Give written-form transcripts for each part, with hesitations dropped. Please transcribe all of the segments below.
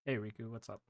Hey Riku, what's up?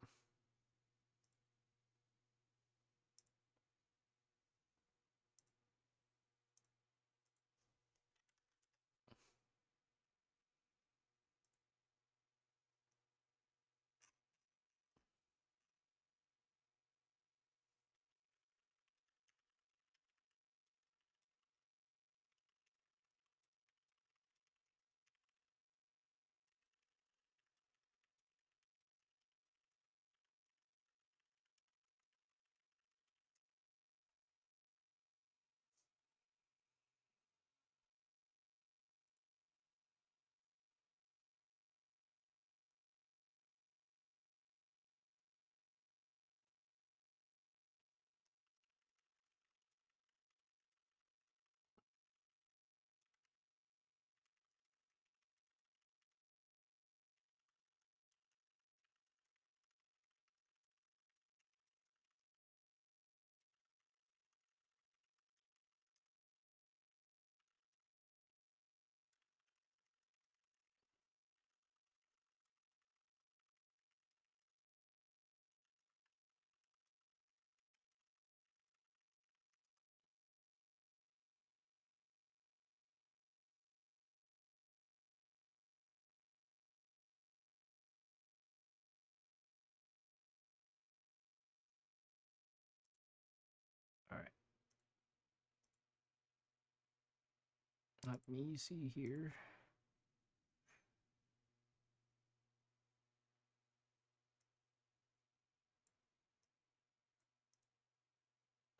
All right, let me see here.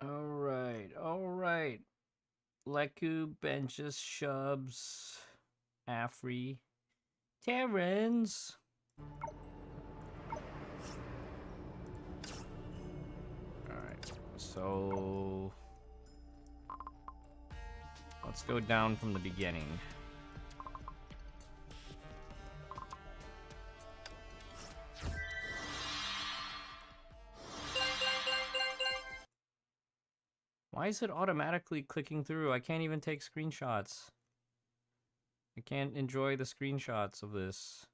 All right. Leku, Benches, Shubs, Afri, Terrans. All right, so let's go down from the beginning. Why is it automatically clicking through? I can't even take screenshots. I can't enjoy the screenshots of this.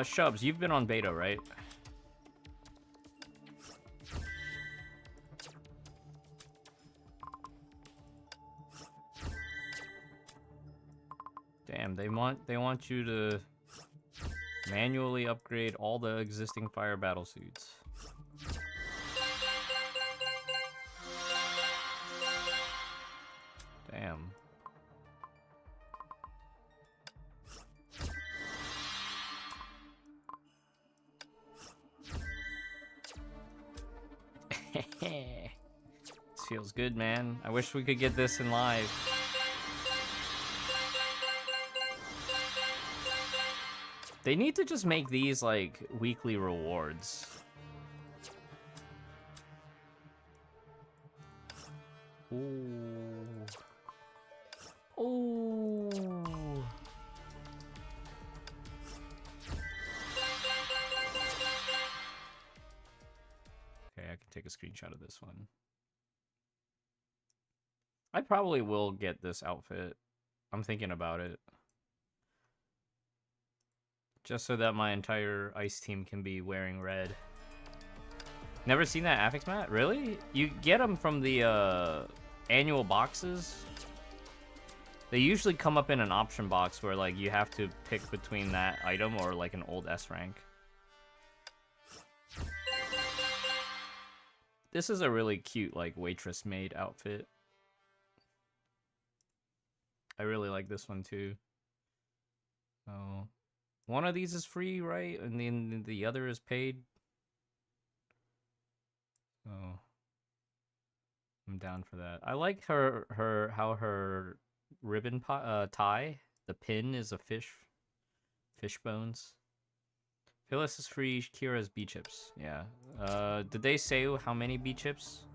Shubs, you've been on beta, right? Damn, they want you to manually upgrade all the existing fire battle suits. Damn. This feels good, man. I wish we could get this in live. They need to just make these, like, weekly rewards. Ooh. Ooh. Okay, I can take a screenshot of this one. I probably will get this outfit. I'm thinking about it. Just so that my entire ice team can be wearing red. Never seen that affix mat? Really? You get them from the annual boxes? They usually come up in an option box where like you have to pick between that item or like an old S rank. This is a really cute like waitress maid outfit. I really like this one too. So one of these is free, right? And then the other is paid. Oh, I'm down for that. I like how her ribbon tie. The pin is a fish bones. Phyllis is free. Kira's B chips. Yeah. Did they say how many B chips?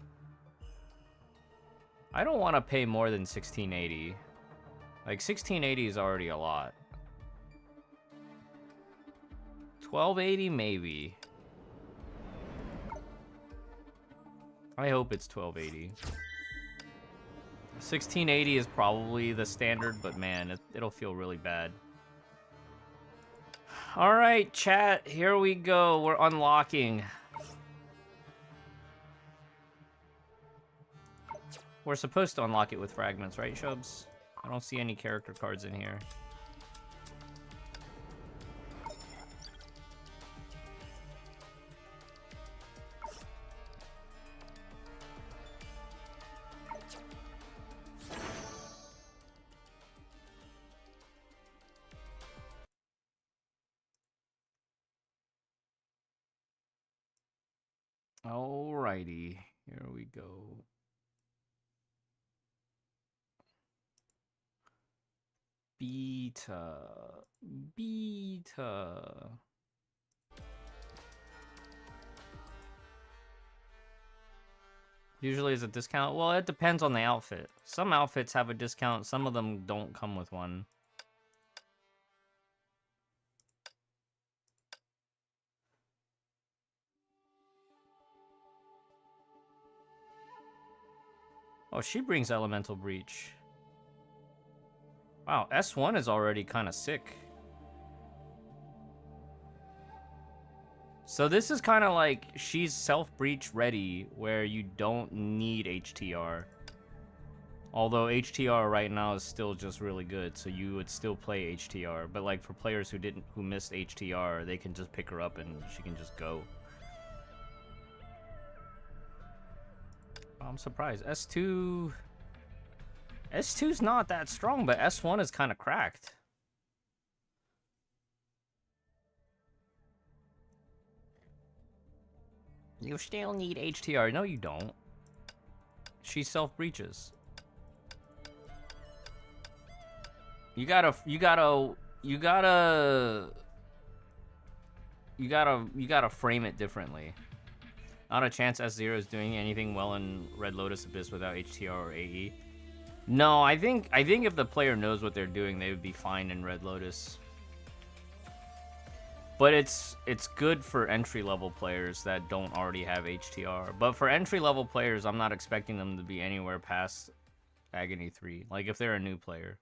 I don't want to pay more than 1680. Like 1680 is already a lot. 1280 maybe. I hope it's 1280. 1680 is probably the standard, but man, it'll feel really bad. All right, chat, here we go. We're unlocking. We're supposed to unlock it with fragments, right, Shubs? I don't see any character cards in here. Alrighty, here we go. Beta. Usually is a discount. Well, it depends on the outfit. Some outfits have a discount, some of them don't come with one. Oh, she brings Elemental Breach. Wow, S1 is already kind of sick. So this is kind of like she's self-breach ready, where you don't need HTR. Although HTR right now is still just really good, so you would still play HTR. But like for players who missed HTR, they can just pick her up and she can just go. I'm surprised. S2's not that strong, but S1 is kind of cracked. You still need HTR. No, you don't. She self-breaches. You gotta frame it differently. Not a chance S0 is doing anything well in Red Lotus Abyss without HTR or AE. No, I think if the player knows what they're doing, they would be fine in Red Lotus. But it's good for entry-level players that don't already have HTR. But for entry-level players, I'm not expecting them to be anywhere past Agony 3. Like if they're a new player.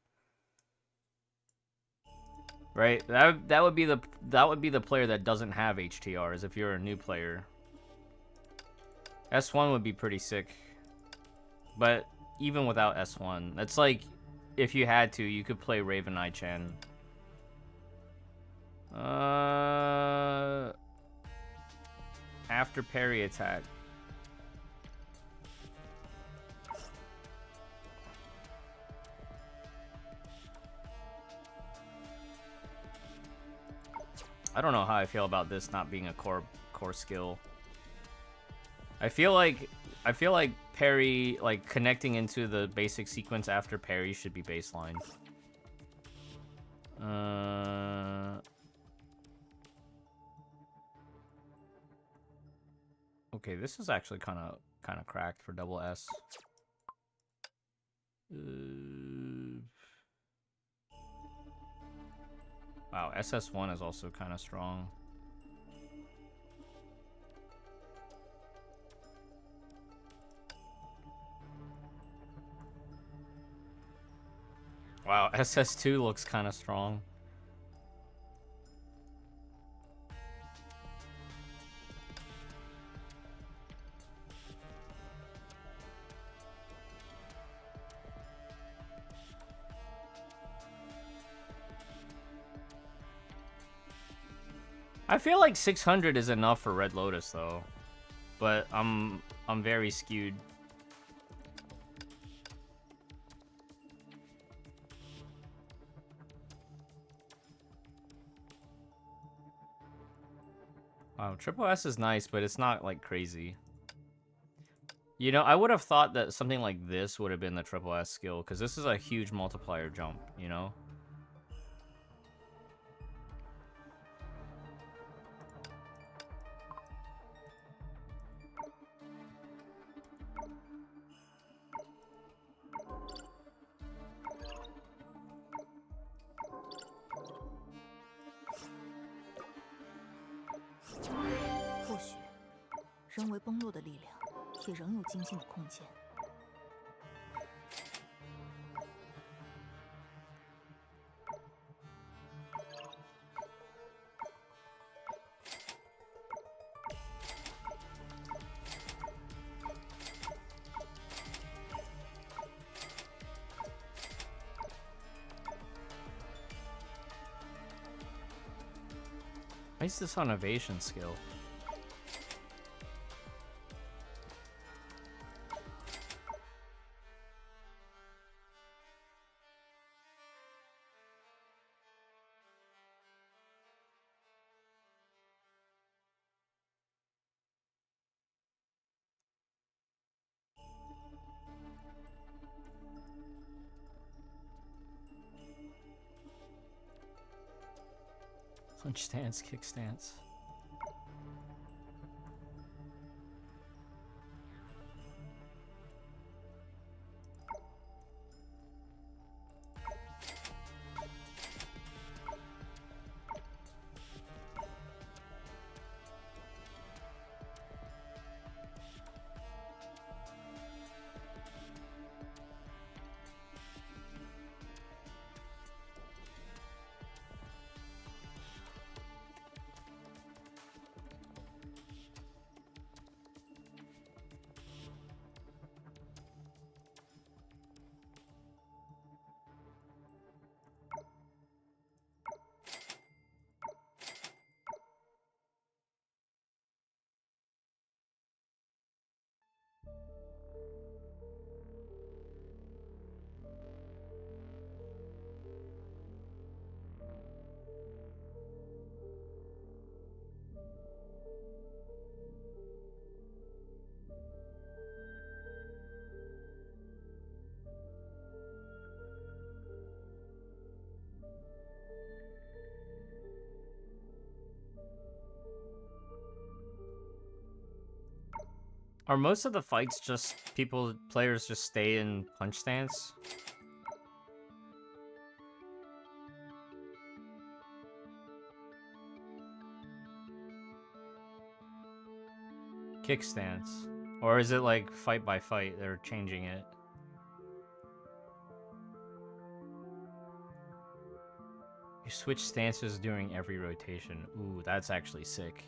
Right? That would be the player that doesn't have HTR, is if you're a new player. S1 would be pretty sick. But even without S1, it's like if you had to, you could play Raven Eye-chan. After parry attack. I don't know how I feel about this not being a core skill. I feel like parry, like connecting into the basic sequence after parry should be baseline. Okay, this is actually kind of cracked for double S. Wow, SS1 is also kind of strong. Wow, SS2 looks kind of strong. I feel like 600 is enough for Red Lotus though, but I'm very skewed. Wow, triple S is nice, but it's not like crazy. You know, I would have thought that something like this would have been the triple S skill, because this is a huge multiplier jump, you know? 人为崩落的力量，也仍有精进的空间。Why is this on evasion skill? Punch stance, kick stance. Are most of the fights just players just stay in punch stance? Kick stance. Or is it like fight by fight, they're changing it? You switch stances during every rotation. Ooh, that's actually sick.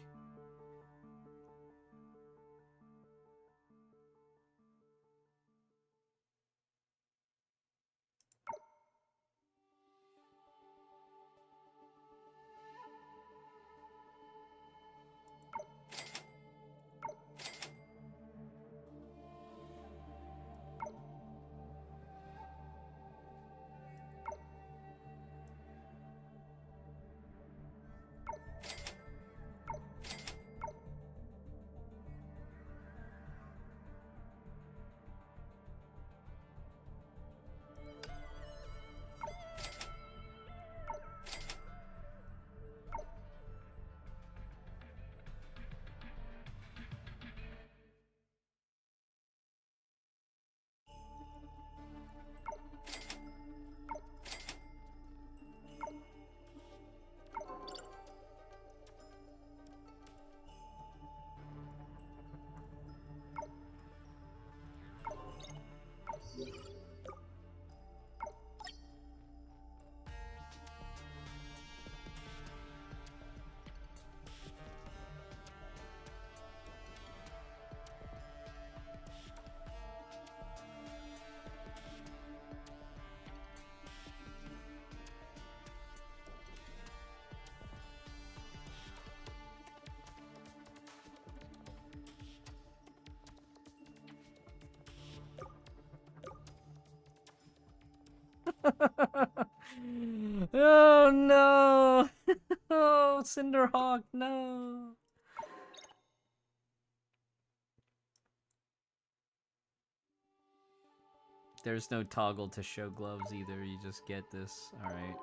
Oh no! Oh, Cinderhawk, no! There's no toggle to show gloves either, you just get this. Alright.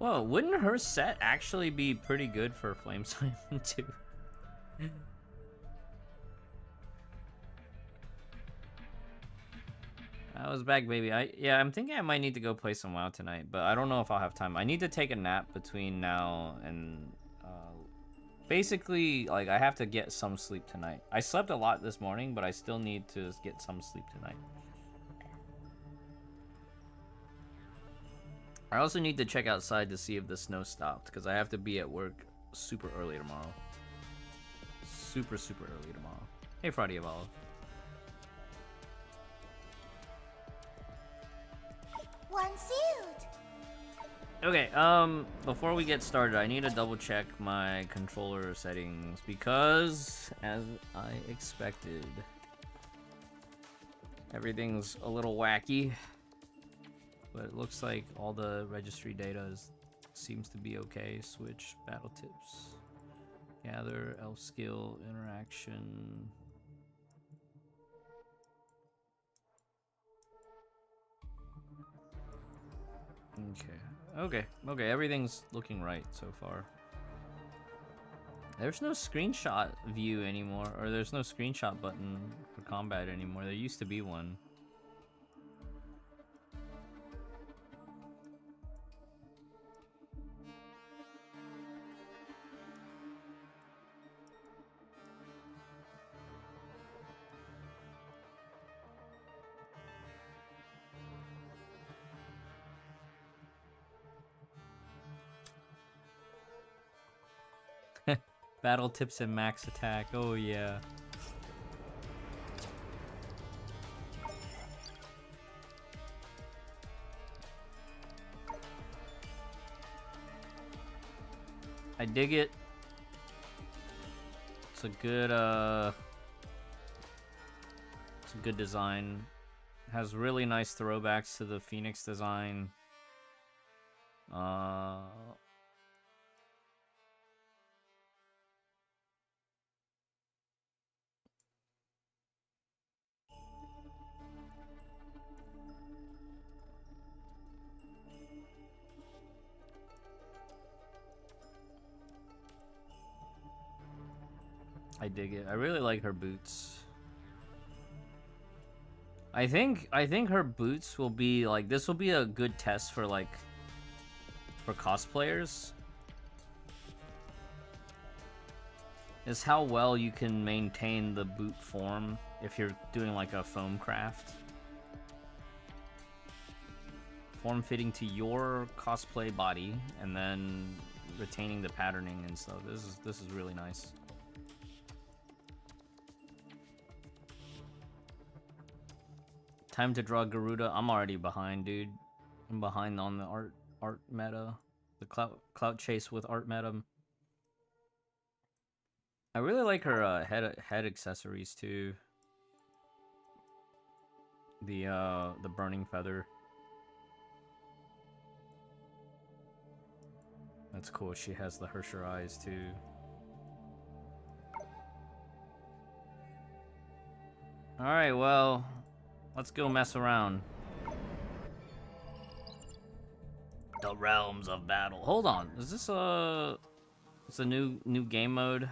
Well, wouldn't her set actually be pretty good for Flame Simon too? I was back, baby. I'm thinking I might need to go play some WoW tonight, but I don't know if I'll have time. I need to take a nap between now and basically, like, I have to get some sleep tonight. I slept a lot this morning, but I still need to get some sleep tonight. I also need to check outside to see if the snow stopped, because I have to be at work super early tomorrow. Super early tomorrow. Hey, Friday Evolve. One suit. Okay, before we get started, I need to double check my controller settings because, as I expected, everything's a little wacky. But it looks like all the registry data seems to be okay. Switch, battle tips, gather, elf skill, interaction. Okay, everything's looking right so far. There's no screenshot view anymore, or there's no screenshot button for combat anymore. There used to be one. Battle tips and max attack. Oh yeah. I dig it. It's a good design. Has really nice throwbacks to the Phoenix design. I dig it. I really like her boots. I think her boots will be like, this will be a good test for like for cosplayers. Is how well you can maintain the boot form if you're doing like a foam craft. Form fitting to your cosplay body and then retaining the patterning and stuff. This is really nice. Time to draw Garuda. I'm already behind, dude. I'm behind on the art meta. The clout chase with art meta. I really like her head accessories too. The burning feather. That's cool. She has the Hersher eyes too. All right, well, let's go mess around. The realms of battle. Hold on. Is this it's a new game mode?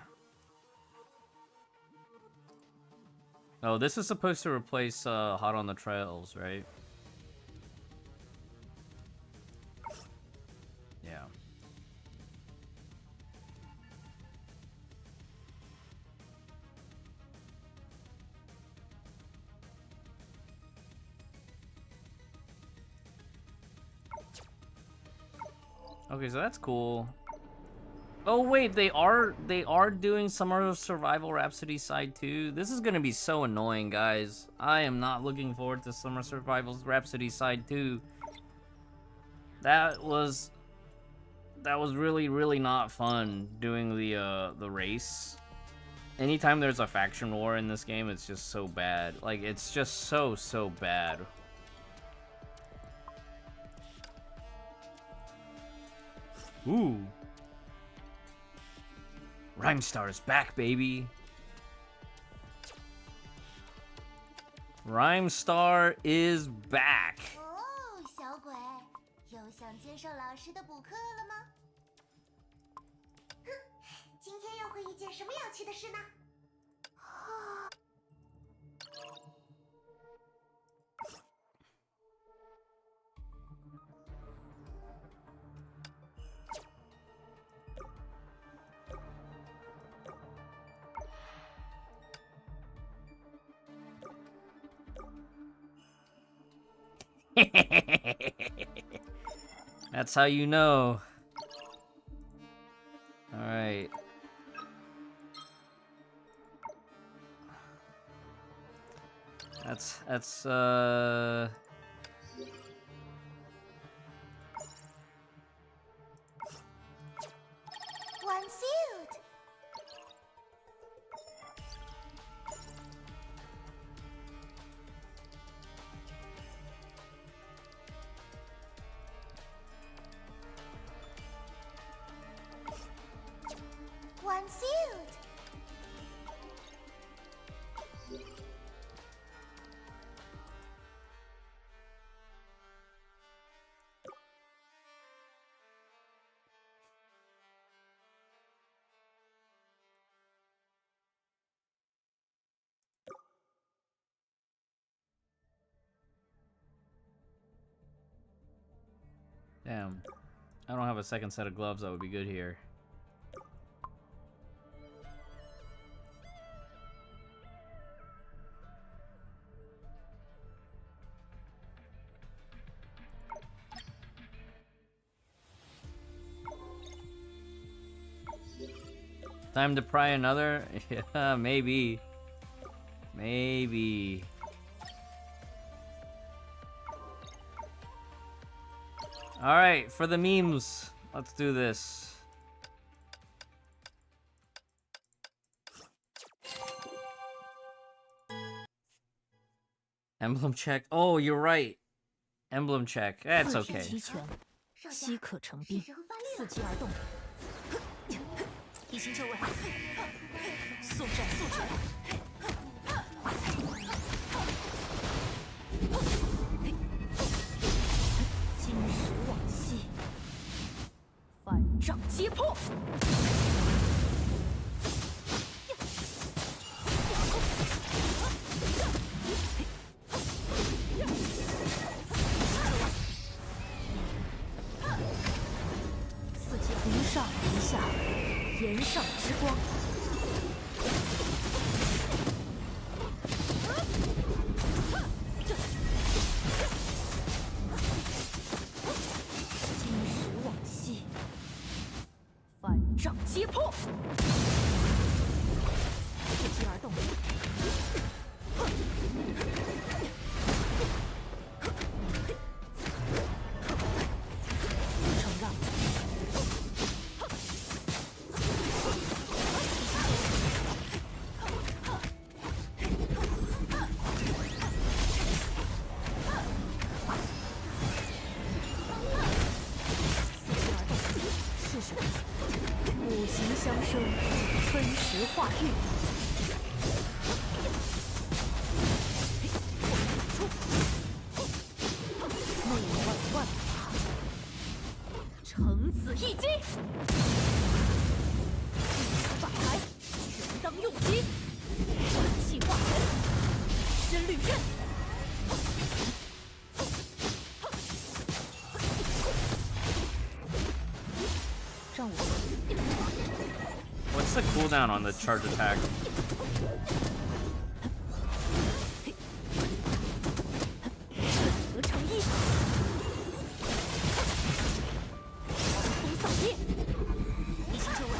Oh, this is supposed to replace Hot on the Trails, right? Yeah. Okay, so that's cool. Oh wait, they are doing Summer Survival Rhapsody Side 2. This is gonna be so annoying, guys. I am not looking forward to Summer Survival Rhapsody Side 2. That was really not fun doing the race. Anytime there's a faction war in this game, it's just so bad. Like, it's just so bad. Ooh. Rhymestar is back, baby. Rhymestar is back. Oh, 小鬼，有又想接受老师的补课了吗？哼，今天又会遇见什么有趣的事呢？That's how you know. All right. That's One suit. One suit. damn. I don't have a second set of gloves that would be good here. Time to pry another? Yeah, maybe. Maybe. Alright, for the memes, let's do this. Emblem check. Oh, you're right. Emblem check. That's 四肢 okay. 齐全，少饥侠，渴成冰是时，候发力了。伺机而动。一心就位，速战速决。金石往昔，反掌揭破。四季云上云下，岩上之光。金石往昔，反掌揭破。伺机而动。承让。伺机而动，试试。五行相生，分时化育。内外万法，承子一击。法台，权当用击。万气化人，身履刃。让我 What's the cooldown on the charge attack? 合成一。狂风扫叶，一心就位。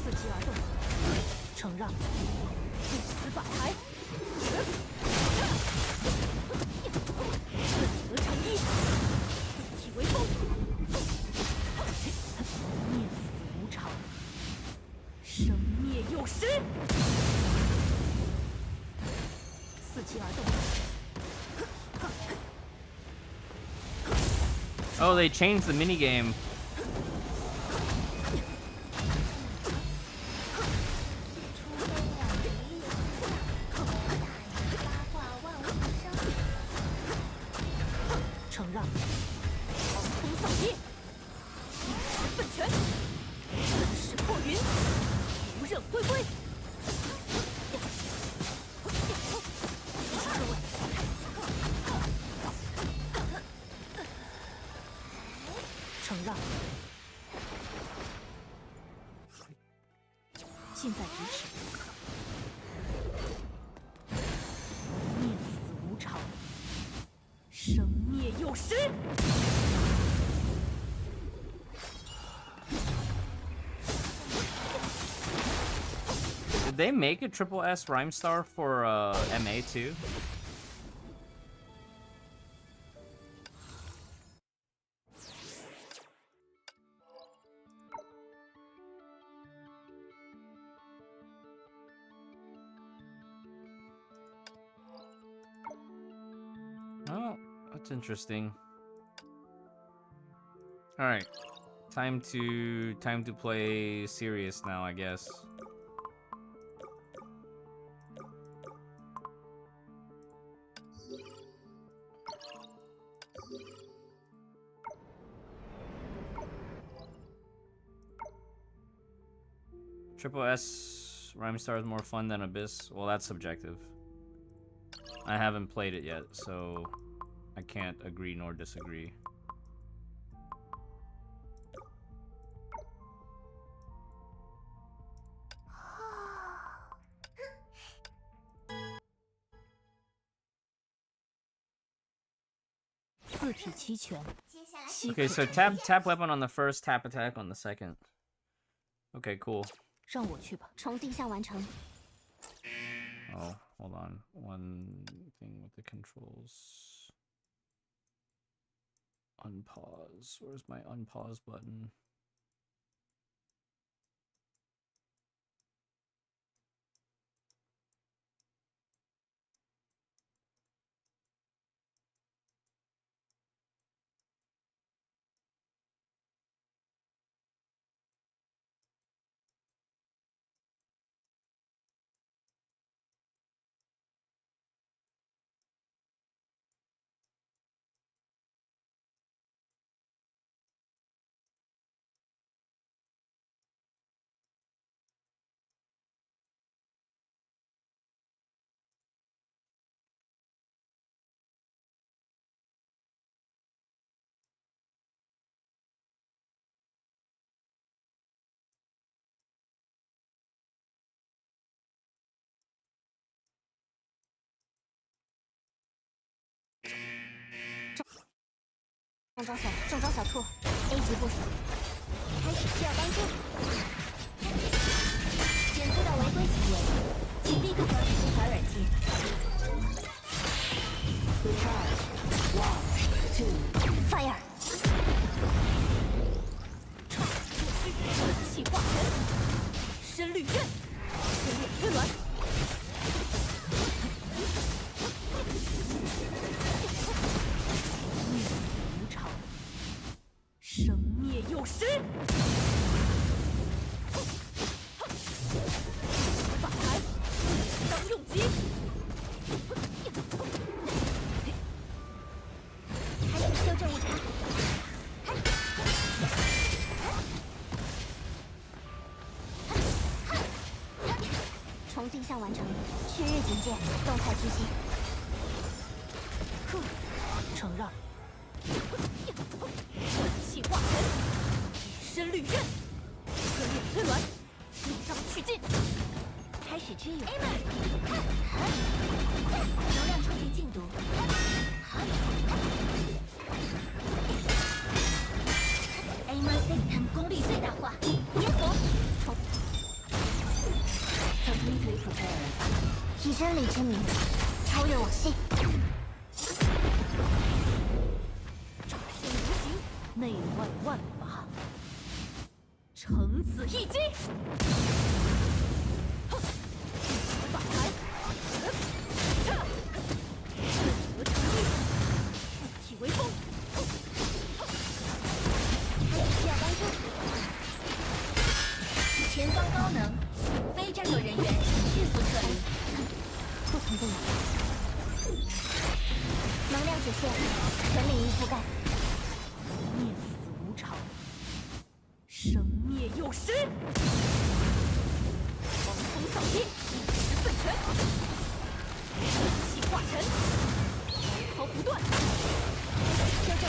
伺机而动，承让。不死法台，合成一，四体为风。念死无常，生灭有时。伺机而动。 Oh, they changed the minigame. 空扫灭，一时奋拳，分势破云，无刃恢恢。继续收尾。承让，近在咫尺。念死无常，生灭有时。Did they make a triple S rhyme star for MA too? Oh, that's interesting. All right, time to play serious now, I guess. Triple S Rhyme Star is more fun than Abyss. Well, that's subjective. I haven't played it yet, so I can't agree nor disagree. Okay, so tap weapon on the first, tap attack on the second. Okay, cool. 让我去吧。从地上完成。 Oh, hold on. One thing with the controls. Unpause. Where's my unpause button?中招小兔 ，A 级部署，开始需要帮助。检测到违规行为，请立刻调整采耳机。Fire！ 气化拳，深绿刃，深烈推轮。 生灭有时，法坛当用急，开始修正误差。从地上完成，旭日警戒，动态执行。承让。 气化拳，深绿刃，深烈推轮，力上去劲，开始支援。能量冲击进度。Aimer System 功率最大化，烟火。以真理之名，超越我心。 内外万法，乘此一击。法坛，合成力，四体为风。需要帮助。前方高能，非战斗人员迅速撤离。不同的能量主线全领域覆盖。 念有时。狂风扫地，奋拳，气化尘，滔滔不断。修正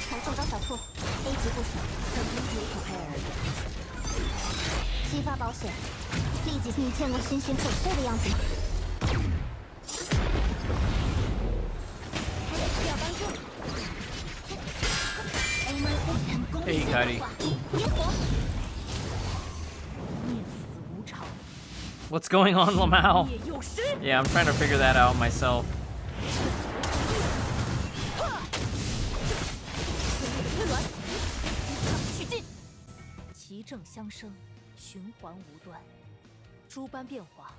从中招小兔 A 级部署 completely prepared。激发保险，立即你见过星星粉碎的样子吗？需要帮助。Hey, Cuddy. 烟火。 What's going on, Lamau? Yeah, I'm trying to figure that out myself. 其正相生，循环无断，诸般变化，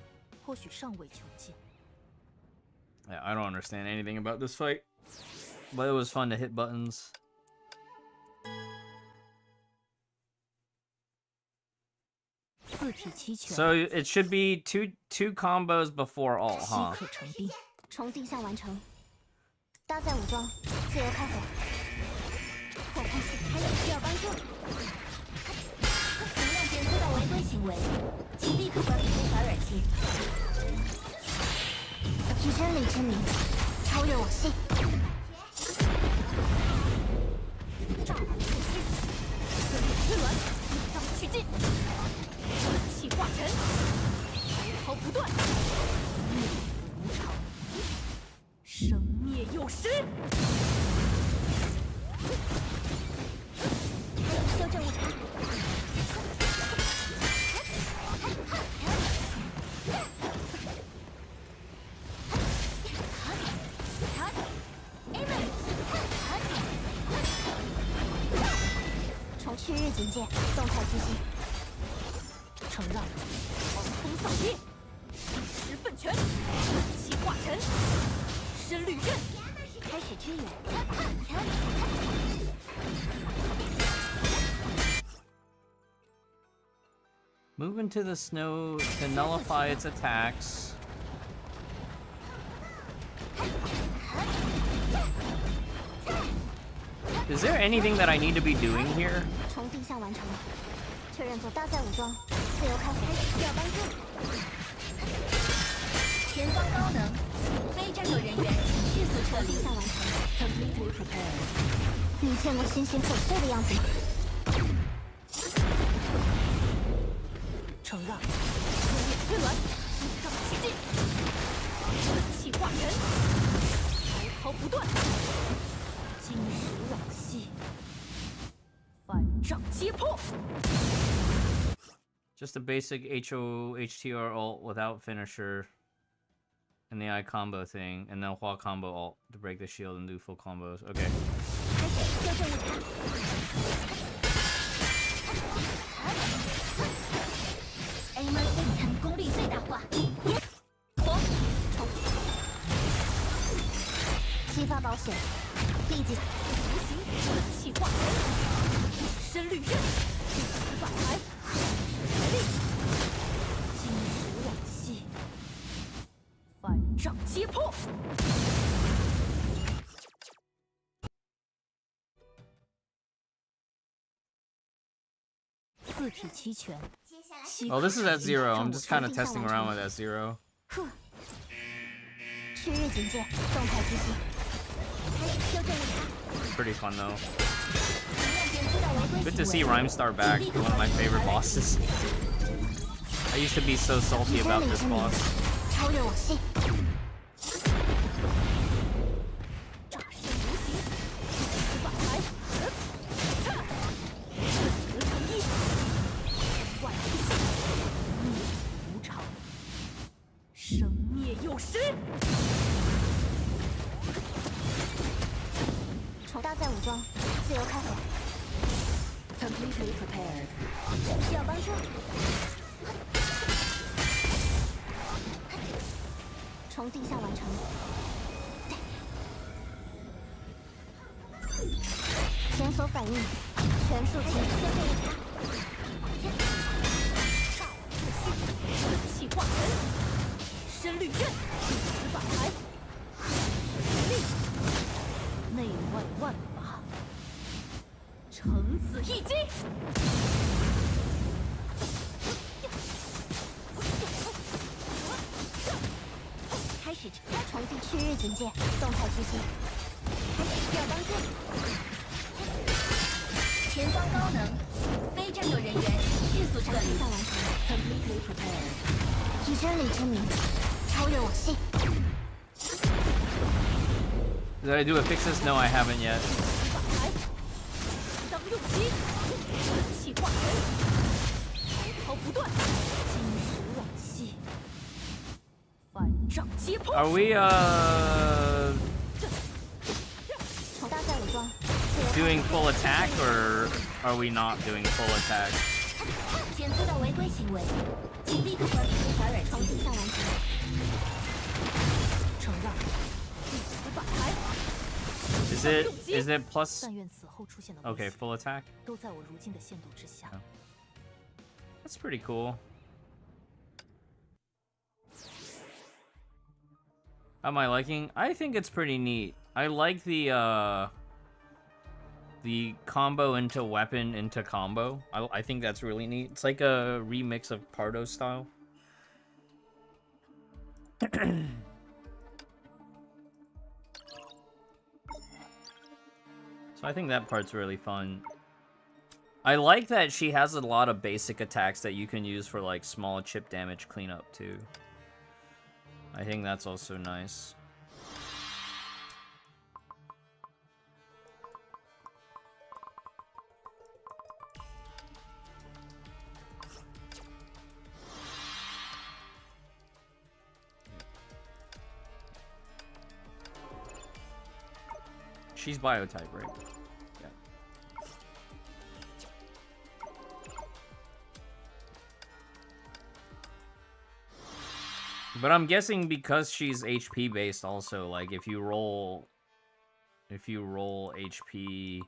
或许尚未穷尽。 Yeah, I don't understand anything about this fight, but it was fun to hit buttons. So it should be two combos before ult, huh? 重定向完成，搭载武装，自由开火。火控系还有需要帮助。能量检测到违规行为，请立刻关闭非法软件。以真理之名，超越我心。炸弹出虚，射裂之卵，让去尽。 气化尘，滔滔不断，灭死无常，生灭有时。修正误差。从区域警戒，动态狙击。 承让，狂风扫地，一时奋拳，气化尘，深绿刃，开始支援。Move into the snow to nullify its attacks. Is there anything that I need to be doing here? 重定向完成，确认做搭载武装。 自由开火，需要帮助。前方高能，非战斗人员迅速撤离。完成 ，completely prepared。你见过星星粉碎的样子吗？承让，落叶推轮，让其进，气化尘，滔滔不断，金石往昔，反掌揭破。 Just a basic HTR ult without finisher and the I combo thing, and then Hua combo ult to break the shield and do full combos. Okay. 功率最大化，激发保险，立即无形气化尘，深绿刃，法牌。 金石往昔，反掌揭破。四体齐全。Oh, this is at 0. I'm just kind of testing around with at 0. 区域警戒，动态狙击。修正误差。 Pretty fun though. Good to see Rhymestar back, one of my favorite bosses. I used to be so salty about this boss. 超越我心。炸身无形，法牌，合成一，万不信，灭死无常，生灭有时。重搭载武装，自由开火。 Completely prepared。需要帮助。重定向完成。检索反应，全数清修正误差。气化尘，深绿刃，法牌，力，内外万法。橙子一击。开始重进去日警戒，动态执行。开始需要帮助。前方高能，非战斗人员迅速撤离。完成 ，completely prepared。以真理之名，超越我系。Did I do a fix this? No, I haven't yet. 当用击，气化人，滔滔不断，金石往昔，反掌揭破。Are we doing full attack or are we not doing full attack? 检测到违规行为，请立刻关闭非法软重新上完成。承让，历史反台。Is it plus? 但愿此后出现的 Okay, full attack. 都在我如今的限度之下。That's pretty cool. How am I liking? I think it's pretty neat. I like the combo into weapon into combo. I think that's really neat. It's like a remix of Pardo style. So I think that part's really fun. I like that she has a lot of basic attacks that you can use for like small chip damage cleanup too. I think that's also nice. She's biotype, right? Yeah. But I'm guessing because she's HP based also, like if you roll HP,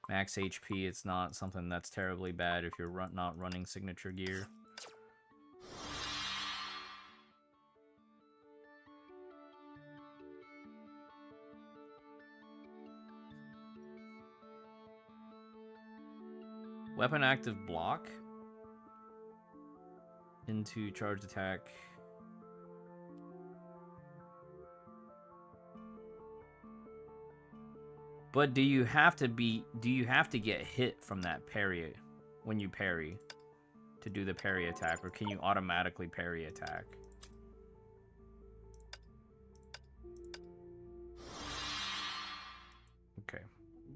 max HP, it's not something that's terribly bad if you're not running signature gear. Weapon active block into charged attack. But do you have to get hit from that parry when you parry to do the parry attack, or can you automatically parry attack? Okay.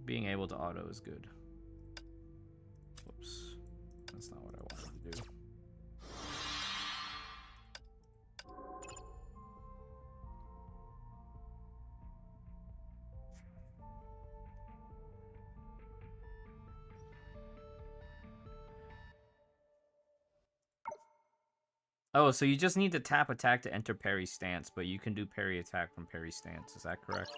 Being able to auto is good. Whoops. That's not what I wanted to do. Oh, so you just need to tap attack to enter parry stance, but you can do parry attack from parry stance. Is that correct?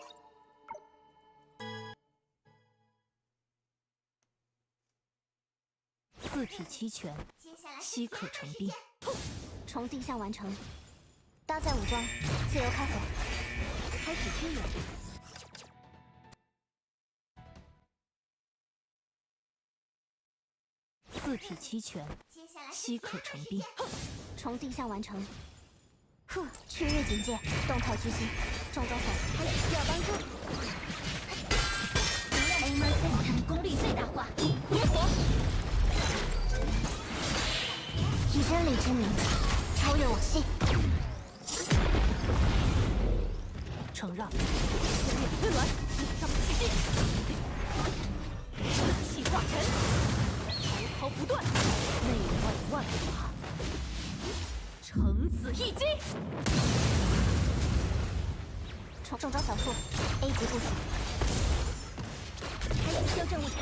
四体齐全，稀可成冰。重定向完成，搭载武装，自由开火，开始支援。四体齐全，稀可成冰。重定向完成。去日警戒，动态执行。重装手开始需要帮助。Aimer Zen 功率最大化，点火。以真理之名，超越我系。承让，全面推轮，上气劲，气化尘，滔滔不断，内外万法，橙子一击。重装小树 ，A 级部署。开始修正误差。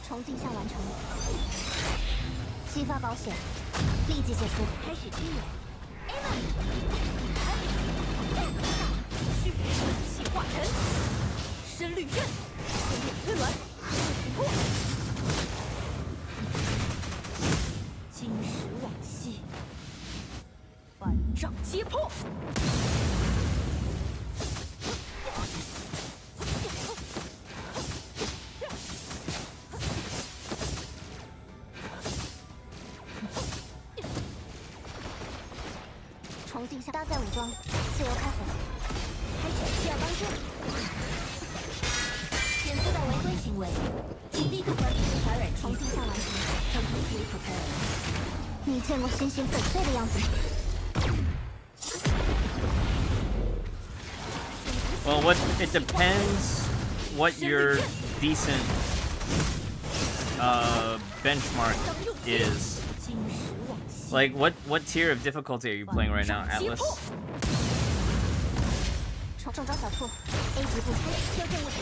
重定向完成。激发保险，立即解除。开始支援。气化尘，深绿刃，全面推轮，突破。金石往昔，反掌揭破。地下搭载武装，自由开火。开始需要帮助。检测到违规行为，请立刻关闭传染器。从地下完成。Completely prepared。你见过心心粉碎的样子吗？ Well, it depends what your decent benchmark is. Like what tier of difficulty are you playing right now, Atlas? 中招小兔 ，A 级部修正误差。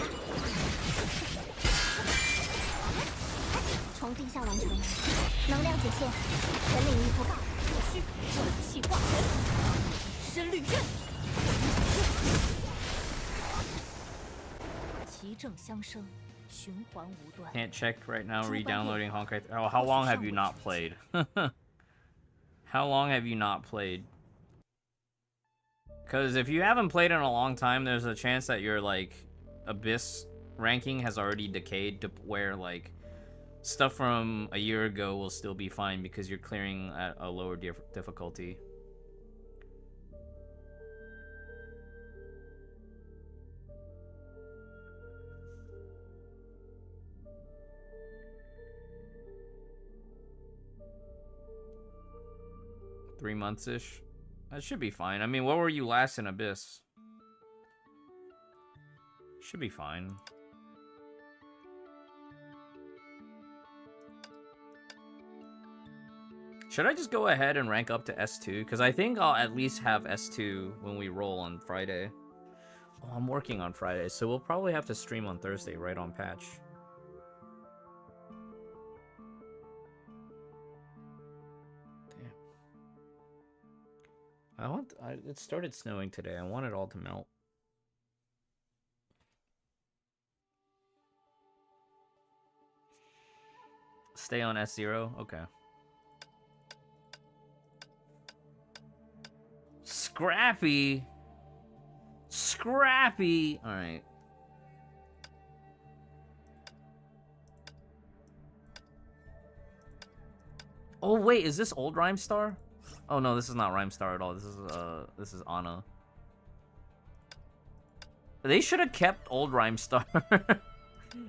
从地下完成，能量解线，全领域覆盖。可需万气化尘，深绿刃。齐正相生，循环无断。 Can't check right now. Re-downloading Honkai. Oh, how long have you not played? How long have you not played? Because if you haven't played in a long time, there's a chance that your like Abyss ranking has already decayed to where like stuff from a year ago will still be fine because you're clearing at a lower difficulty. Three months-ish. That should be fine. I mean, what were you last in Abyss? Should be fine. Should I just go ahead and rank up to S2? Because I think I'll at least have S2 when we roll on Friday. Oh, I'm working on Friday, so we'll probably have to stream on Thursday right on patch. It started snowing today. I want it all to melt. Stay on S0? Okay. Scrappy! Scrappy! Alright. Oh wait, is this old Rhyme Star? Oh no, this is not Rhyme Star at all. This is Anna. They should have kept old Rhyme Star.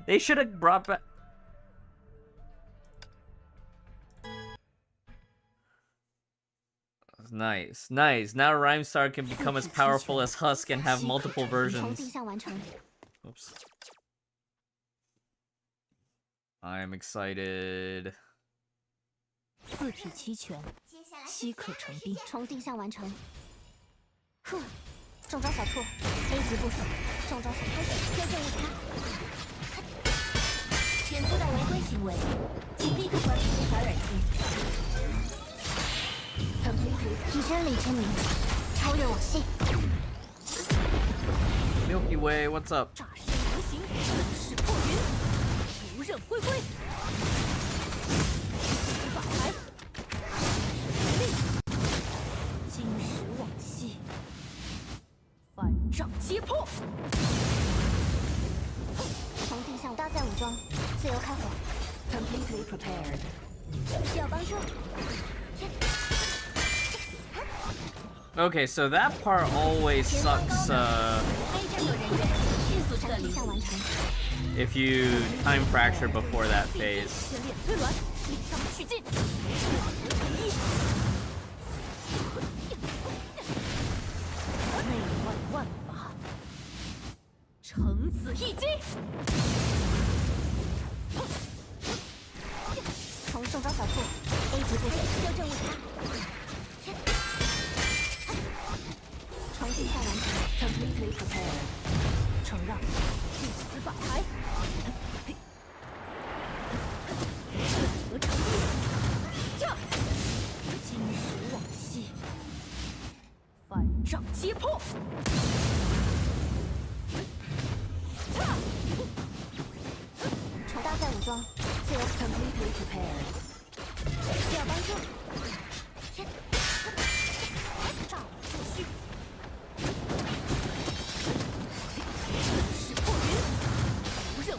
They should have brought back. Nice, nice. Now Rhyme Star can become as powerful as Husk and have multiple versions. Oops. I am excited. 四体齐全，稀可成冰。从地下完成。哼，中招小兔 ，A 级部署，中招小开始修正误差。检测到违规行为，请立刻关闭传染器。以真理之名，超越我心。Milky Way, what's up? 炸身无形，势破云，无刃归归。 法牌，金石往昔，反掌揭破。从地下搭载武装，自由开火。Completely prepared。需要帮助。 Okay, so that part always sucks, if you time fracture before that phase. Completely prepared。承让，祭司法牌。得成立。驾！金石往昔，反掌揭破。驾！重搭载武装，自由 completely prepared。需要帮助。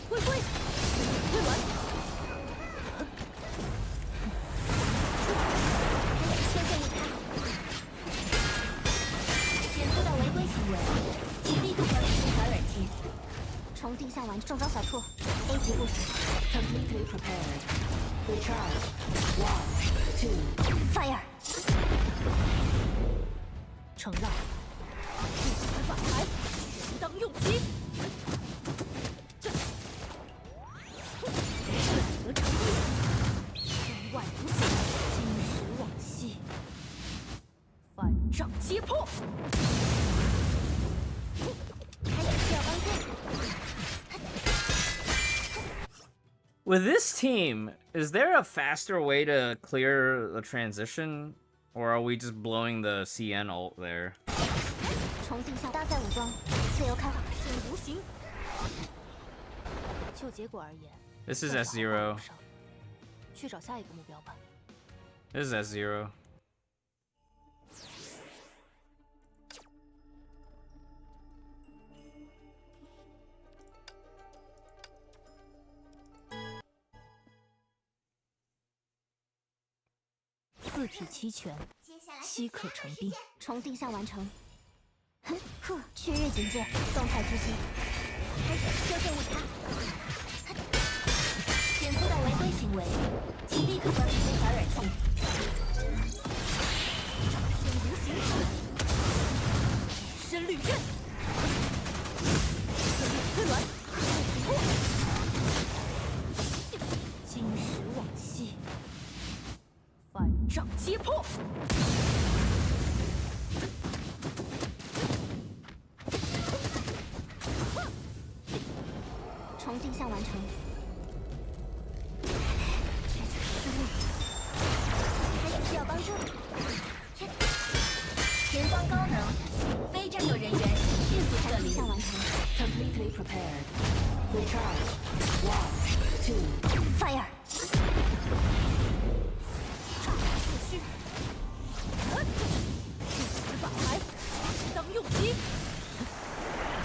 归归，归完。修正误差。从地下完中招小兔 A 级部署 Completely prepared. Recharge. 1, 2. Fire 承让。不死法牌，全当用击。得成意，身外无形，金石往昔，反掌揭破。还有需要帮助。 With this team, is there a faster way to clear the transition? Or are we just blowing the CN ult there? 从地下搭载武装，自由开化。身无形。就结果而言 This is 做法 S0. 不少去找下一个目标吧。 This is S0. 四体齐全，稀可成兵。从地下完成。哼，去日警戒，动态执行。开始修正误差。检测到违规行为，请立刻关闭非法软件。身无形，身律阵，策略推轮，金石往昔，反掌揭破。从地下完成。还有需要帮助？前方高能，非战斗人员迅速撤离。地下完成。 Completely prepared. Recharge. 1, 2. Fire 炸弹复须，不死法牌，当用击。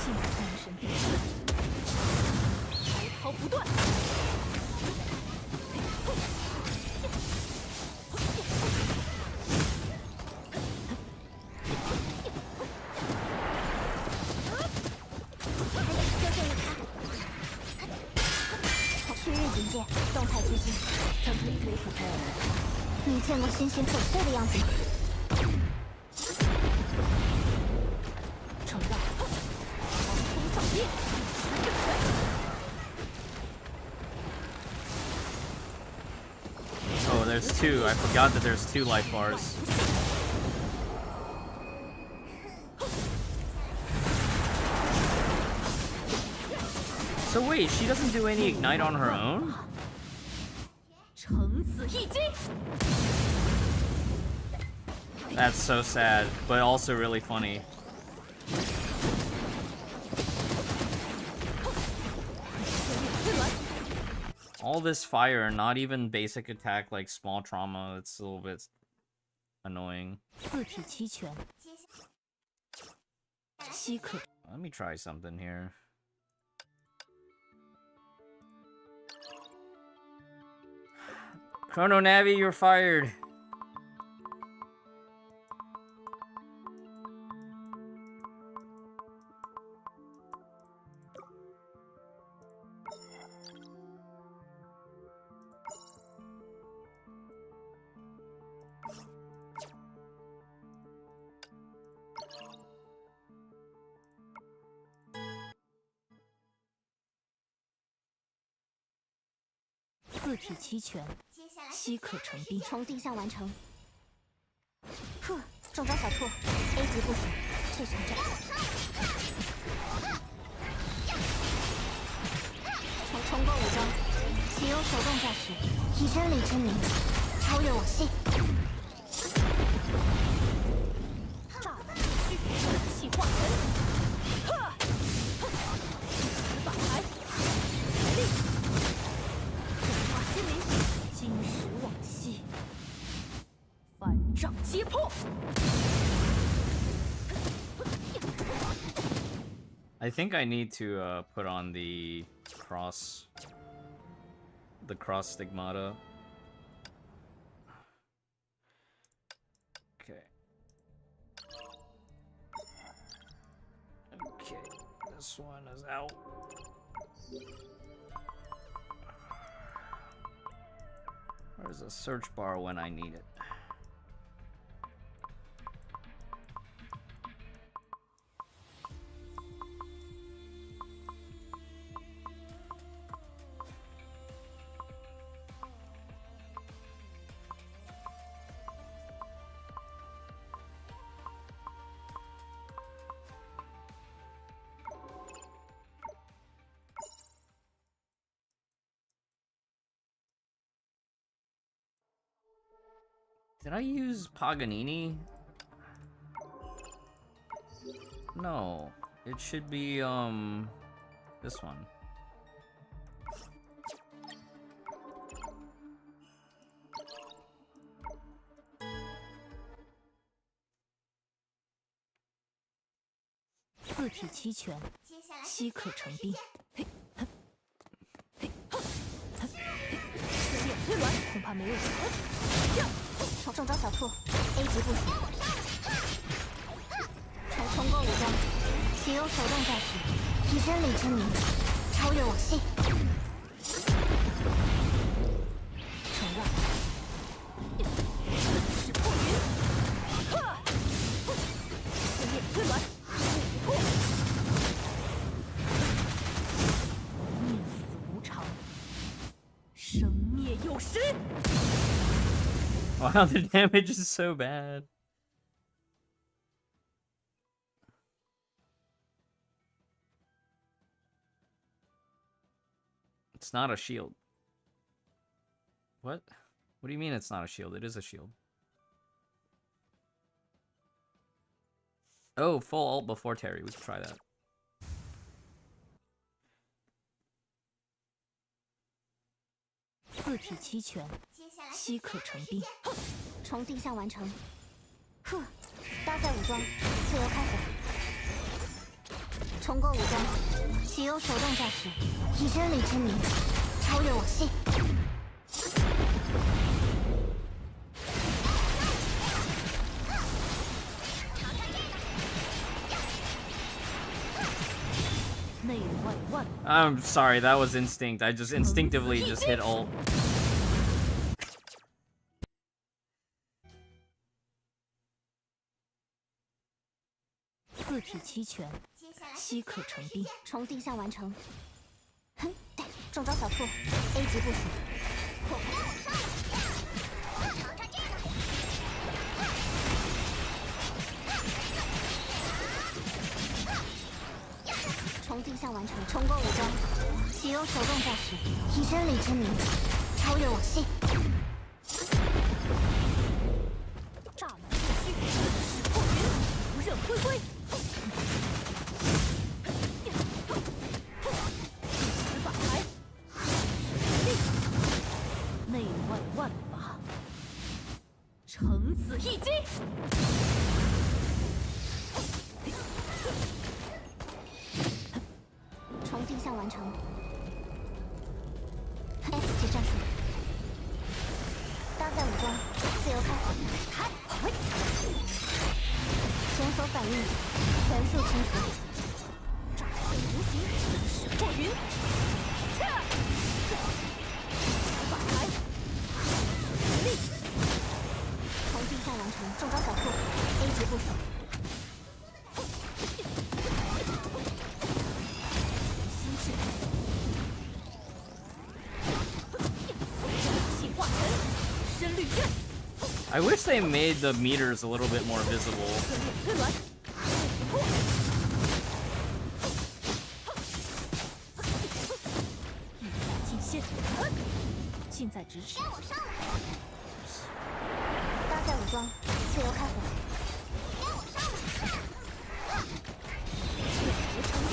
尽半神变身，滔滔不断。去日警戒，动态执行。 Completely prepared. 你见过星星粉碎的样子吗？承让，狂风扫灭。 Oh, there's two. I forgot that there's two life bars. So wait, she doesn't do any ignite on her own? 乘此一击。 That's so sad, but also really funny. All this fire, not even basic attack like small trauma. It's a little bit annoying. 四体齐全，稀可。 Let me try something here. Chrono Navi, you're fired. "四体齐全，稀可成兵。 从地下完成。中招小兔 A 级部署，这场战。重构武装，启用手动驾驶，以真理之名，超越往昔。炸弹必须气化成。法牌，来力，转化心灵，金石往昔，反掌揭破。 I think I need to put on the cross stigmata. Okay. Okay, this one is out. Where's a search bar when I need it? Did I use Paganini? No, it should be this one.四体齐全，稀可成兵。嘿，哼，嘿，哼，哼，嘿，四面推轮，恐怕没有人。中招小兔 ，A 级不行。重构武装，岂有手动驾驶，以真理之名，超越我心。承让，势破云，四面推轮，破。命死无常，生灭有时。Wow, the damage is so bad. It's not a shield. What? What do you mean it's not a shield? It is a shield. Oh, full ult before Terry. We could try that. 四体齐全，稀可成兵。重定向完成。哼，搭载武装，自由开火。重构武装，岂有手动驾驶，以真理之名，超越我心。内外万。I'm sorry, that was instinct. I just instinctively just hit ult. 四体齐全，稀可成兵。重定向完成。哼，中招小兔 ，A 级不行。重定向完成，重构武装，岂有手动驾驶，以真理之名，超越我心。炸满过虚，势破云，无刃恢恢。死法台，内外万法，承此一击。重定向完成。S 级战术，搭载武装，自由开火。前所反应，全数清除。炸身无形，势破云。死法台，力。重定向完成，中招小兔 A 级部署。I wish they made the meters a little bit more visible. 近在咫尺。搭载武装，自由开火。合成一，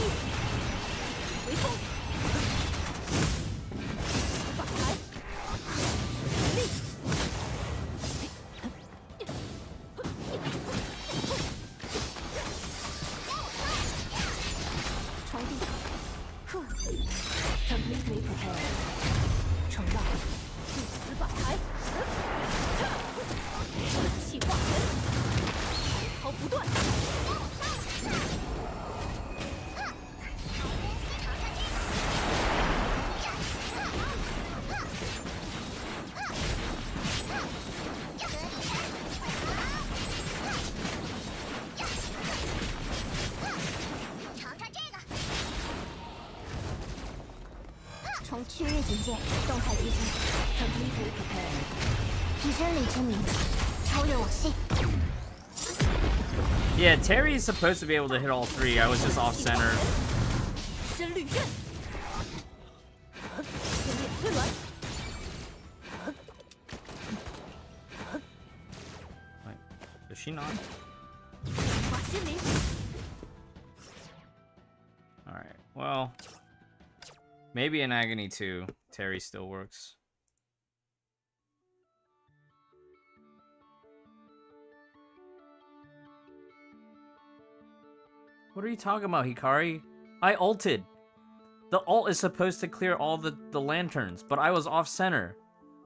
回风。法台，力。重定，呵 ，completely prepared。承让，死法台，气化从区域警戒动态机制 completely prepared， 以真理之名，超越往昔。 Yeah, Terry's supposed to be able to hit all three. I was just off center. 深绿刃，撕裂推轮， Wait, is she not? 化心灵， Alright, well. Maybe in Agony 2, Terry still works. What are you talking about, Hikari? I ulted. The ult is supposed to clear all the lanterns, but I was off center.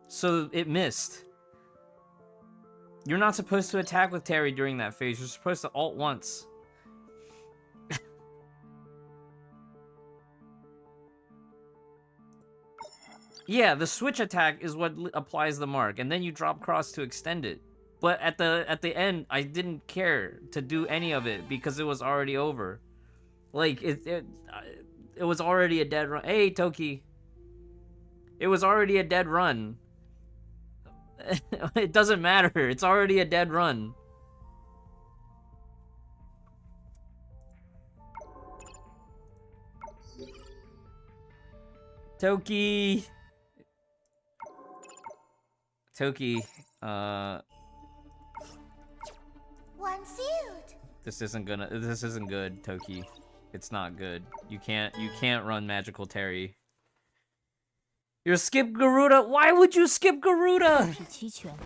So it missed. You're not supposed to attack with Terry during that phase. You're supposed to ult once. Yeah, the switch attack is what applies the mark, and then you drop cross to extend it. But at the end, I didn't care to do any of it because it was already over. Like it was already a dead run. Hey, Toki. It was already a dead run. It doesn't matter. It's already a dead run. Toki. Toki, One sealed. this isn't good, Toki. It's not good. You can't run Magical Terry. You're skip Garuda. Why would you skip Garuda? 体齐全，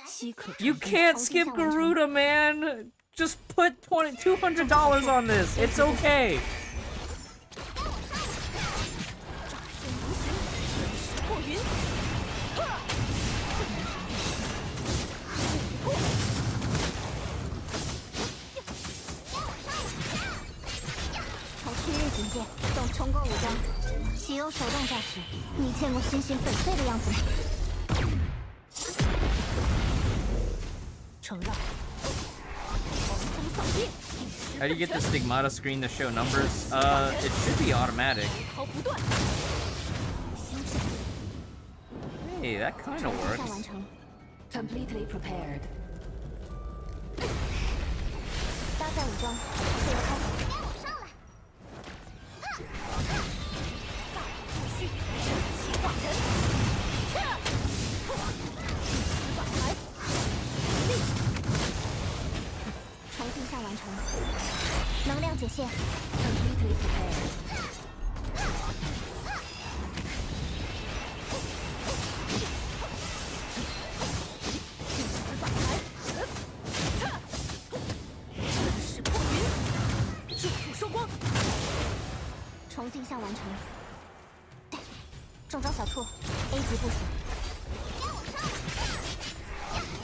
稀可 You 成 can't skip Garuda, man. Just put $200 on this. It's okay. 破云， 从区域警戒动冲锋武装，启用手动驾驶。你见过心心粉碎的样子吗？承让，狂风扫地， How do you get the Stigmata screen to show numbers? It should be automatic. 逃不断， Hey, that kind of 下 works. 完成， completely prepared， 搭载武装，自由开火。 继续，气化人，反台，力， 重进下完成，能量解线。 completely prepared， 反台，势破云，祝福收光， 重进下完成。中招小兔 A 级不行。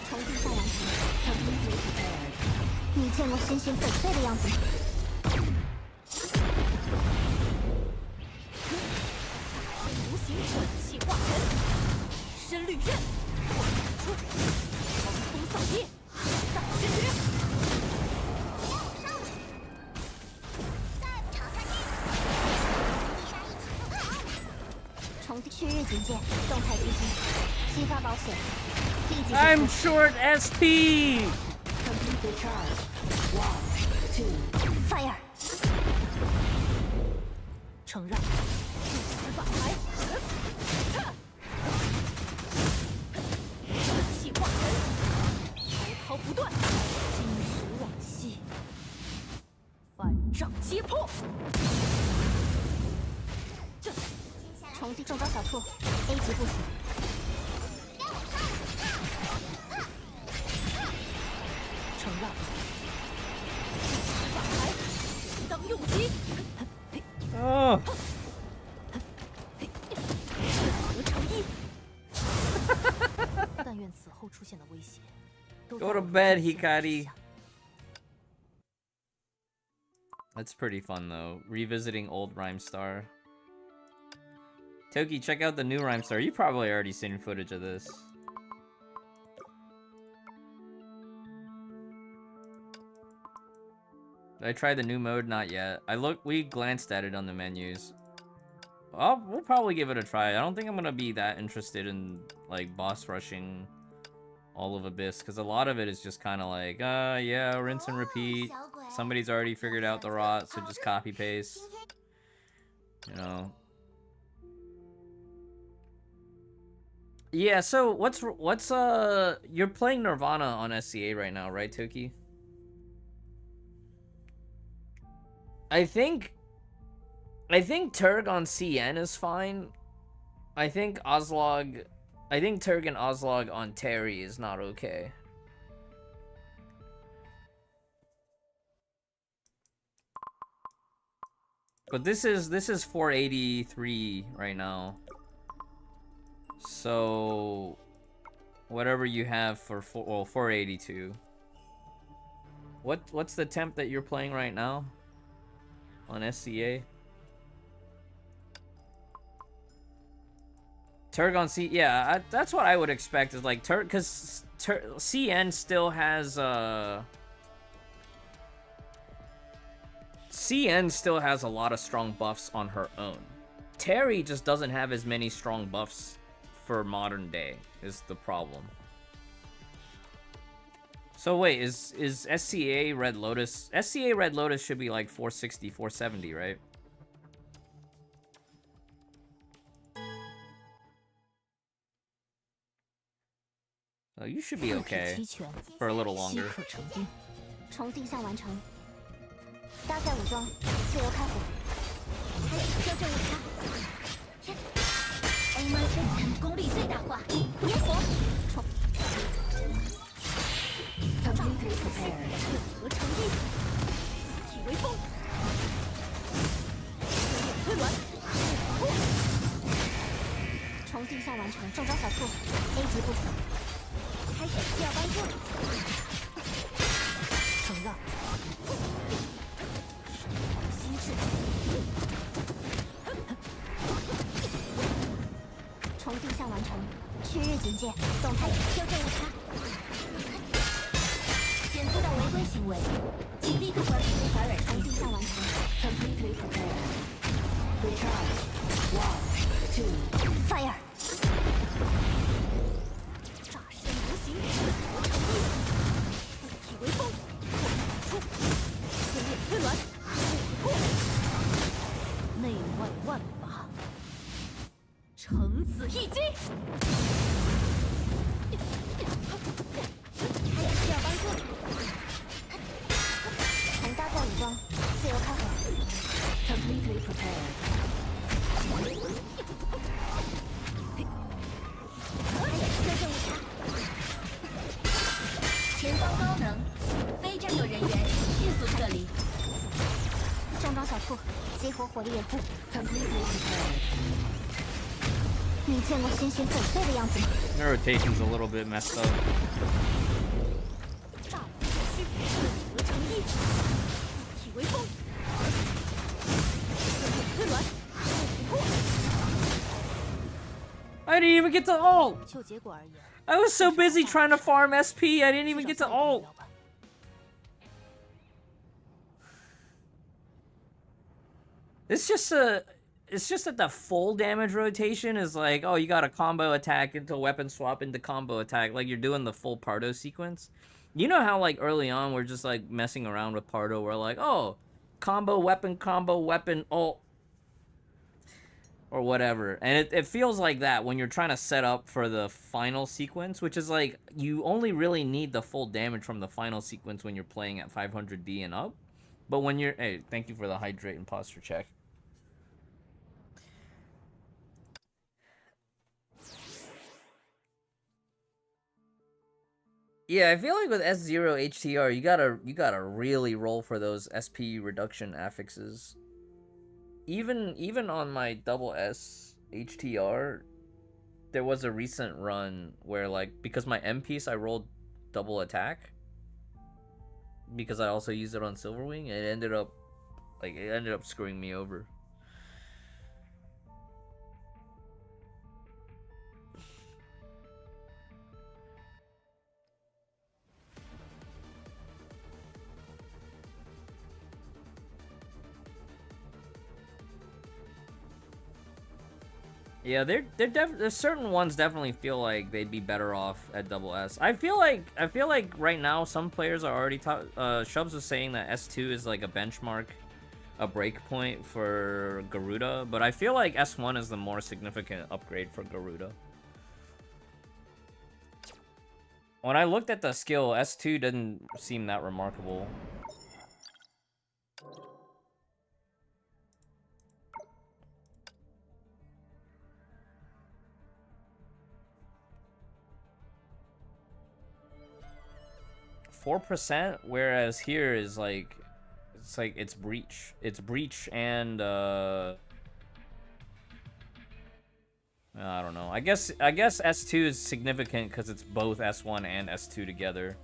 重进下完成。completely prepared， 你见过心心粉碎的样子吗？无形转气化人，深绿刃，狂风扫地，大师诀。 重区域警戒，动态机制，激发保险，立即 I'm short SP. completely charged， one two， fire。承让，反台，气化人，滔滔不断，金石往昔，反掌揭破。 重地中招小兔 A 级不行。承让，反台，当用击， Oh. 合成一。但愿此后出现的威胁，都在 Go to 我们 bed, 的监视 Hikari. 下 That's pretty fun though. Revisiting old Rhyme Star. Toki, check out the new Rhyme Star. You probably already seen footage of this. Did I try the new mode? Not yet. We glanced at it on the menus. we'll probably give it a try. I don't think I'm gonna be that interested in like boss rushing all of Abyss, because a lot of it is just kind of like, yeah, rinse and repeat. Somebody's already figured out the rot, so just copy paste. You know. Yeah, so what's you're playing Nirvana on SCA right now, right, Toki? I think Turg on CN is fine. I think Turg and Ozlog on Terry is not okay. But this is 483 right now. So whatever you have for 482. What's the temp that you're playing right now on SCA? Turg on C, yeah, that's what I would expect, is like Turg, because CN still has CN still has a lot of strong buffs on her own. Terry just doesn't have as many strong buffs for modern day, is the problem. So wait, is SCA Red Lotus? SCA Red Lotus should be like 460, 470, right? So you should be okay for a little longer. 从地下完成，搭载武装，自由开火，开始修正误差。HI3 功率最大化，烟火，冲！合成一，体为风，推轮，从地下完成，中招小兔 A 级部署。 开始需要帮助，承让，心智，从地下完成，旭日警戒，动态修正误差，检测到违规行为，请立刻关闭无法忍从地下完成 ，completely prepared， recharge， 1 2 fire。 为风，出，撕裂推轮，内外万法，橙子一击。还有需要帮助？从搭载武装，自由开火。Completely prepared。修正误差。 前方高能，非战斗人员迅速撤离。中招小兔，激活火力掩护。Completely prepared。你见过鲜血粉碎的样子吗 The rotation's a little bit messed up. 炸不可虚，合成一，体为风。推轮，I didn't even get to ult. 就结果而言。 I was so busy trying to farm SP, I didn't even get to ult. It's just that the full damage rotation is like, oh, you got a combo attack into weapon swap into combo attack, like you're doing the full Pardo sequence. You know how like early on we're just like messing around with Pardo, we're like, oh, combo weapon, ult. Or whatever, and it feels like that when you're trying to set up for the final sequence, which is like you only really need the full damage from the final sequence when you're playing at 500D and up. But when you're, hey, thank you for the hydrate and posture check. Yeah, I feel like with S0 HTR, you gotta really roll for those SP reduction affixes. Even on my double S HTR, there was a recent run where, like, because my M piece I rolled double attack because I also used it on Silverwing, and it ended up screwing me over. Yeah, there's certain ones definitely feel like they'd be better off at double S. I feel like right now some players are already Shubs was saying that S2 is like a benchmark, a break point for Garuda, but I feel like S1 is the more significant upgrade for Garuda. When I looked at the skill, S2 didn't seem that remarkable. 4%, whereas here is like it's breach and I don't know. I guess S2 is significant because it's both S1 and S2 together.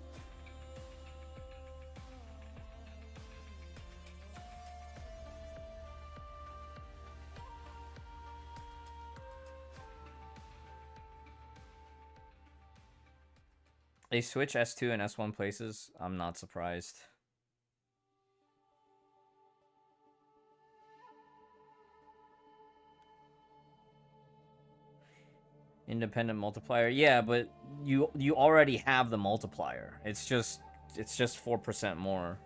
They switch S2 and S1 places. I'm not surprised. Independent multiplier. Yeah, but you already have the multiplier. It's just 4% more.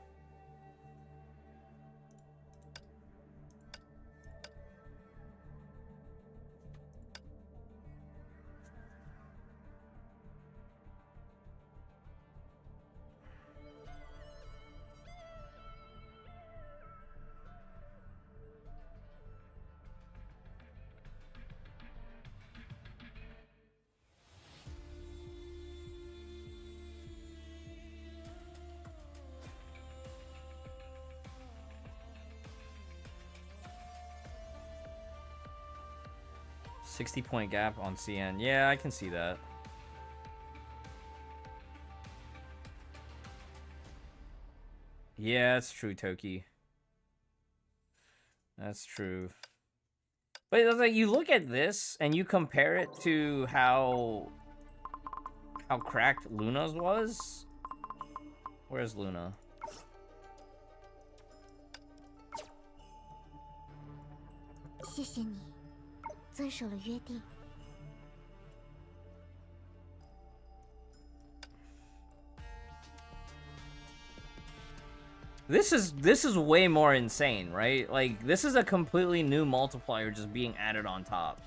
$60-point gap on CN. Yeah, I can see that. Yeah, that's true, Toki. That's true. But it's like you look at this and you compare it to how cracked Luna's was. Where's Luna? This is way more insane, right? Like, this is a completely new multiplier just being added on top.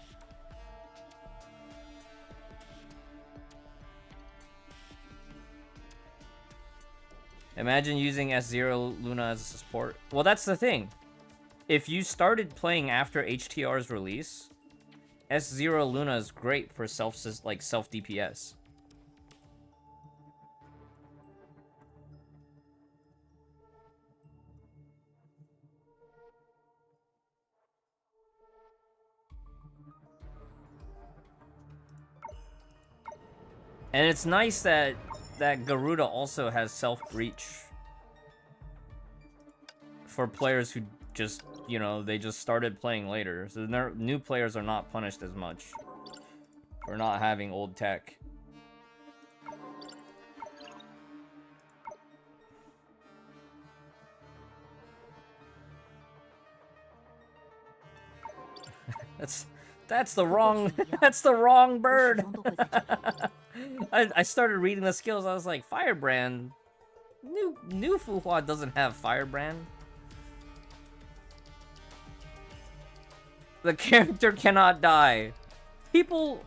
Imagine using S0 Luna as a support. Well, that's the thing. If you started playing after HTR's release, S0 Luna is great for self DPS. And it's nice that Garuda also has self-breach for players who just, you know, they just started playing later. So new players are not punished as much for not having old tech. That's the wrong that's the wrong bird. I started reading the skills. I was like, Firebrand. New Fuhua doesn't have Firebrand. The character cannot die. People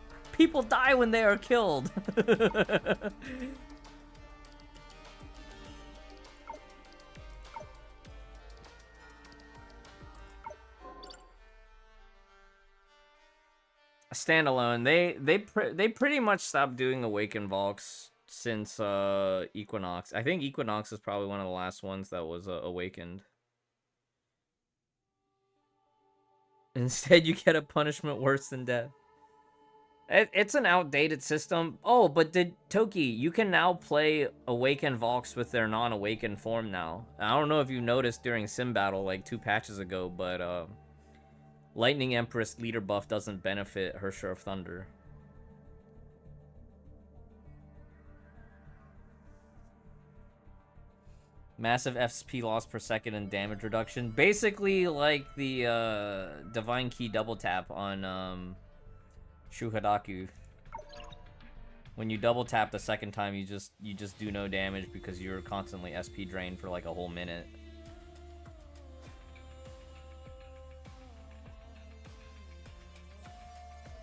die when they are killed. Standalone. They pretty much stopped doing Awaken Valks since Equinox. I think Equinox is probably one of the last ones that was awakened. Instead, you get a punishment worse than death. It's an outdated system. Oh, but Toki, you can now play Awaken Valks with their non-awakened form now. I don't know if you noticed during Sim Battle like 2 patches ago, but Lightning Empress leader buff doesn't benefit Hersher of Thunder. Massive FP loss per second and damage reduction. Basically like the Divine Key double tap on Shuhadaku. When you double tap the second time, you just do no damage because you're constantly SP drained for like a whole minute.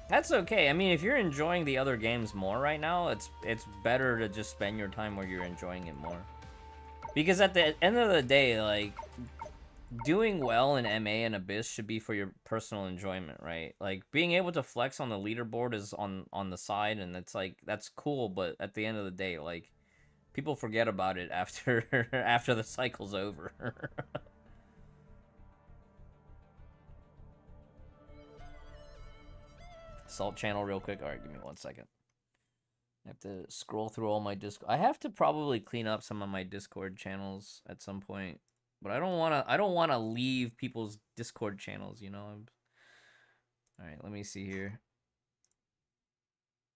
That's okay. I mean, if you're enjoying the other games more right now, it's better to just spend your time where you're enjoying it more. Because at the end of the day, like, doing well in MA and Abyss should be for your personal enjoyment, right? Like, being able to flex on the leaderboard is on the side, and it's like, that's cool, but at the end of the day, like, people forget about it after after the cycle's over. Salt channel real quick. Alright, give me 1 second. I have to scroll through all my Discord. I have to probably clean up some of my Discord channels at some point. But I don't wanna leave people's Discord channels, you know? Alright, let me see here.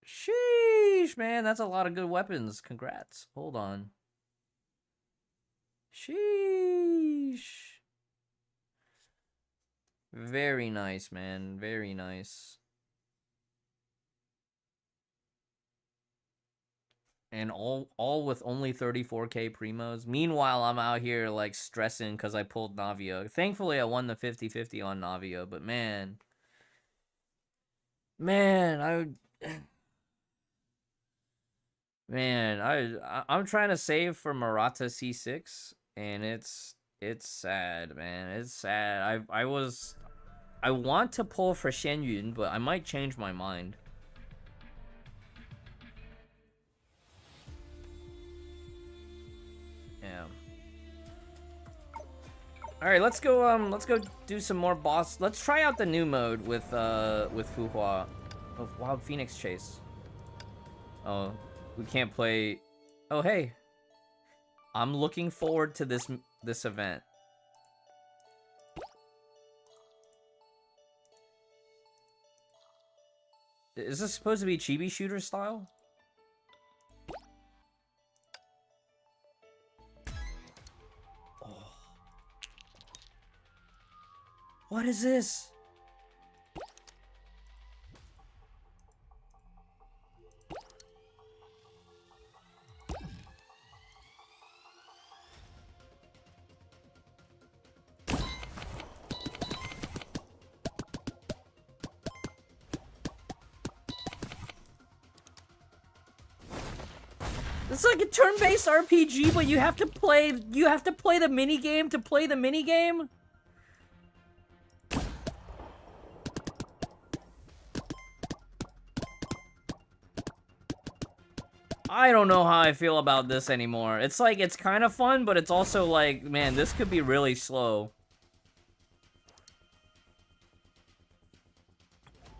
Sheesh, man, that's a lot of good weapons. Congrats. Hold on. Sheesh. Very nice, man. Very nice. And all with only 34k primos. Meanwhile, I'm out here, like, stressing because I pulled Navia. Thankfully, I won the 50-50 on Navia, but man. Man, I'm trying to save for Murata C6, and it's sad, man. It's sad. I want to pull for Shen Yun, but I might change my mind. Yeah. All right, let's go do some more boss. Let's try out the new mode with Fuhua of Wild Phoenix Chase. Oh, we can't play. Oh, hey. I'm looking forward to this event. Is this supposed to be chibi shooter style? What is this? It's like a turn-based RPG, but you have to play the mini game to play the mini game. I don't know how I feel about this anymore. It's like, it's kind of fun, but it's also like, man, this could be really slow.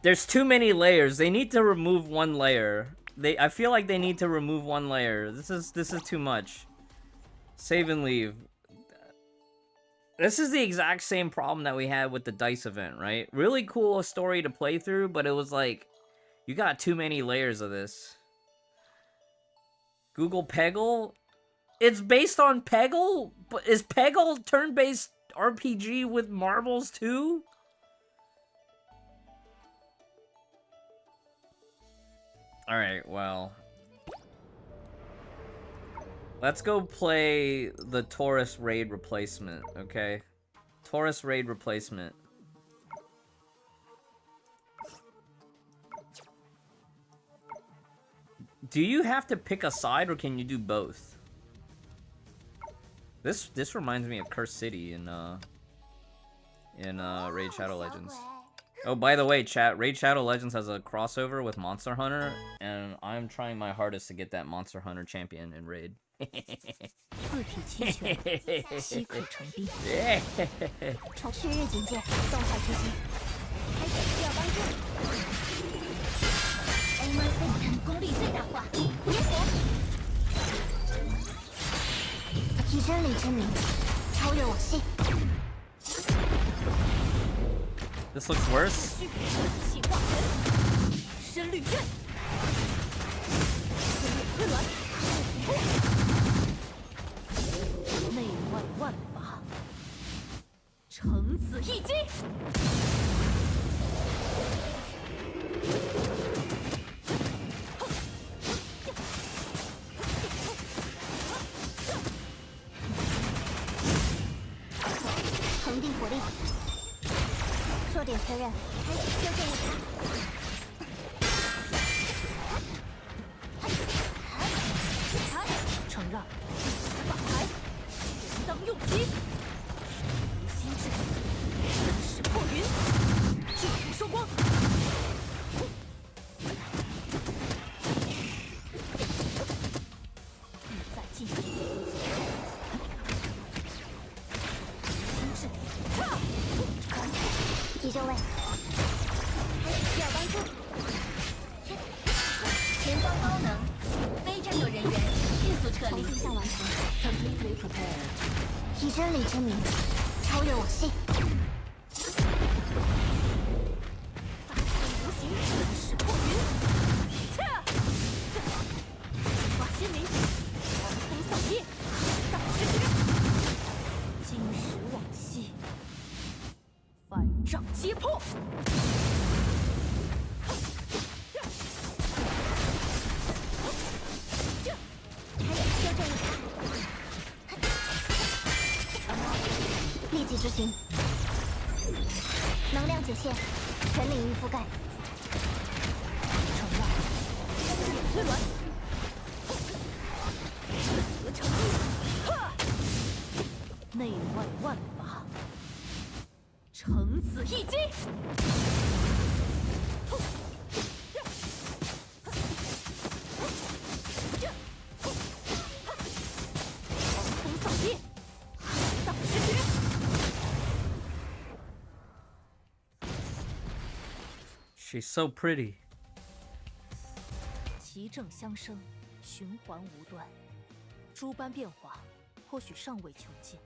There's too many layers. They need to remove one layer. I feel like they need to remove one layer. This is too much. Save and leave. This is the exact same problem that we had with the DICE event, right? Really cool story to play through, but it was like, you got too many layers of this. Google Peggle? It's based on Peggle? But is Peggle turn-based RPG with marbles too? Alright, well. Let's go play the Taurus Raid replacement, okay? Taurus Raid replacement. Do you have to pick a side, or can you do both? This reminds me of Curse City in Raid Shadow Legends. Oh, by the way, chat, Raid Shadow Legends has a crossover with Monster Hunter, and I'm trying my hardest to get that Monster Hunter champion in Raid. This looks worse. 做点确认，开始修正一下。承让，法牌，人当用机。无心智，真实破云，巨土收光。再进行。心智，可以，急救位，还需要帮助。前方高能，非战斗人员迅速撤离。重新项完成。Completely prepared。以真理之名，超越我心。大圣无形，势破云。化仙灵，狂风扫地，大师诀。金石往昔，万丈皆破。立即执行，能量解线，全领域覆盖。承让，推轮，合成一，内外万法，程子一击。狂风扫地，大师诀。She's so pretty. 其正相生，循环无断，诸般变化，或许尚未穷尽。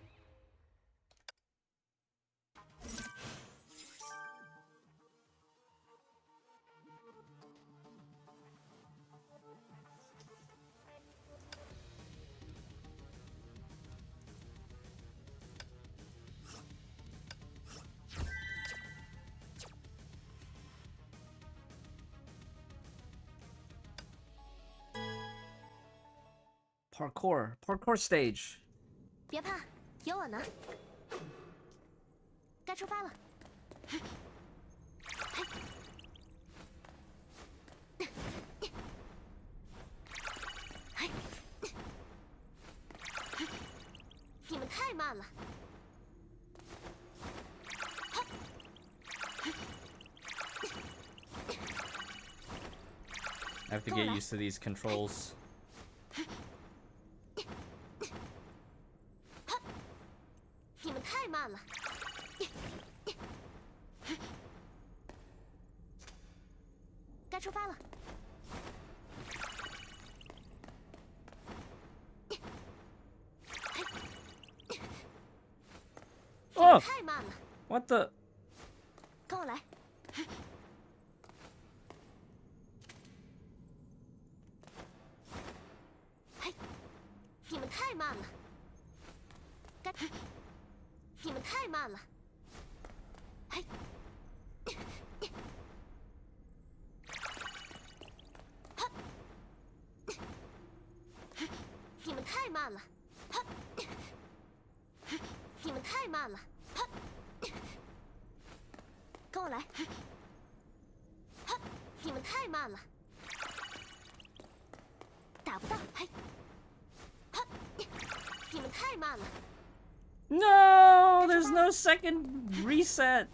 Parkour stage. 别怕，有我呢。该出发了。你们太慢了。I have to get used to these controls. 你们太慢了。该出发了。Oh! 太慢了。 What the? 跟我来。你们太慢了。该。你们太慢了。你们太慢了。你们太慢了。跟我来。你们太慢了。打不到。你们太慢了。 No, there's no second reset.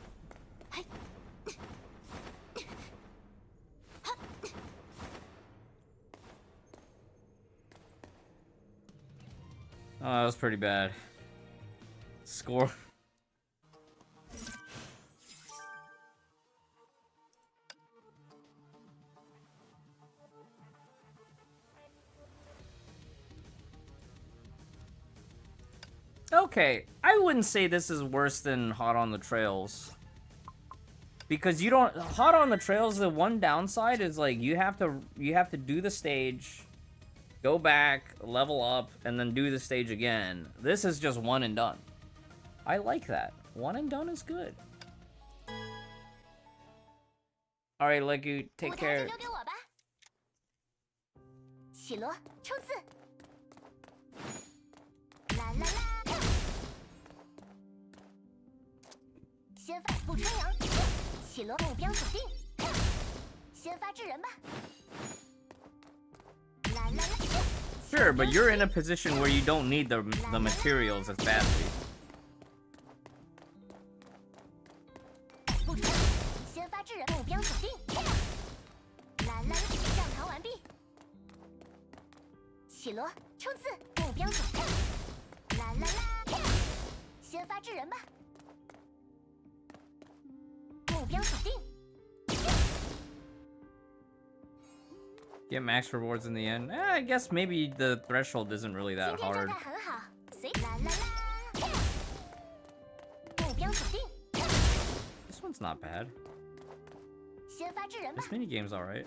Oh, that was pretty bad. Score. Okay, I wouldn't say this is worse than Hot on the Trails. Because you don't... Hot on the Trails, the one downside is, like, you have to do the stage, go back, level up, and then do the stage again. This is just one and done. I like that. One and done is good. Alright, Legu, take care. 起锣冲刺！啦啦啦！先发不春阳，起落目标锁定，先发制人吧。啦啦啦。 Sure, but you're in a position where you don't need the materials as badly. 不春，先发制人，目标锁定。啦啦啦，上膛完毕。起落，冲刺，目标锁定。啦啦啦，先发制人吧。目标锁定。 Get max rewards in the end. I guess maybe the threshold isn't really that 今天状 hard. 态很好，随啦啦啦。目标锁定。 This one's not bad. 先发制人吧 This。minigame's alright.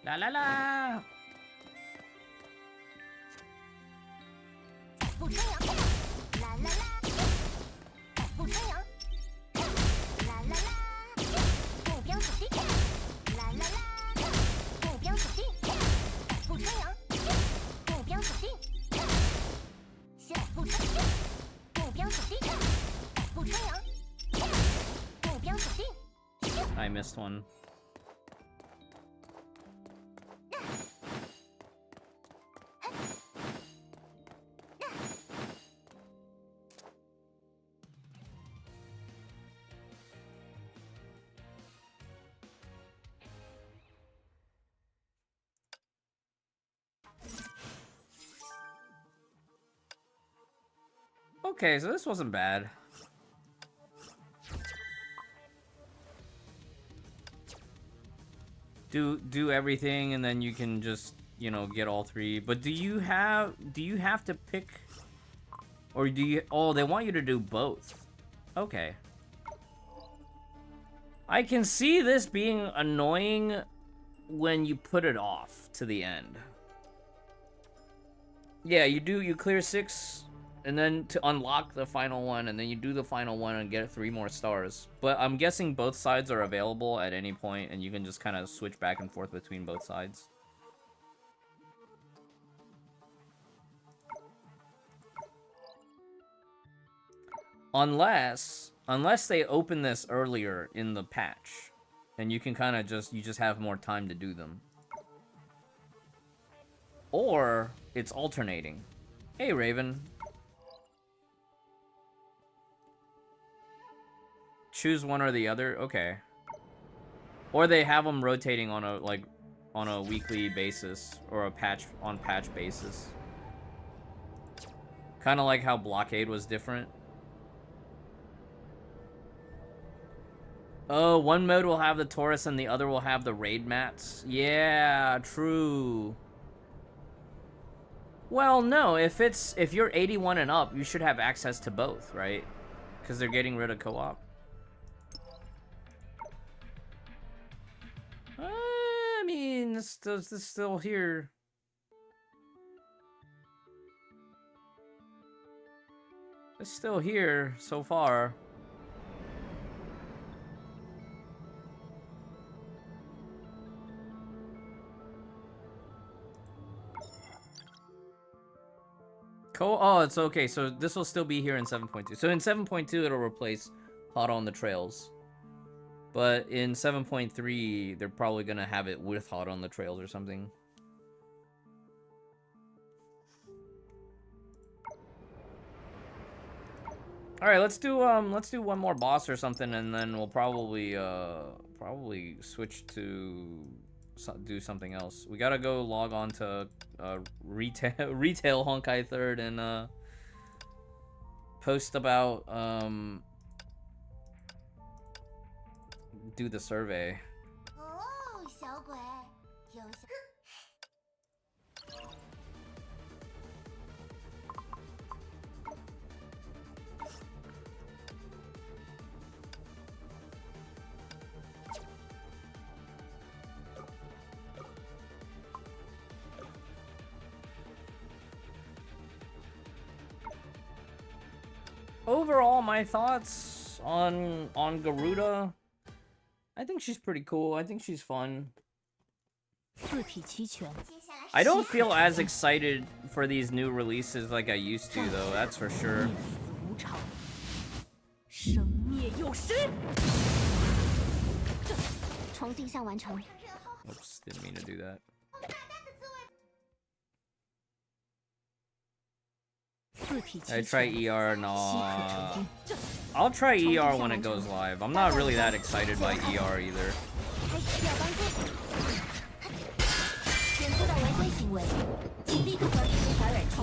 La la la! 不春阳，啦啦啦，不春阳，啦啦啦，目标锁定，啦啦啦，目标锁定，不春阳，目标锁定，先不春，目标锁定，不春阳，目标锁定， I missed one. Okay, so this wasn't bad. Do everything and then you can just, you know, get all three. But do you have to pick, or do you, oh, they want you to do both. Okay. I can see this being annoying when you put it off to the end. Yeah, you clear 6 and then to unlock the final one, and then you do the final one and get 3 more stars. But I'm guessing both sides are available at any point, and you can just kind of switch back and forth between both sides. Unless they open this earlier in the patch, and you can kind of just have more time to do them. Or it's alternating. Hey, Raven. Choose one or the other. Okay. Or they have them rotating on a weekly basis or a patch basis. Kind of like how Blockade was different. Oh, one mode will have the Taurus and the other will have the raid mats. Yeah, true. Well, no, if you're 81 and up, you should have access to both, right? Because they're getting rid of co-op. I mean, this still here. It's still here so far. Oh, it's okay. So this will still be here in 7.2. So in 7.2, it'll replace Hot on the Trails. But in 7.3, they're probably gonna have it with Hot on the Trails or something. All right, let's do one more boss or something, and then we'll probably switch to do something else. We gotta go log on to retail Honkai 3rd and post about do the survey. Oh, 小鬼，有小。 Overall, my thoughts on Garuda, I think she's pretty cool. I think she's fun. 四体齐全， I don't feel as excited for these new releases like I used to, though. That's for sure. 宁死无常。从地上完成。 Oops, didn't mean to do that. 四体齐 I 全 try ER, 稀 no. 可成兵。 I'll try ER when it goes live. I'm not really that excited by ER either. 还需要帮助。检测到违规行为，请立刻关闭采耳机。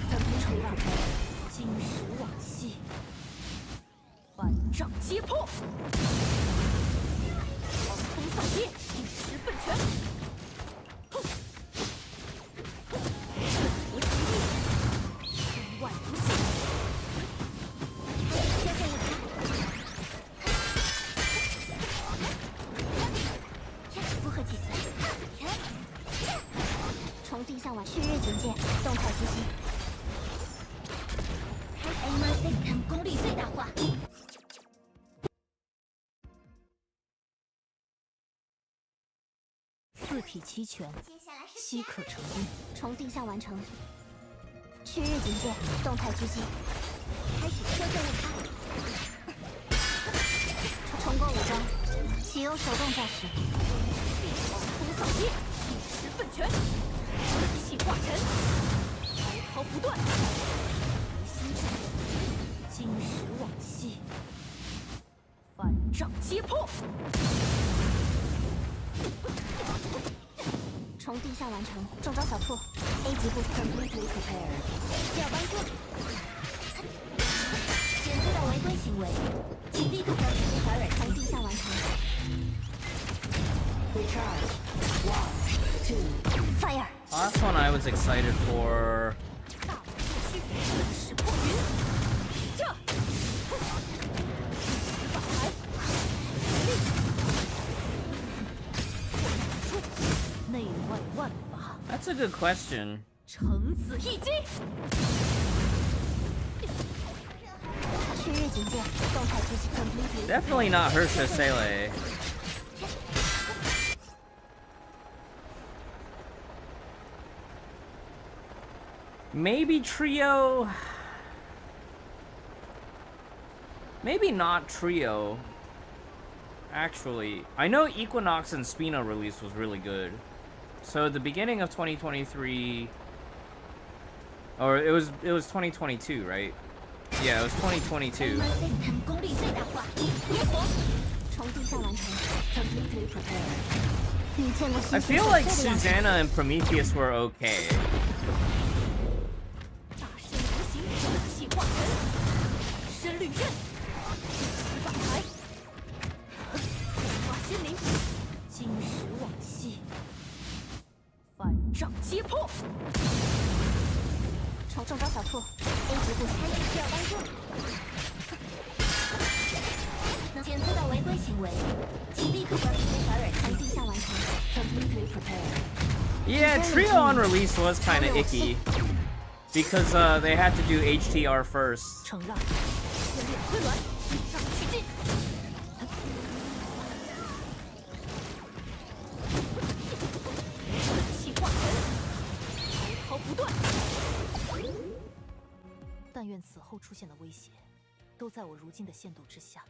分不承让，金石往昔，万丈皆破。狂风扫地，一时奋拳。哼！我极力，身外不幸。接着我符合计算。从地上往旭日警戒，动态执行。Aimer System 功率最大化。四体齐全，稀可成兵。从地上完成。旭日警戒，动态狙击。开始修正误差。重构武装，启用手动驾驶。狂风扫地，一时奋拳。气化尘，滔滔不断。心智，金石往昔，万丈皆破。从地下完成，中招小兔 ，A 级部 completely prepared， 需要帮助。检测到违规行为，请立刻关闭采耳。从地下完成。Recharge, 1, 2, fire。 Last one I was excited for. 大步过虚，势破云。这，法台，力，内外万法。 That's a good question. 橙子一击。旭日警戒，动态狙击 completely。 Definitely not Hersha Sele. Maybe Trio. Maybe not Trio. Actually, I know Equinox and Spina release was really good. So at the beginning of 2023, or it was 2022, right? Yeah, it was 2022. I feel like Susanna and Prometheus were okay. A 级部参与需要帮助。检测到违规行为，请立刻关闭采耳。从地下完成。Completely prepared. Yeah, Trio on release was kind of icky because they had to do HTR first. 承让，全力推卵，让取进。气化尘，滔滔不断。但愿此后出现的威胁，都在我如今的限度之下。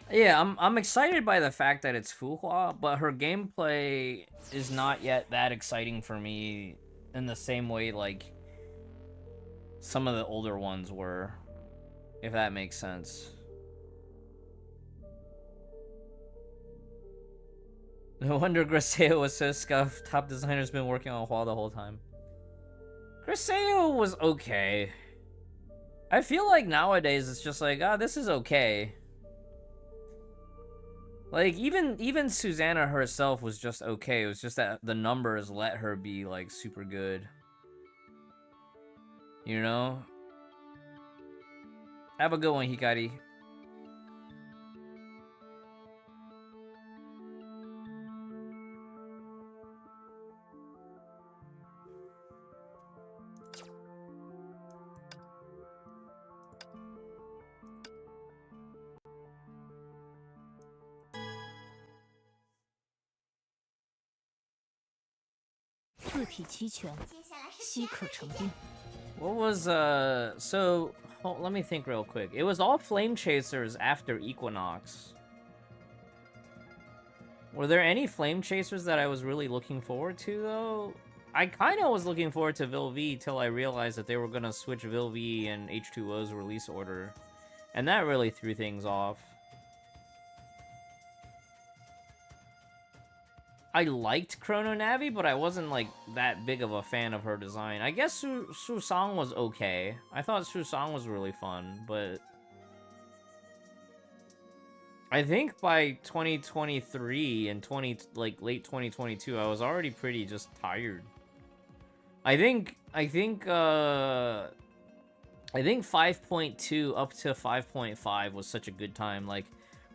Yeah, I'm excited by the fact that it's Fuhua, but her gameplay is not yet that exciting for me in the same way like some of the older ones were, if that makes sense. No wonder Griseo was so scuffed. Top designer's been working on Hua the whole time. Griseo was okay. I feel like nowadays it's just like, ah, this is okay. Like, even Susanna herself was just okay. It was just that the numbers let her be, like, super good. You know? Have a good one, Hikari. What was, so let me think real quick. It was all Flame Chasers after Equinox. Were there any Flame Chasers that I was really looking forward to, though? I kind of was looking forward to Vil V till I realized that they were going to switch Vil V and H2O's release order. And that really threw things off. I liked Chrono Navi, but I wasn't, like, that big of a fan of her design. I guess Susang was okay. I thought Susang was really fun, but... I think by 2023 and late 2022, I was already pretty just tired. I think 5.2 up to 5.5 was such a good time. Like,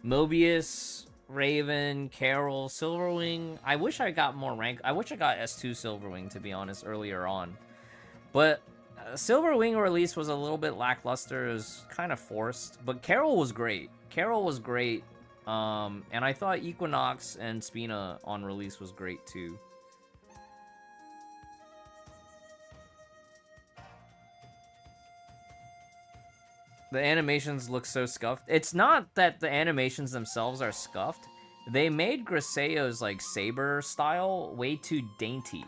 Mobius, Raven, Carol, Silverwing. I wish I got more rank. I wish I got S2 Silverwing, to be honest, earlier on. But Silverwing release was a little bit lackluster. It was kind of forced. But Carol was great. Carol was great. And I thought Equinox and Spina on release was great, too. The animations look so scuffed. It's not that the animations themselves are scuffed. They made Griseo's, like, saber style way too dainty.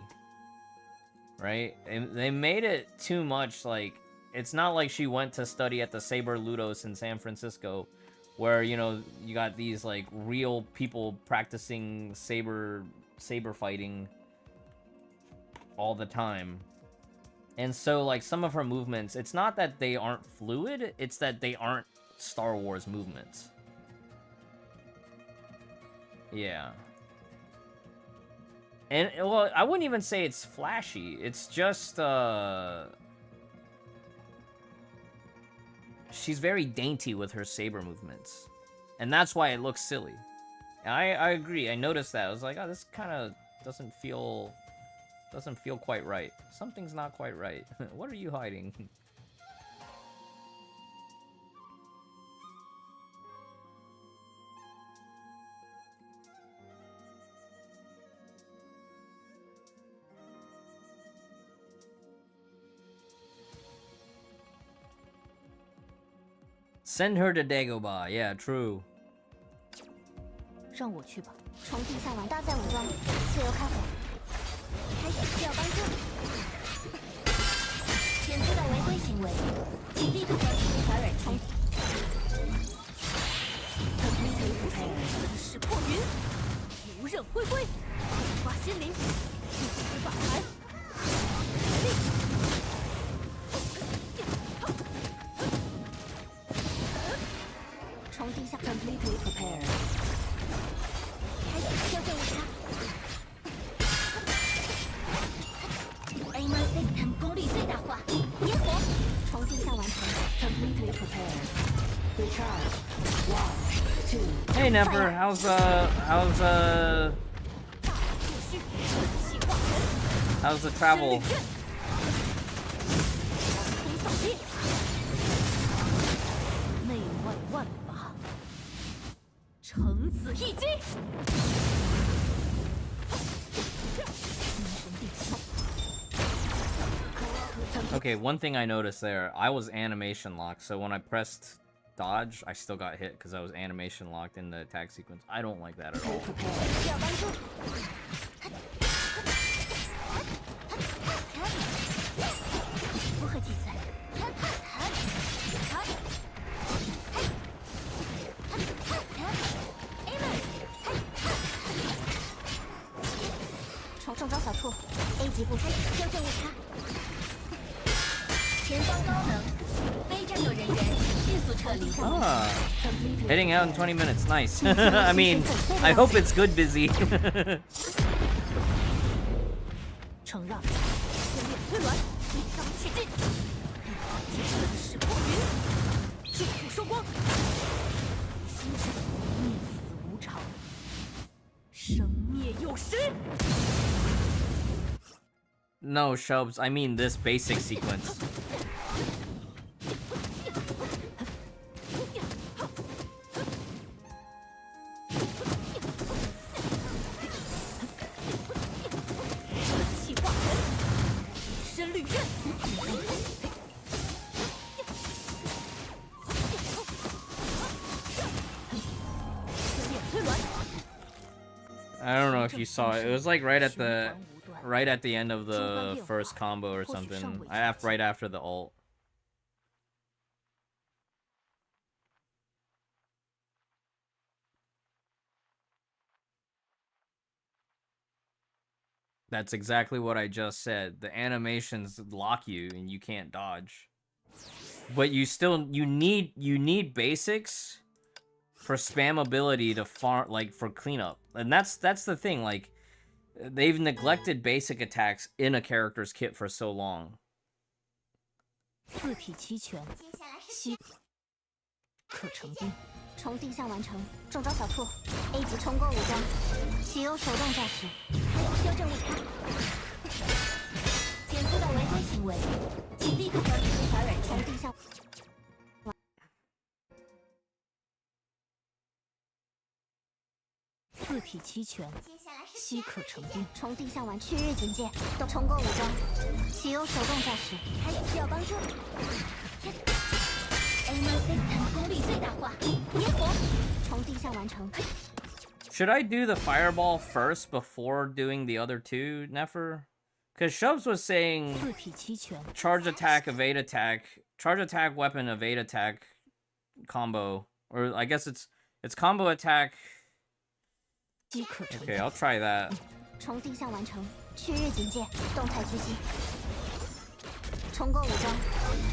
Right? And they made it too much, like... It's not like she went to study at the Saber Ludos in San Francisco, where, you know, you got these, like, real people practicing saber fighting all the time. And so, like, some of her movements, it's not that they aren't fluid, it's that they aren't Star Wars movements. Yeah. And, well, I wouldn't even say it's flashy. It's just, she's very dainty with her saber movements. And that's why it looks silly. And I agree. I noticed that. I was like, oh, this kind of doesn't feel quite right. Something's not quite right. What are you hiding? Send her to Dagobah. Yeah, true. 让我去吧。从地下往搭载武装，自由开火。开始需要帮助。检测到违规行为，请立刻调出传染冲。石破云，无刃灰龟，发心灵，一时法财。从地下 completely prepared。开始修正误差。Aimer system 功率最大化，点火。从地下完成 completely prepared。Recharge. 1, 2. Hey Never, how's the travel? 内外万法，乘此一击。 Okay, one thing I noticed there, I was animation locked, so when I pressed dodge, I still got hit because I was animation locked in the attack sequence. I don't like that at all. A 级部开始修正误差。前方高能，非战斗人员迅速撤离。Ah, heading out in 20 minutes. Nice. I mean, I hope it's good busy. 承让，先烈推卵，一掌起劲，石破云，祝福收光，心神灭死无常，生灭有时。 No, Shubs, I mean this basic sequence. I don't know if you saw it. It was like right at the end of the first combo or something. Right after the ult. That's exactly what I just said. The animations lock you and you can't dodge. But you need basics for spammability to farm, like, for cleanup. And that's the thing, like, they've neglected basic attacks in a character's kit for so long. 四体齐全，西可成兵。重定向完成，中招小兔 A 级重构武装，启用手动驾驶，还有修正误差。检测到违规行为，请立刻调整传染重定向。四体齐全，西可成兵。重定向完去日警戒，重构武装，启用手动驾驶，还需要帮助。Aiming system 功率最大化，烟火，重定向完成。Should I do the fireball first before doing the other two, Nefer? Because Shubs was saying charge attack, evade attack, charge attack, weapon, evade attack combo. Or I guess it's combo attack. Okay, I'll try that. 重定向完成，去日警戒，动态狙击。重构武装，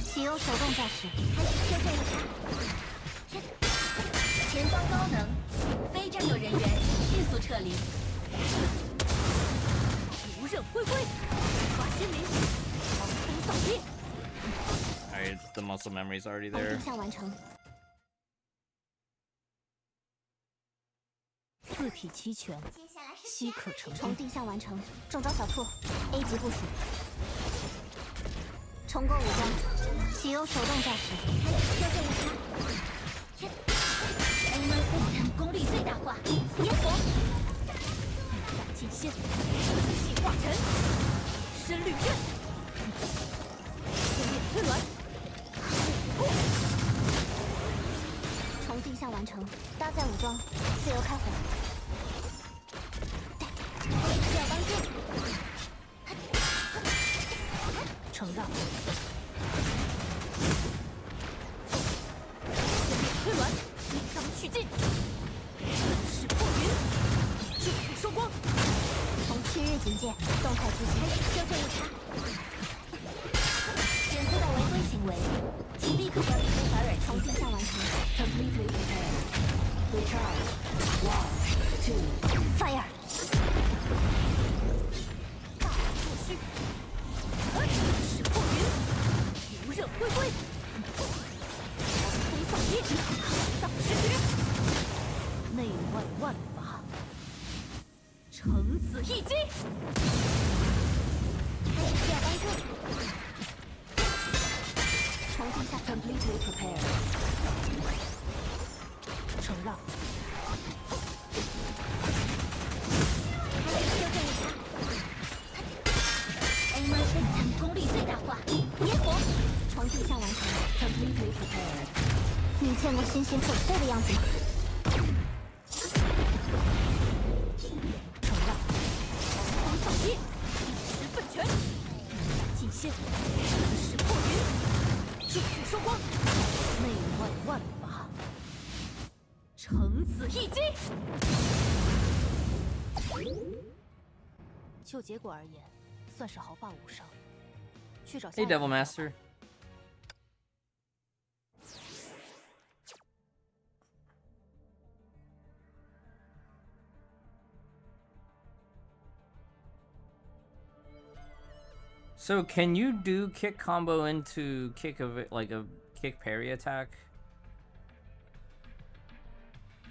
启用手动驾驶，还需修正误差。前方高能，非战斗人员迅速撤离。无刃灰灰，刷心灵，狂风扫地。Alright, the muscle memory's already 重 there. 定向完成。四体齐全，西可成。重定向完成，中招小兔 A 级部署。重构武装，启用手动驾驶，还有修正误差。Aiming system 功率最大化，烟火，雨伞尽现，气化尘，深绿刃，火焰推轮，重定向完成，搭载武装，自由开火。需要帮助。承让。推轮，一张去尽。势破云，祝福收光。从去日警戒，动态执行，修正误差。检测到违规行为，请立刻调整反软重定向完成。Completely prepared. Recharge. 1, 2, fire. 大步过虚。势破云，无刃灰灰。狂风扫地，荡尸绝。内外万法，橙子一击。需要帮助。重定下 completely prepared。承让。修正误差。Aiming system 功率最大化，烟火，重定向完成 completely prepared。你见过星星粉碎的样子吗？承让。狂扫地，十分拳，尽现，势破云，祝福收光，内外万法，橙子一击。就结果而言，算是毫发无伤。去找下 Hey, Devil Master. So can you do kick combo into kick of it, like a kick parry attack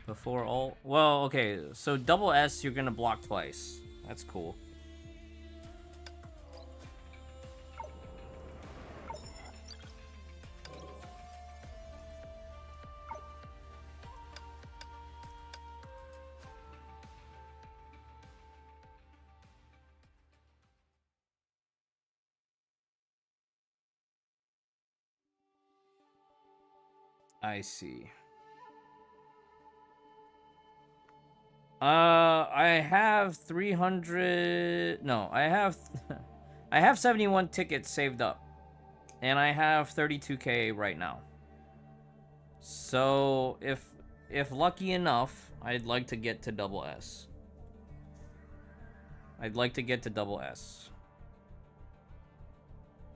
before ult? Well, okay, so double S you're gonna block twice. That's cool. I see. I have 300. No, I have. I have 71 tickets saved up, and I have 32K right now. So if lucky enough, I'd like to get to double S. I'd like to get to double S.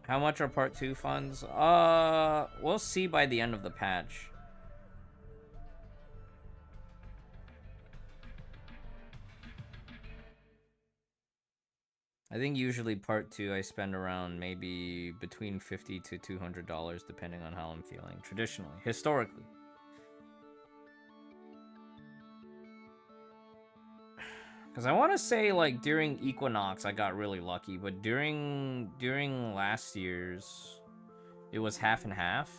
How much are part 2 funds? We'll see by the end of the patch. I think usually part 2 I spend around maybe between $50 to $200 depending on how I'm feeling. Traditionally, historically. Because I want to say, like, during Equinox, I got really lucky. But during last year's, it was half and half.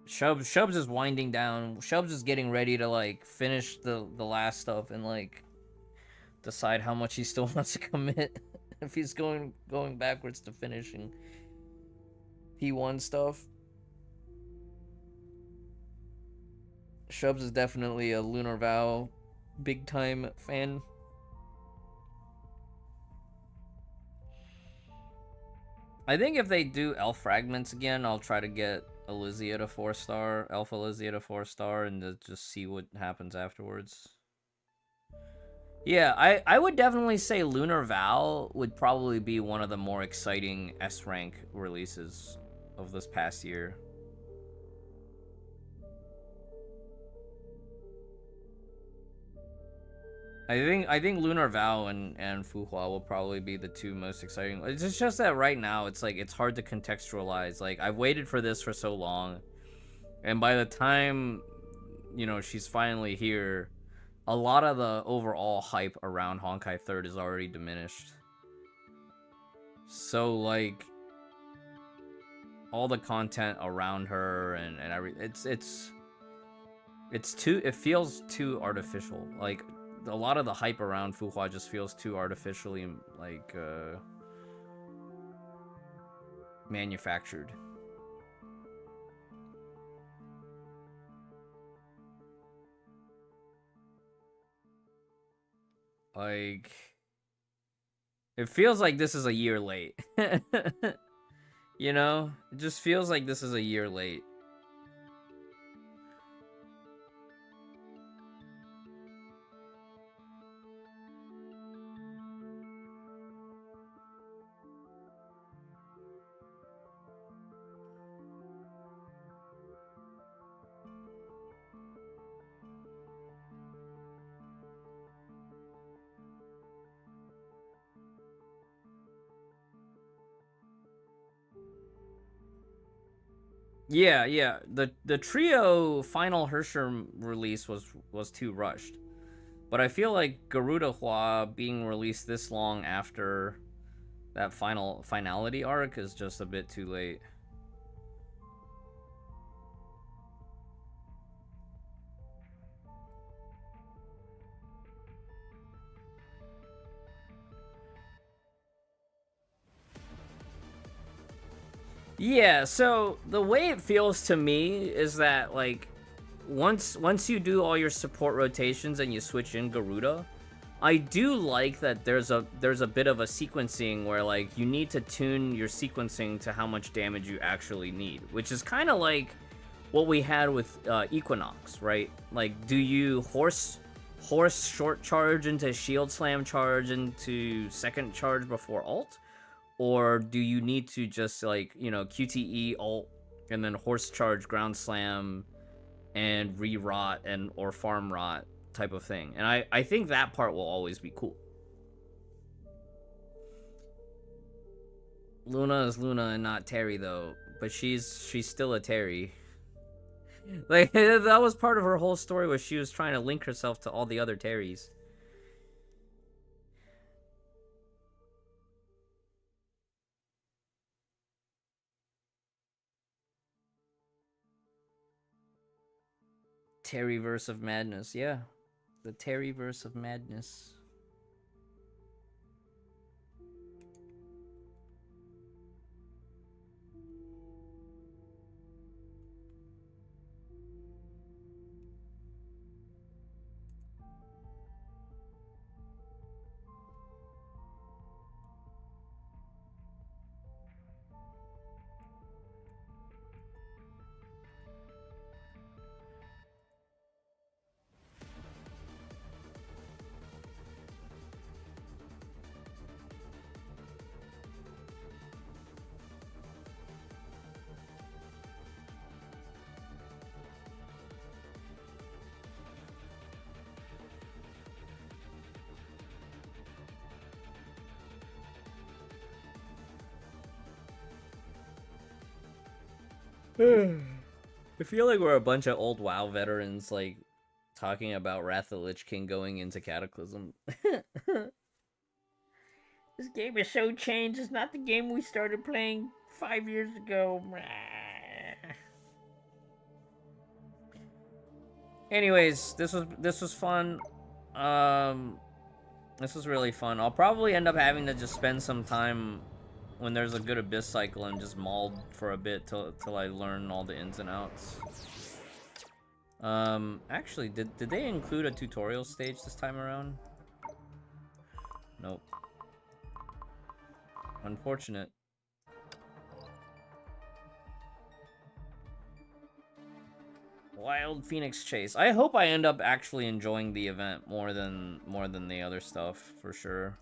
Shubs is winding down. Shubs is getting ready to, like, finish the last stuff and, like, decide how much he still wants to commit. If he's going backwards to finishing P1 stuff. Shubs is definitely a Lunar Vow big time fan. I think if they do Elf Fragments again, I'll try to get Elysia to 4-star, Alpha Elysia to 4-star, and just see what happens afterwards. Yeah, I would definitely say Lunar Vow would probably be one of the more exciting S-rank releases of this past year. I think Lunar Vow and Fuhua will probably be the two most exciting. It's just that right now it's like it's hard to contextualize. Like I've waited for this for so long, and by the time you know she's finally here, a lot of the overall hype around Honkai 3rd is already diminished. So like all the content around her and everything, it feels too artificial. Like a lot of the hype around Fuhua just feels too artificially like manufactured. Like it feels like this is a year late. You know? It just feels like this is a year late. Yeah. The trio final Hersham release was too rushed. But I feel like Garuda Hua being released this long after that finality arc is just a bit too late. Yeah, so the way it feels to me is that like once you do all your support rotations and you switch in Garuda, I do like that there's a bit of a sequencing where like you need to tune your sequencing to how much damage you actually need, which is kind of like what we had with Equinox, right? Like, do you horse short charge into shield slam charge into second charge before ult? Or do you need to just like, you know, QTE ult and then horse charge ground slam and re-rot and or farm rot type of thing? And I think that part will always be cool. Luna is Luna and not Terry though, but she's still a Terry. Like that was part of her whole story, was she was trying to link herself to all the other Terrys. Terryverse of Madness, yeah. The Terryverse of Madness. I feel like we're a bunch of old WoW veterans, like, talking about Wrath of the Lich King going into Cataclysm. This game is so changed. It's not the game we started playing 5 years ago. Anyways, this was fun. This was really fun. I'll probably end up having to just spend some time when there's a good Abyss cycle and just mauled for a bit till I learn all the ins and outs. Actually, did they include a tutorial stage this time around? Nope. Unfortunate. Wild Phoenix Chase. I hope I end up actually enjoying the event more than the other stuff, for sure.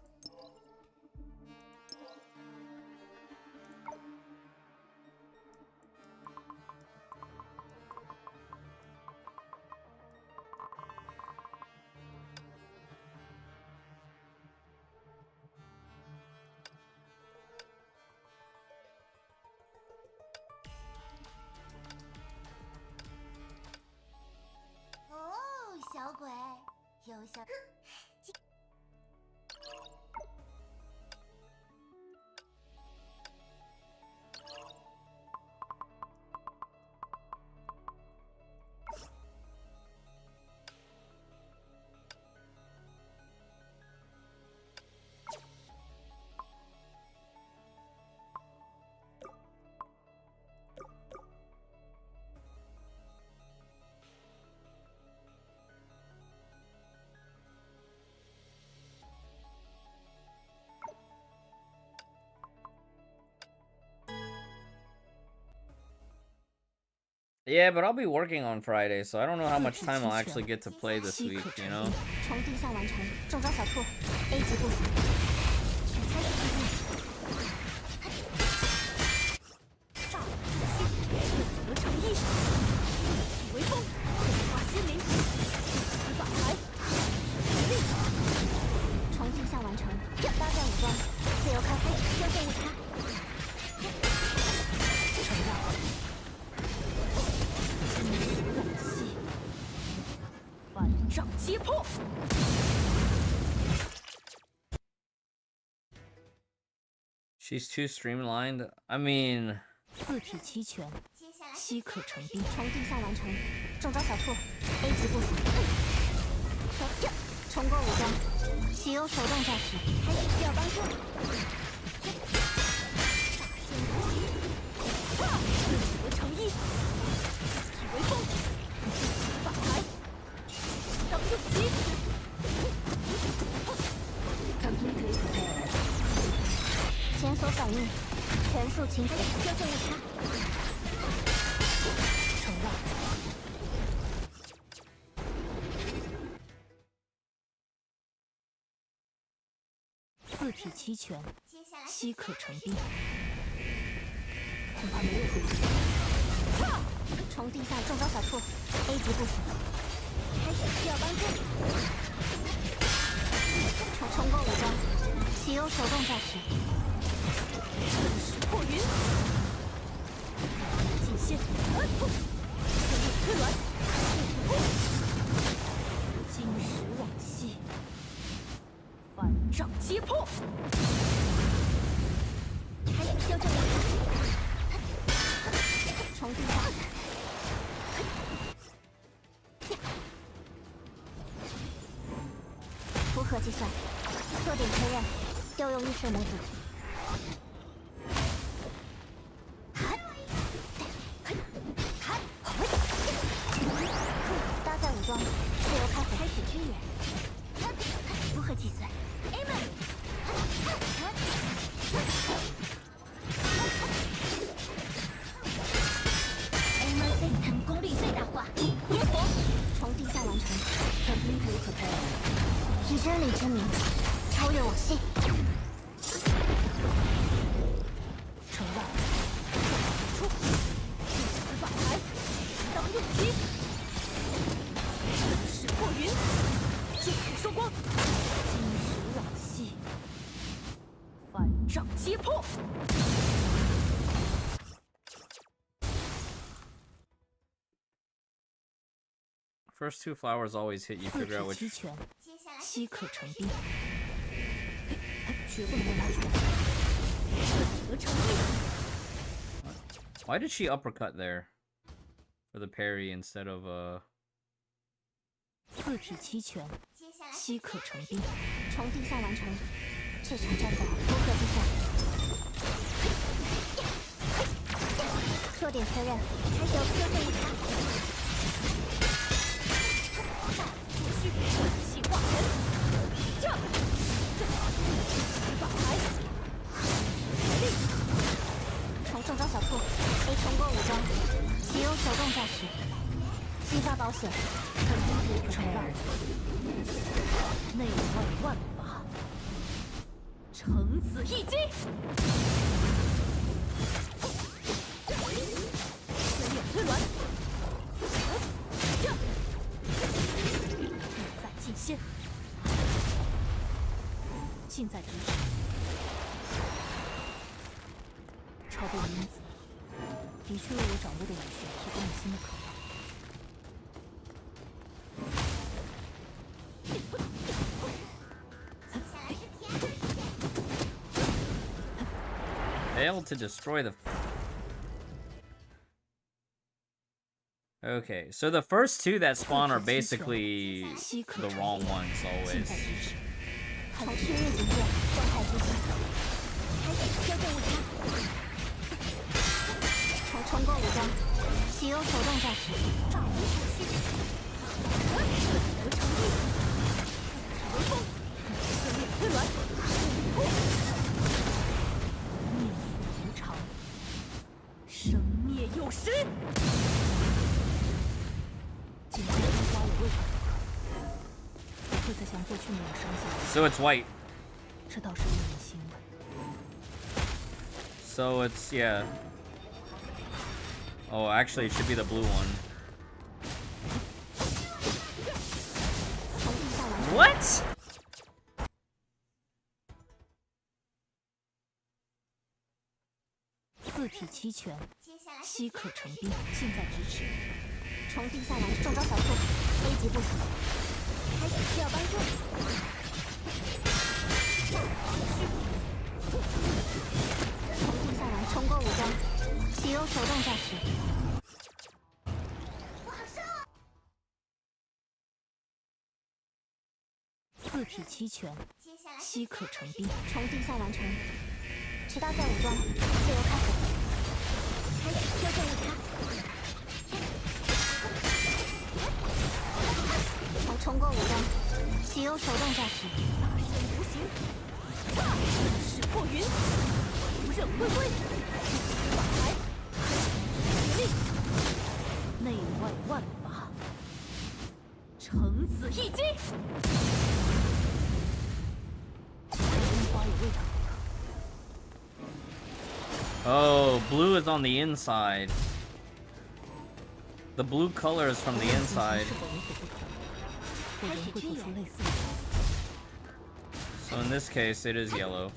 Yeah, but I'll be working on Friday, so I don't know how much time I'll actually get to play this week, you know? She's too streamlined. I mean... 四体齐全，稀可成冰。从地下完成，中招小兔 ，A 级部署。手重构武装，启用手动驾驶，还需要帮助。大仙无极，化，成一，体为风，法牌，当右击。检索反应，全速清除，修正误差。承让。四体齐全，稀可成冰。恐怕没有回击。从地下中招小兔 ，A 级部署，开始需要帮助。重构武装，启用手动驾驶。 破云，极限，全力推卵，金石往昔，反掌揭破，开始修正武装，从地下，符合计算，特点确认，调用预设模组。 装，自由开火，开始支援。如何计算 ？A 们 ，A 们 system 功率最大化，烟火，从地下完成。Completely prepared。以真理之名，超越我心。承让。出，死法牌，当右击。 破云，剑指收光，金石往昔，反掌揭破。First two flowers always hit you. 四 Figure out 体 which. 齐全，稀可成冰，绝不能让他出来。得成立。 Why did she uppercut there for the parry instead of 四体齐全，稀可成冰。从地下完成，这场战斗如何计算？弱点确认，开始修正误差。气化人，这法牌，力，从中招小兔 A 通过武装，启用手动驾驶，激发保险，肯定不承让，内外万法，橙子一击，碎裂摧鸾，这，力在尽先，近在咫尺。超倍因子的确为我掌握的武学提供了新的可能。 failed to destroy the. Okay, so the first two that spawn are basically the wrong ones 近 always. 在咫尺。从区域警戒，动态执行，开始修正误差。从冲过武装，启用手动驾驶，炸无产息，得成立，微风，碎裂摧鸾，命死无常。生灭有时。警戒跟花有位置，不会再像过去那样伤心。 So it's white. 这倒是令人欣慰。 So it's, yeah. Oh, actually, it should be the blue one. 从地下完成。 What? 四体齐全，稀可成冰，近在咫尺。从地下完成，中招小兔 A 级部署，开始需要帮助。从地下完冲过武装，启用手动驾驶。四体齐全，稀可成冰。从地下完成，持刀在武装，自由开火。开始修正误差。从冲过武装，启用手动驾驶。大圣无形，势破云，无刃归归，法牌，绝力，内外万法，橙子一击，樱花有味道。 Oh, blue is on the inside. The blue color is from the inside. 是否有所不同？我人会做出类似的选择。 So in this case, it is yellow.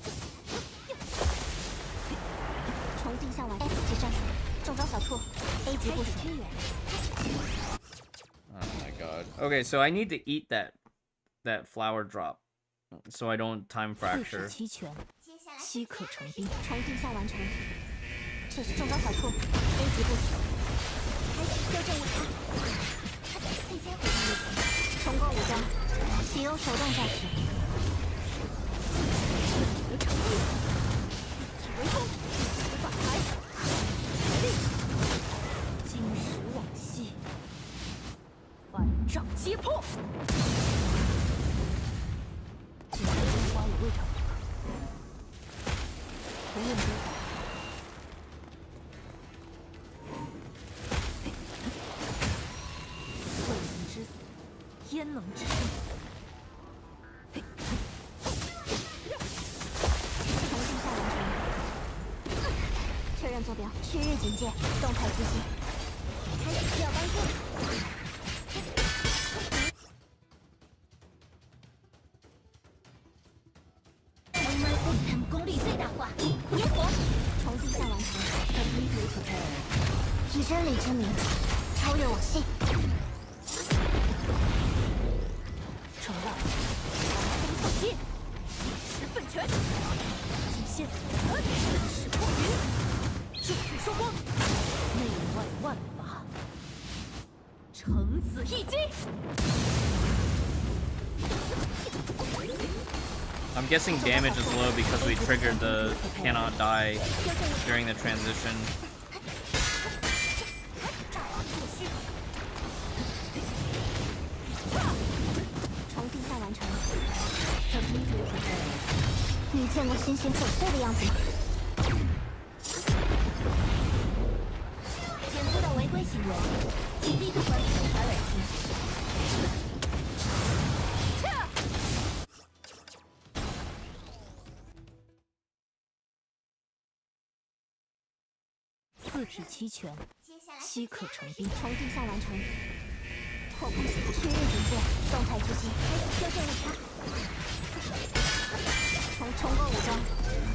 从地下完 F 级战术，中招小兔 A 级部署。 Oh my god. Okay, so I need to eat that flower drop, so I don't time 四 fracture. 体齐全，稀可成冰。从地下完成，这是中招小兔 A 级部署。开始修正误差。最佳回应路线，冲过武装，启用手动驾驶。得成立，体为风，法牌，绝力，金石往昔，万丈皆破，锦上添花有味道。不论多少。 未能之死，焉能之生？从地下完成，确认坐标，区域警戒，动态执行。开始需要帮助。功力最大化，烟火，从地下完成，以真理之名，超越我心。界，一时奋拳，极限，真实破云，咒术收光，内外万法，承子一击。I'm guessing damage is low because we triggered the cannot die during the transition. 重定下完成。你见过星星粉碎的样子吗？检测到违规行为，请立刻关闭手环软件。 四体齐全，稀可成冰。重定向完成。破空系确认警戒，动态执行，开始修正误差。重构武装，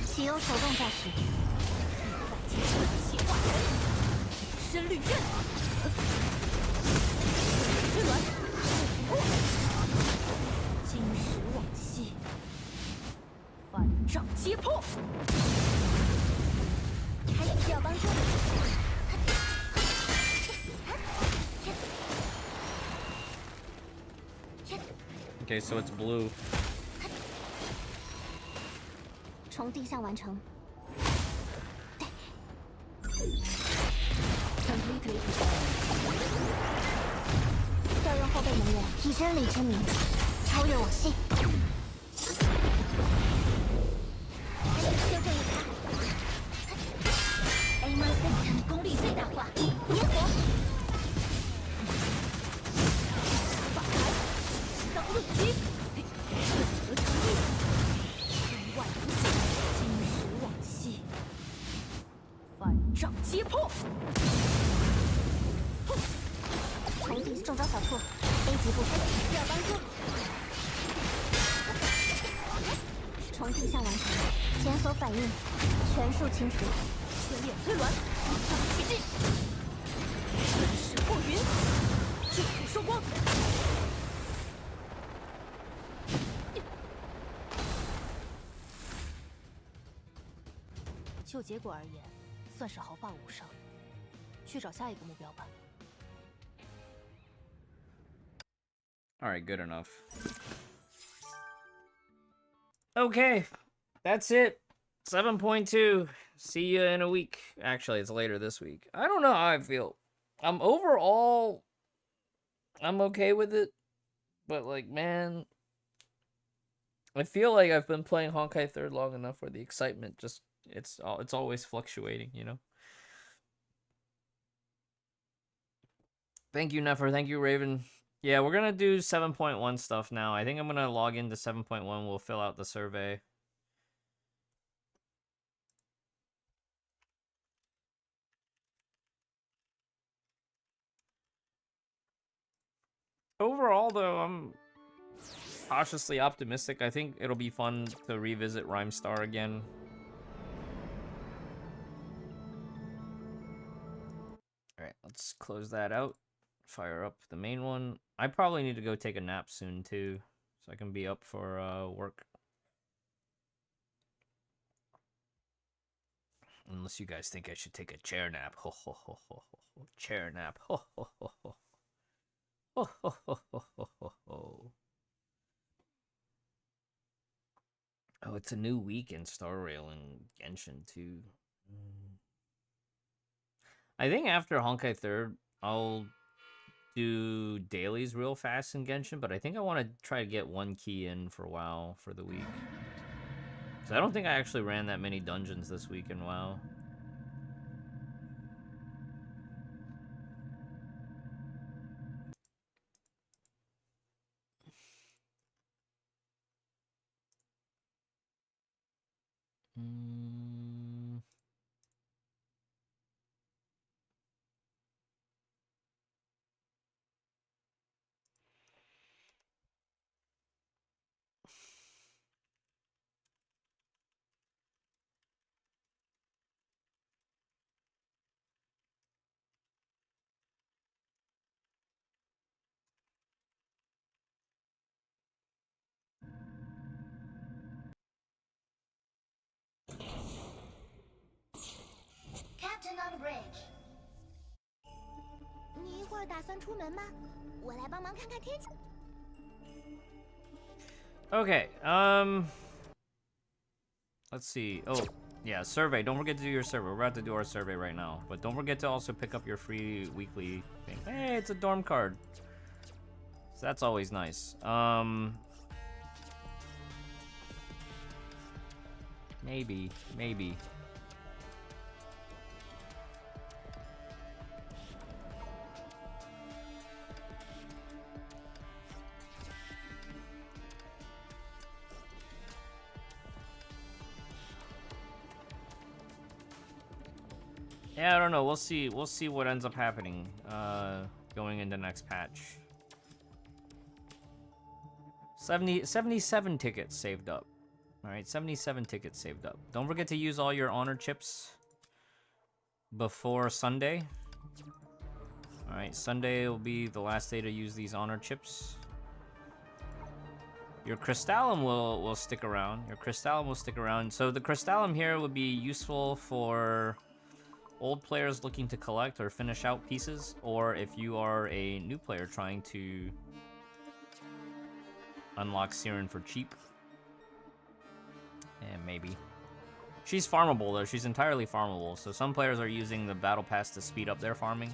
启用手动驾驶。气化人，深绿刃，之卵，金石往昔，反掌揭破。 还需要帮助。Okay, so it's blue. 重定向完成。调用后备能源，以真理之名，超越我心。修正误差。 Aimer System 功率最大化，烟火。法台，当路击，合成一，内外无限，金石往昔，反掌揭破。重定中招小兔 ，A 级部分需要帮助。重定向完成，检索反应，全数清除。 千炼催鸾，一掌齐进，真实破云，咒术收光。就结果而言，算是毫发无伤。去找下一个目标吧。 Alright, good enough. Okay, that's it. 7.2. See you in a week. Actually, it's later this week. I don't know how I feel. Overall, I'm okay with it. But, like, man, I feel like I've been playing Honkai 3rd long enough where the excitement just, it's always fluctuating, you know? Thank you, Nefer. Thank you, Raven. Yeah, we're gonna do 7.1 stuff now. I think I'm gonna log into 7.1. We'll fill out the survey. Overall, though, I'm cautiously optimistic. I think it'll be fun to revisit Rhymestar again. Alright, let's close that out. Fire up the main one. I probably need to go take a nap soon, too, so I can be up for work. Unless you guys think I should take a chair nap. Ho ho ho ho ho. Chair nap. Ho ho ho ho. Ho ho ho ho ho ho ho. Oh, it's a new week in Star Rail and Genshin too. I think after Honkai 3rd, I'll do dailies real fast in Genshin, but I think I want to try to get one key in for WoW for the week. So I don't think I actually ran that many dungeons this week in WoW. Okay, let's see. Oh, yeah, survey. Don't forget to do your survey. We're about to do our survey right now. But don't forget to also pick up your free weekly thing. Hey, it's a dorm card. So that's always nice. Maybe. Yeah, I don't know. We'll see what ends up happening going into next patch. 77 tickets saved up. All right, 77 tickets saved up. Don't forget to use all your honor chips before Sunday. All right, Sunday will be the last day to use these honor chips. Your Crystallum will stick around. So the Crystallum here would be useful for old players looking to collect or finish out pieces, or if you are a new player trying to unlock Siren for cheap. And maybe. She's farmable though, she's entirely farmable, so some players are using the battle pass to speed up their farming.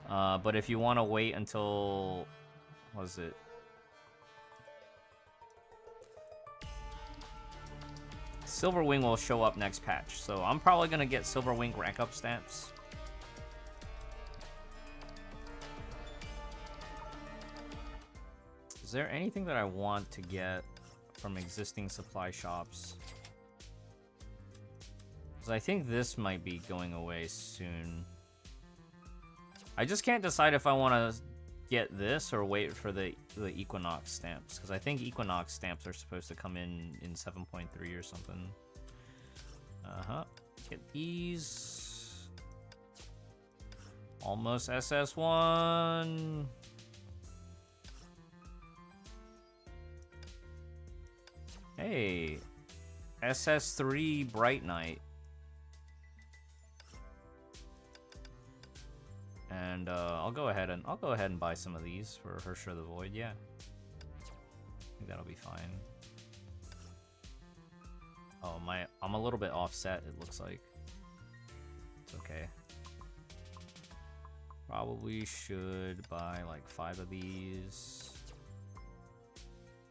But if you want to wait until, what is it? Silverwing will show up next patch, so I'm probably gonna get Silverwing rank up stamps. Is there anything that I want to get from existing supply shops? Because I think this might be going away soon. I just can't decide if I want to get this or wait for the Equinox stamps, because I think Equinox stamps are supposed to come in 7.3 or something. Get these. Almost SS1. Hey, SS3 Bright Knight. And I'll go ahead and buy some of these for Hersher of the Void. Yeah, I think that'll be fine. Oh, I'm a little bit offset, it looks like. It's okay. Probably should buy like 5 of these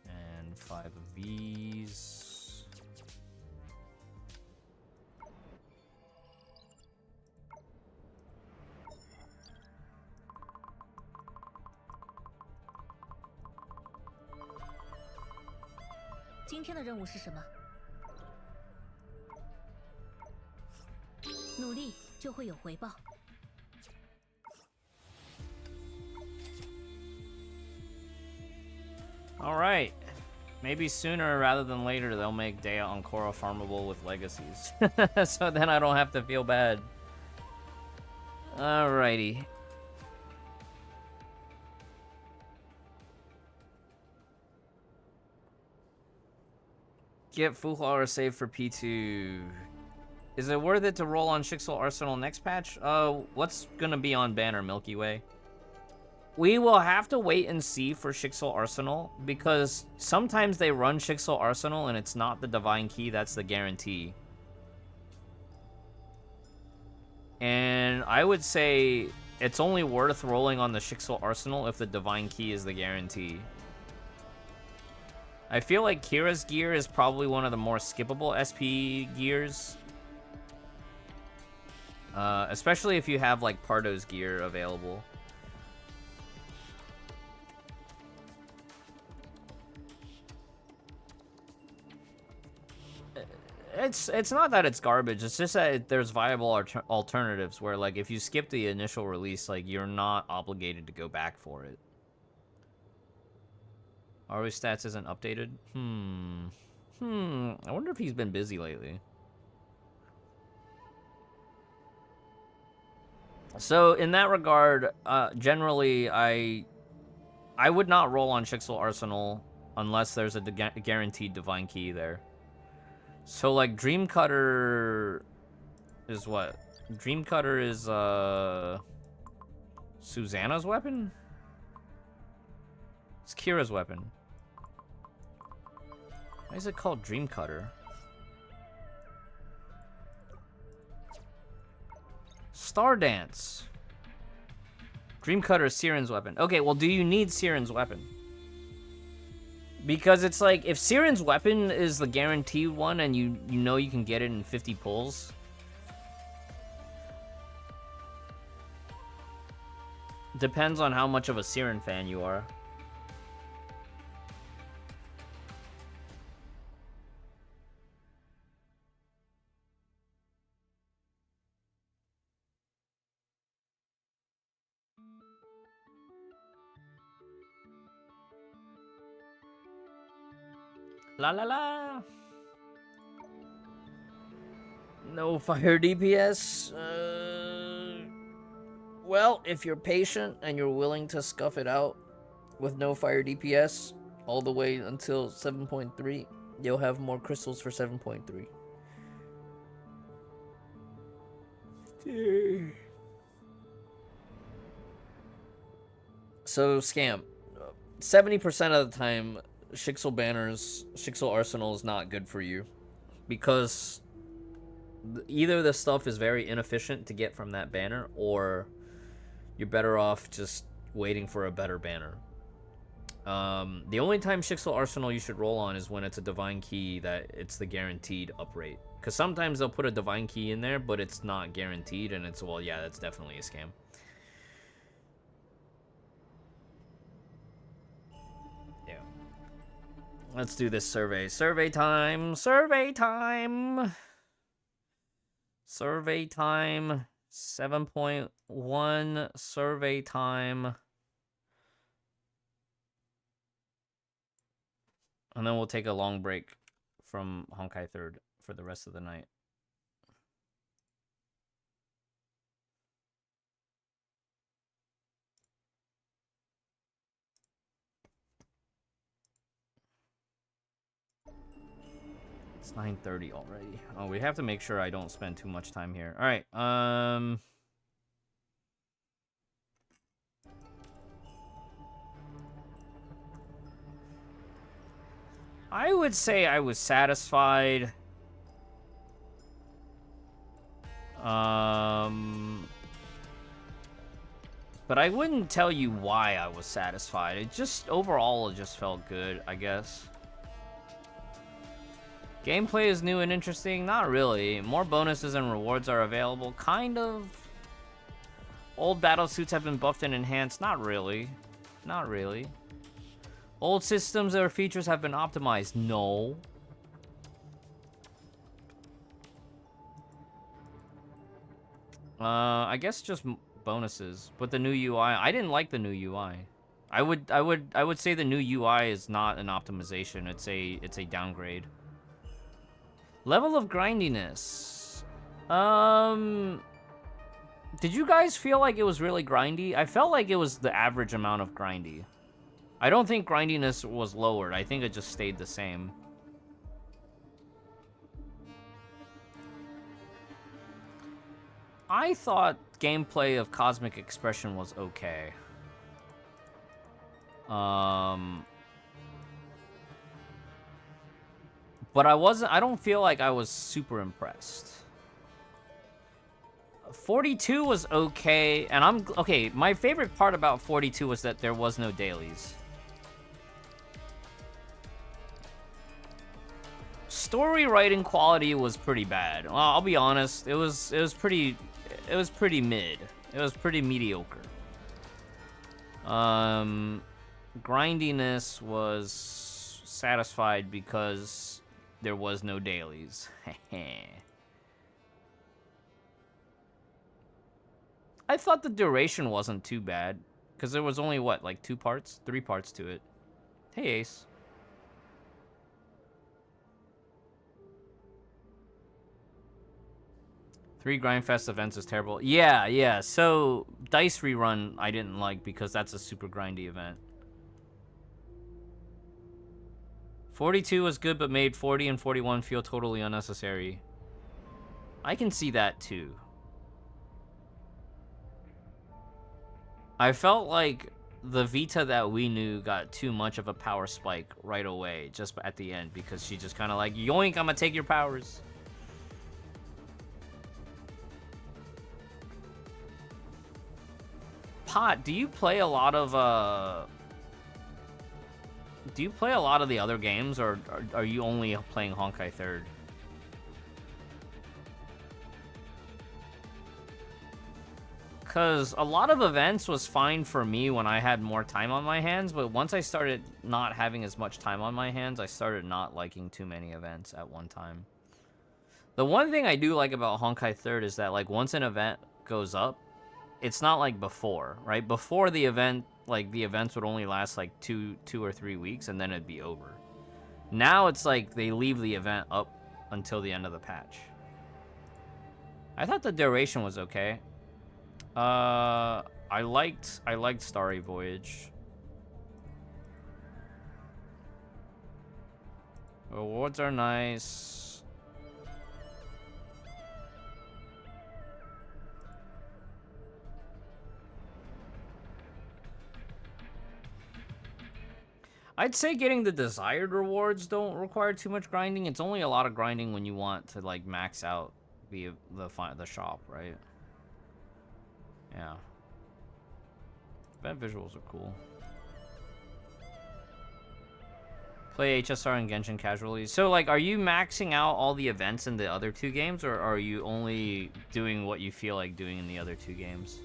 and 5 of these. 今天的任务是什么？努力就会有回报。All right. Maybe sooner rather than later they'll make Dea Ancora farmable with legacies. So then I don't have to feel bad. Alrighty. Get Fuhlar save for P2. Is it worth it to roll on Shixel Arsenal next patch? What's gonna be on banner, Milky Way? We will have to wait and see for Shixel Arsenal, because sometimes they run Shixel Arsenal and it's not the Divine Key that's the guarantee. And I would say it's only worth rolling on the Shixel Arsenal if the Divine Key is the guarantee. I feel like Kira's gear is probably one of the more skippable SP gears. Especially if you have like Pardo's gear available. It's not that it's garbage, it's just that there's viable alternatives where, like, if you skip the initial release, like, you're not obligated to go back for it. Aru stats isn't updated? I wonder if he's been busy lately. So, in that regard, generally, I would not roll on Shixel Arsenal unless there's a guaranteed Divine Key there. So, like, Dreamcutter is what? Dreamcutter is, Susanna's weapon? It's Kira's weapon. Why is it called Dream Cutter? Star Dance. Dream Cutter is Siren's weapon. Okay, well, do you need Siren's weapon? Because it's like, if Siren's weapon is the guaranteed one and you know you can get it in 50 pulls, depends on how much of a Siren fan you are. La la la. No fire DPS. Well, if you're patient and you're willing to scuff it out with no fire DPS all the way until 7.3, you'll have more crystals for 7.3. So, Scam. 70% of the time, Shixel banners, Shixel arsenal is not good for you. Because either the stuff is very inefficient to get from that banner, or you're better off just waiting for a better banner. The only time Shixel Arsenal you should roll on is when it's a Divine Key that it's the guaranteed uprate. Because sometimes they'll put a Divine Key in there, but it's not guaranteed, and it's, well, yeah, that's definitely a scam. Yeah. Let's do this survey. Survey time! Survey time! Survey time. 7.1 survey time. And then we'll take a long break from Honkai 3rd for the rest of the night. It's 9:30 already. Oh, we have to make sure I don't spend too much time here. All right. I would say I was satisfied. But I wouldn't tell you why I was satisfied. It just, overall, it just felt good, I guess. Gameplay is new and interesting? Not really. More bonuses and rewards are available? Kind of. Old battle suits have been buffed and enhanced? Not really. Not really. Old systems or features have been optimized? No. I guess just bonuses. But the new UI, I didn't like the new UI. I would say the new UI is not an optimization. It's a downgrade. Level of grindiness. Did you guys feel like it was really grindy? I felt like it was the average amount of grindy. I don't think grindiness was lowered. I think it just stayed the same. I thought gameplay of Cosmic Expression was okay. But I don't feel like I was super impressed. 42 was okay, and okay, my favorite part about 42 was that there was no dailies. Story writing quality was pretty bad. Well, I'll be honest, it was pretty mid. It was pretty mediocre. Grindiness was satisfied because there was no dailies. I thought the duration wasn't too bad, because there was only, what, like 3 parts to it. Hey, Ace. Three Grindfest events is terrible. Yeah, so Dice Rerun I didn't like because that's a super grindy event. 42 was good, but made 40 and 41 feel totally unnecessary. I can see that too. I felt like the Vita that we knew got too much of a power spike right away, just at the end, because she just kind of like, yoink, I'm gonna take your powers. Pot, do you play a lot of the other games, or are you only playing Honkai 3rd? Because a lot of events was fine for me when I had more time on my hands, but once I started not having as much time on my hands, I started not liking too many events at one time. The one thing I do like about Honkai 3rd is that, like, once an event goes up, it's not like before, right? Before the event, like, the events would only last, like, two or 3 weeks, and then it'd be over. Now it's like they leave the event up until the end of the patch. I thought the duration was okay. I liked Starry Voyage. Rewards are nice. I'd say getting the desired rewards don't require too much grinding. It's only a lot of grinding when you want to, like, max out the shop, right? Yeah. Event visuals are cool. Play HSR and Genshin casually. So, like, are you maxing out all the events in the other 2 games, or are you only doing what you feel like doing in the other 2 games?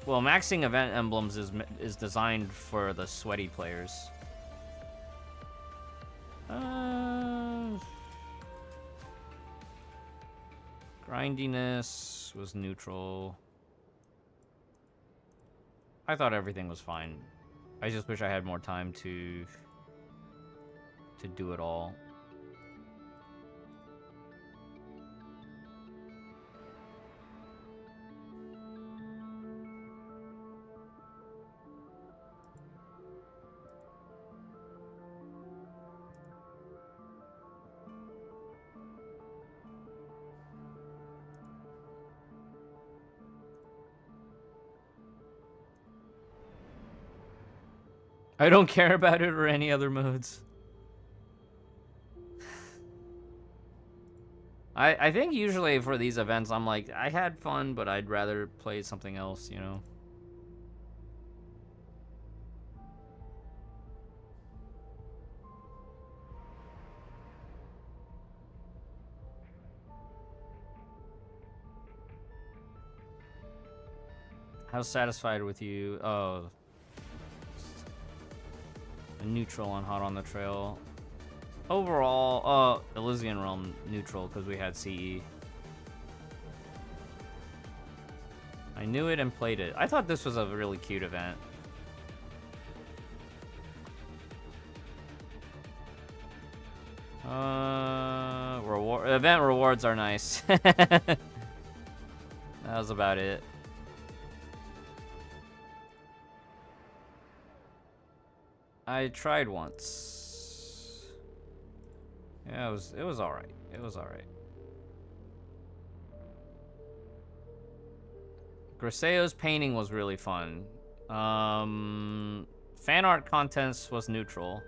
Well, maxing event emblems is designed for the sweaty players. Grindiness was neutral. I thought everything was fine. I just wish I had more time to do it all. I don't care about it or any other modes. I think usually for these events, I'm like, I had fun, but I'd rather play something else, you know? How satisfied with you? Oh. Neutral on Hot on the Trail. Overall, Elysian Realm neutral because we had CE. I knew it and played it. I thought this was a really cute event. Event rewards are nice. That was about it. I tried once. Yeah, it was alright. It was alright. Griseo's painting was really fun. Fan art contest was neutral.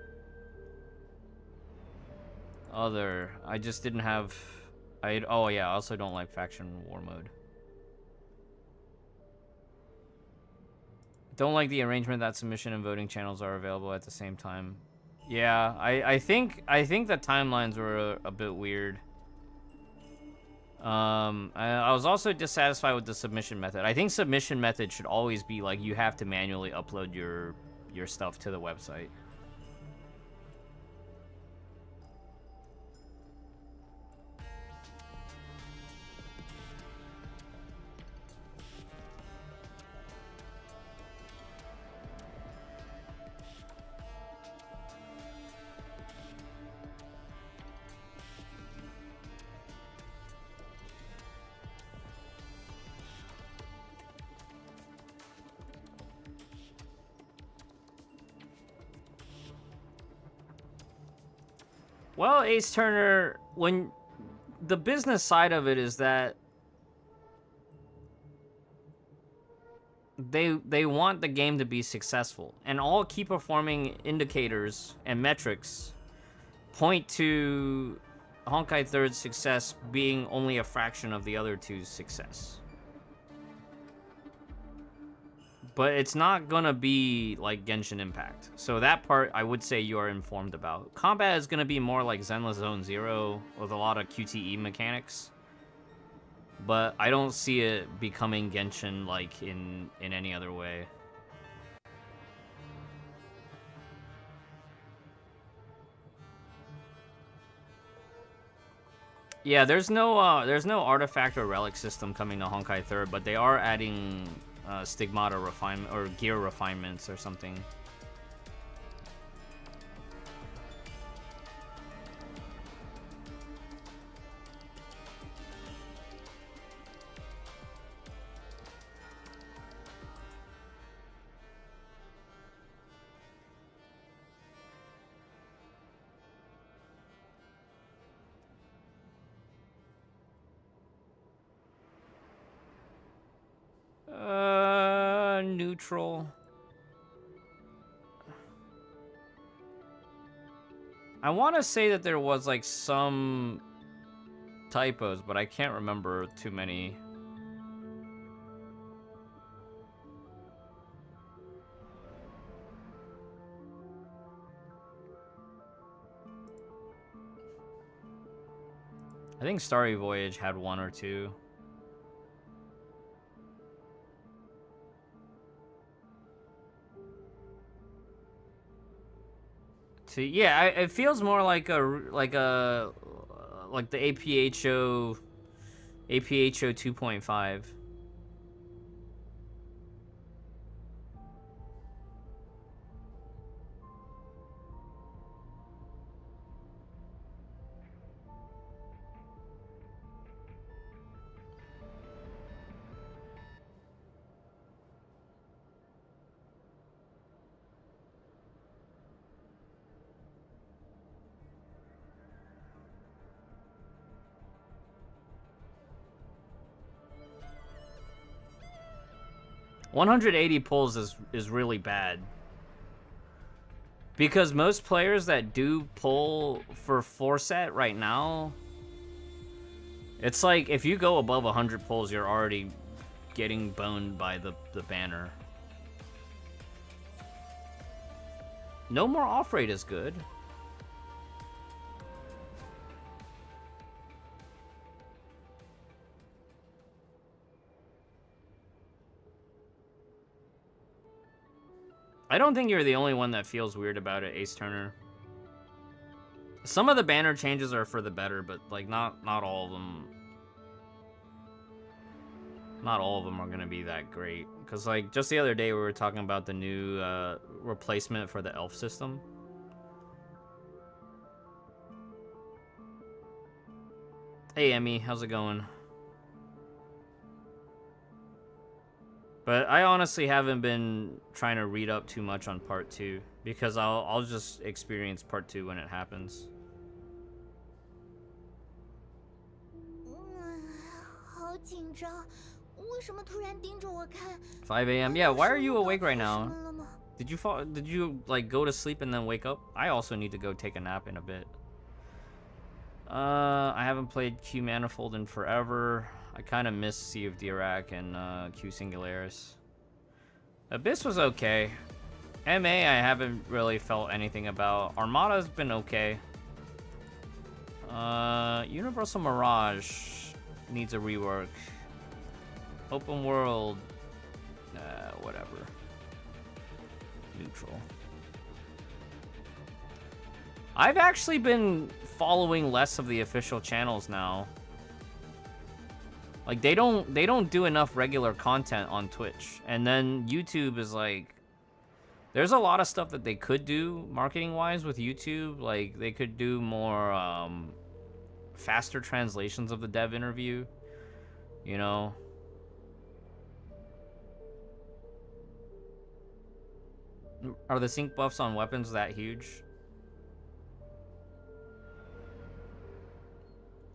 I just didn't have... oh yeah, I also don't like faction war mode. Don't like the arrangement that submission and voting channels are available at the same time. Yeah, I think the timelines were a bit weird. I was also dissatisfied with the submission method. I think submission method should always be like you have to manually upload your stuff to the website. Well, Ace Turner, when the business side of it is that they want the game to be successful, and all key performing indicators and metrics point to Honkai 3's success being only a fraction of the other two's success. But it's not gonna be like Genshin Impact. So that part, I would say you are informed about. Combat is gonna be more like Zenless Zone Zero with a lot of QTE mechanics. But I don't see it becoming Genshin like in any other way. Yeah, there's no artifact or relic system coming to Honkai 3rd, but they are adding stigmata refinement or gear refinements or something. Neutral. I want to say that there was like some typos, but I can't remember too many. I think Starry Voyage had one or two. Yeah, it feels more like the APHO 2.5. $180 pulls is really bad. Because most players that do pull for 4-set right now, it's like if you go above 100 pulls, you're already getting boned by the banner. No more off rate is good. I don't think you're the only one that feels weird about it, Ace Turner. Some of the banner changes are for the better, but like not all of them. Not all of them are gonna be that great. Cause like just the other day we were talking about the new replacement for the elf system. Hey Emmy, how's it going? But I honestly haven't been trying to read up too much on part 2 because I'll just experience part 2 when it happens. 5 a.m. Yeah, why are you awake right now? Did you fall? Did you like go to sleep and then wake up? I also need to go take a nap in a bit. I haven't played Q Manifold in forever. I kind of miss Sea of Dirac and Q Singularis. Abyss was okay. MA I haven't really felt anything about. Armada's been okay. Universal Mirage needs a rework. Open World, whatever. Neutral. I've actually been following less of the official channels now. Like they don't do enough regular content on Twitch. And then YouTube is like, there's a lot of stuff that they could do marketing wise with YouTube. Like they could do more faster translations of the dev interview, you know. Are the sync buffs on weapons that huge?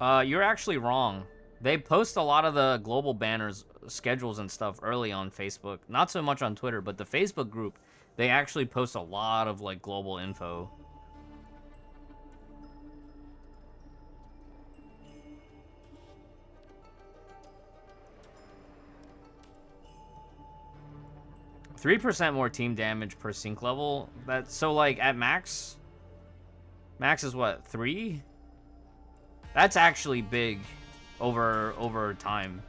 You're actually wrong. They post a lot of the global banners schedules and stuff early on Facebook. Not so much on Twitter, but the Facebook group, they actually post a lot of like global info. %3 more team damage per sync level. That's so like at max. Max is what, 3? That's actually big over time.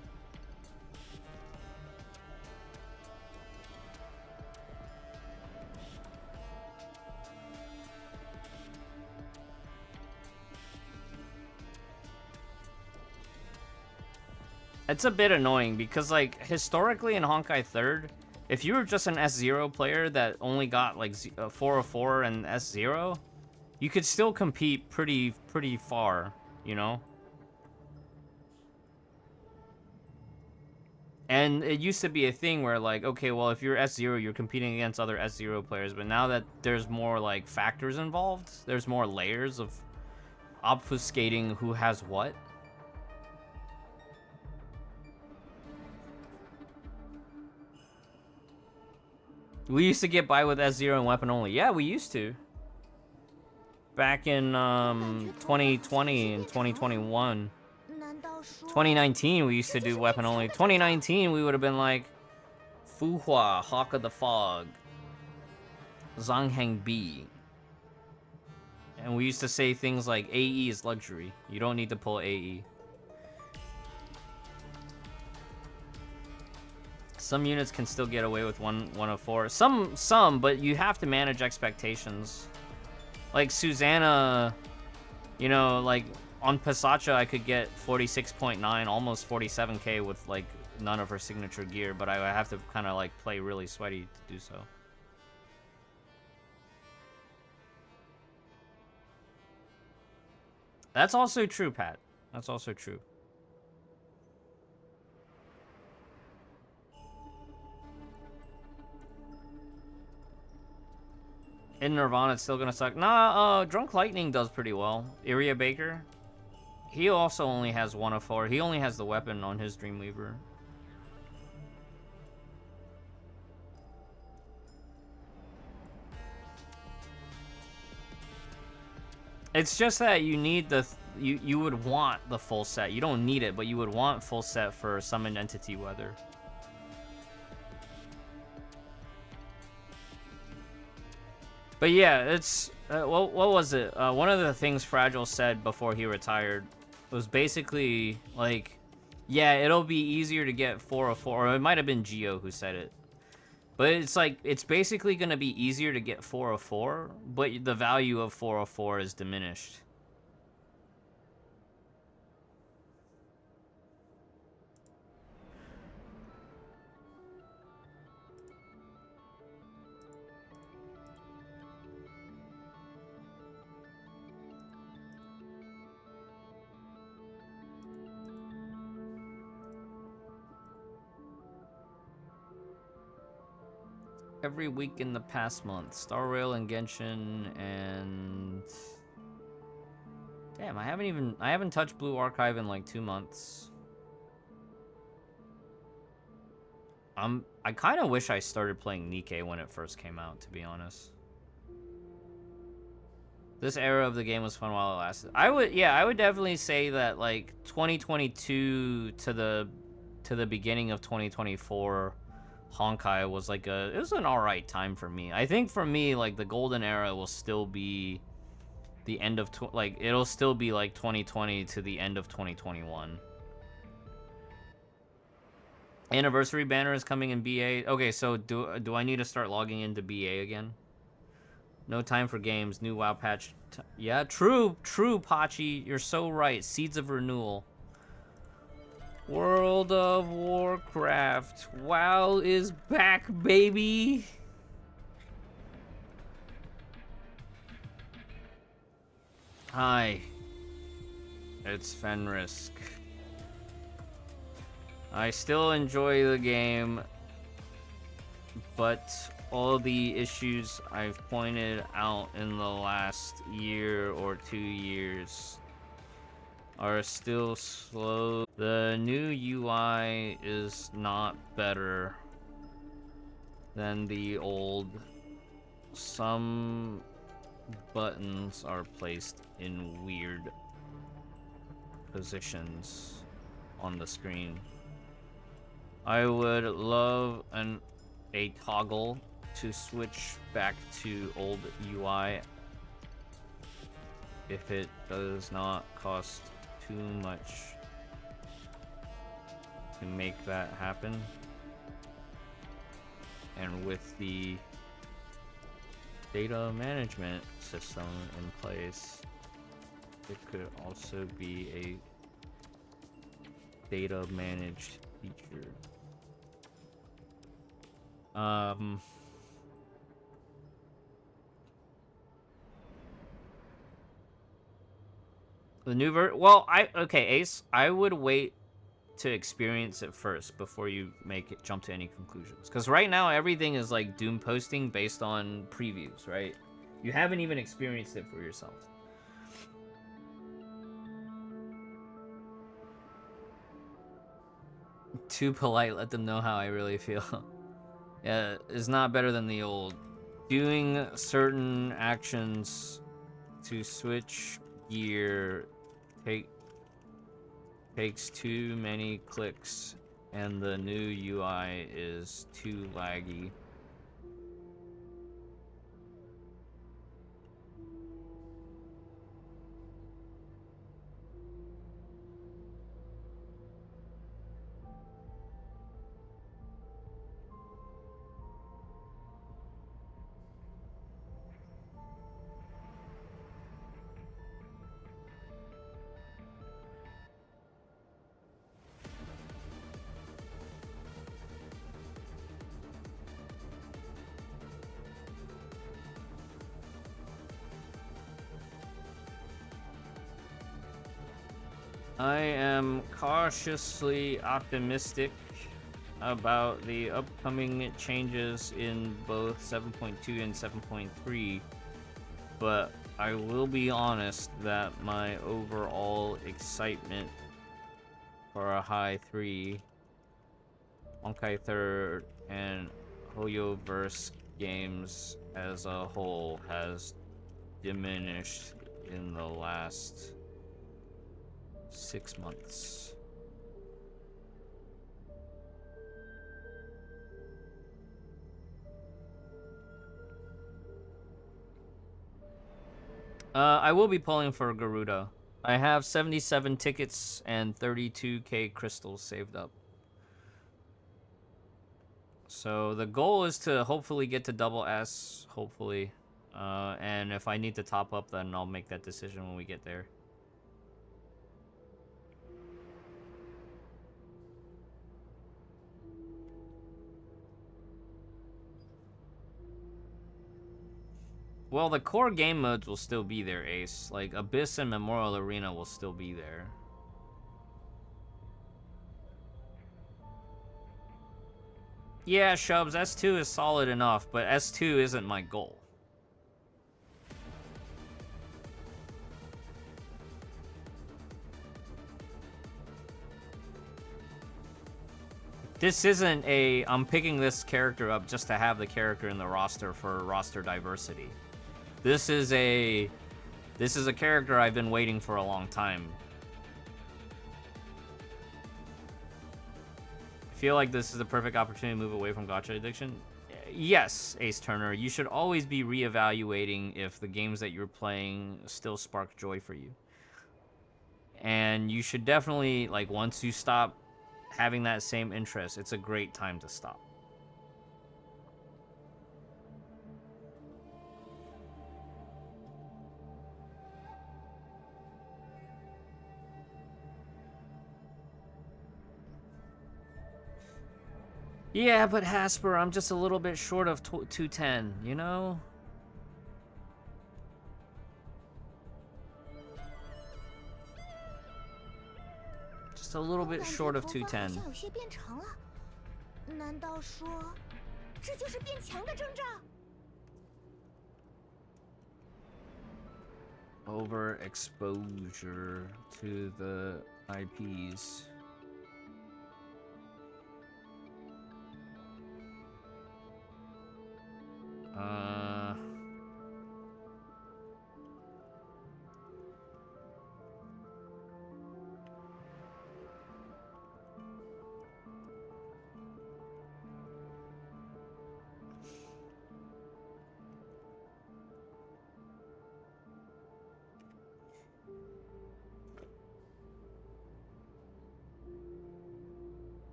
It's a bit annoying because like historically in Honkai 3rd, if you were just an S0 player that only got like 404 and S0, you could still compete pretty far, you know? And it used to be a thing where like, okay, well, if you're S0, you're competing against other S0 players, but now that there's more like factors involved, there's more layers of obfuscating who has what. We used to get by with S0 and weapon only. Yeah, we used to. Back in 2020 and 2021. 2019, we used to do weapon only. 2019, we would have been like Fuhua, Hawk of the Fog, Zangheng B. And we used to say things like AE is luxury. You don't need to pull AE. Some units can still get away with 104. Some, but you have to manage expectations. Like Susanna, you know, like on Pasacha I could get 46.9, almost 47k with like none of her signature gear, but I have to kind of like play really sweaty to do so. That's also true, Pat. That's also true. In Nirvana, it's still gonna suck. Nah, Drunk Lightning does pretty well. Iria Baker, he also only has 104. He only has the weapon on his Dreamweaver. It's just that you need the you would want the full set. You don't need it, but you would want full set for Summoned Entity Weather. But yeah, it's what was it? One of the things Fragile said before he retired was basically like, yeah, it'll be easier to get 404, or it might have been Gio who said it. But it's like, it's basically going to be easier to get 404, but the value of 404 is diminished. Every week in the past month, Star Rail and Genshin, and damn, I haven't touched Blue Archive in like 2 months. I kind of wish I started playing Nikke when it first came out, to be honest. This era of the game was fun while it lasted. I would definitely say that like 2022 to the beginning of 2024. Honkai was like it was an alright time for me. I think for me, like the golden era will still be the end of it'll still be like 2020 to the end of 2021. Anniversary banner is coming in BA. Okay, so do I need to start logging into BA again? No time for games. New WoW patch. Yeah, true, Pachi. You're so right. Seeds of renewal. World of Warcraft. WoW is back, baby. Hi. It's Fenrisk. I still enjoy the game, but all the issues I've pointed out in the last year or 2 years are still slow. The new UI is not better than the old. Some buttons are placed in weird positions on the screen. I would love a toggle to switch back to old UI if it does not cost too much to make that happen. And with the data management system in place, it could also be a data managed feature. The new well, okay, Ace, I would wait to experience it first before you jump to any conclusions. Because right now, everything is like Doom posting based on previews, right? You haven't even experienced it for yourself. Too polite, let them know how I really feel. Yeah, it's not better than the old. Doing certain actions to switch gear takes too many clicks, and the new UI is too laggy. I am cautiously optimistic about the upcoming changes in both 7.2 and 7.3, but I will be honest that my overall excitement for a HI3, Honkai 3rd, and Hoyoverse games as a whole has diminished in the last 6 months. I will be pulling for Garuda. I have 77 tickets and 32k crystals saved up. So the goal is to hopefully get to double S, hopefully. And if I need to top up, then I'll make that decision when we get there. Well, the core game modes will still be there, Ace. Like, Abyss and Memorial Arena will still be there. Yeah, Shubs, S2 is solid enough, but S2 isn't my goal. This isn't a, I'm picking this character up just to have the character in the roster for roster diversity. This is a character I've been waiting for a long time. I feel like this is the perfect opportunity to move away from gacha addiction. Yes, Ace Turner, you should always be reevaluating if the games that you're playing still spark joy for you. And you should definitely, like, once you stop having that same interest, it's a great time to stop. Yeah, but Hasper, I'm just a little bit short of 210, you know? Just a little bit short of 210. overexposure to the IPs.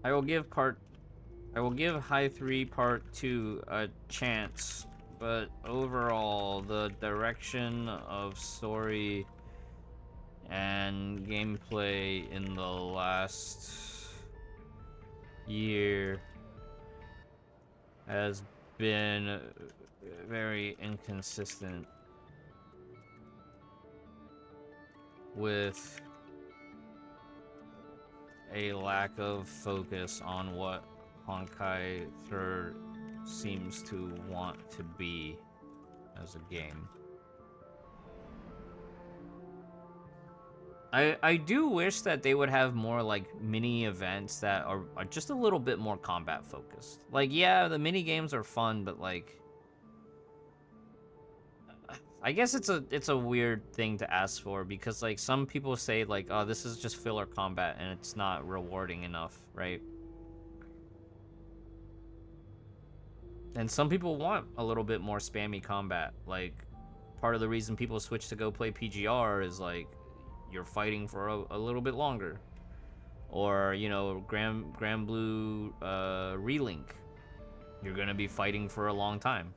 I will give HI3 Part 2 a chance, but overall, the direction of story and gameplay in the last year has been very inconsistent, with a lack of focus on what Honkai 3 seems to want to be as a game. I do wish that they would have more like mini events that are just a little bit more combat focused. Like, yeah, the mini games are fun, but like, I guess it's a weird thing to ask for, because like some people say like, oh, this is just filler combat and it's not rewarding enough, right? And some people want a little bit more spammy combat. Like, part of the reason people switch to go play PGR is like, you're fighting for a little bit longer. Or, you know, Grand Blue Relink, you're gonna be fighting for a long time.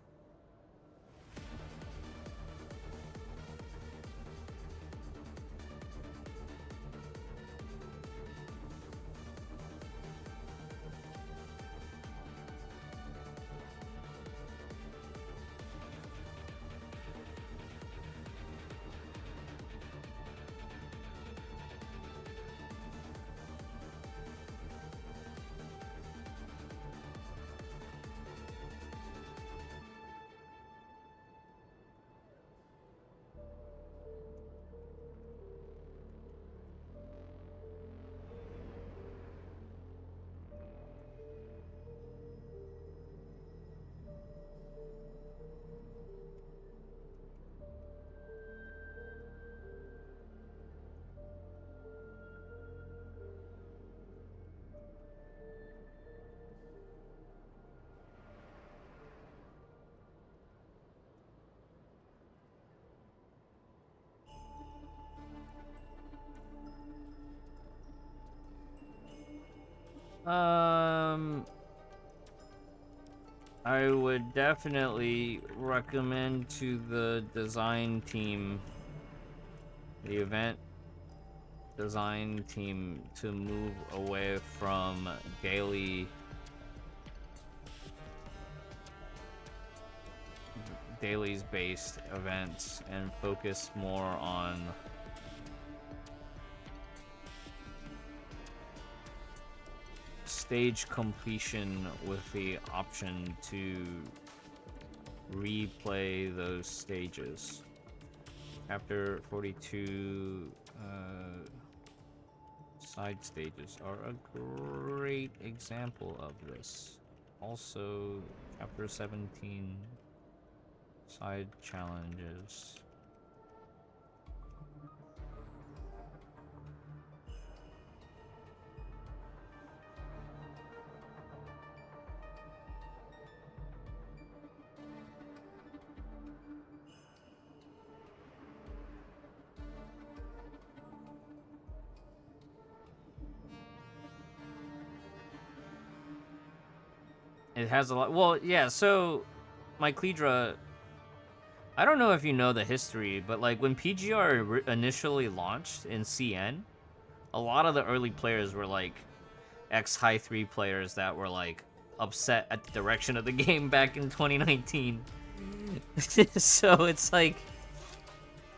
I would definitely recommend to the design team, the event design team, to move away from dailies based events and focus more on stage completion with the option to replay those stages. Chapter 42 side stages are a great example of this. Also, chapter 17 side challenges. It has a lot. Well, yeah, so my Cledra, I don't know if you know the history, but like when PGR initially launched in CN, a lot of the early players were like HI3 players that were like upset at the direction of the game back in 2019. So it's like,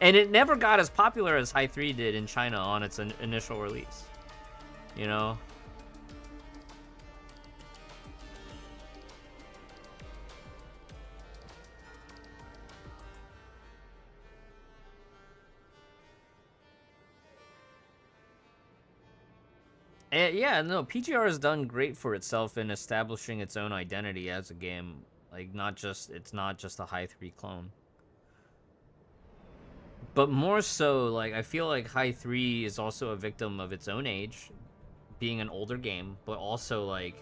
and it never got as popular as HI3 did in China on its initial release, you know? Yeah, no, PGR has done great for itself in establishing its own identity as a game. Like, it's not just a HI3 clone. But more so, like, I feel like HI3 is also a victim of its own age, being an older game, but also, like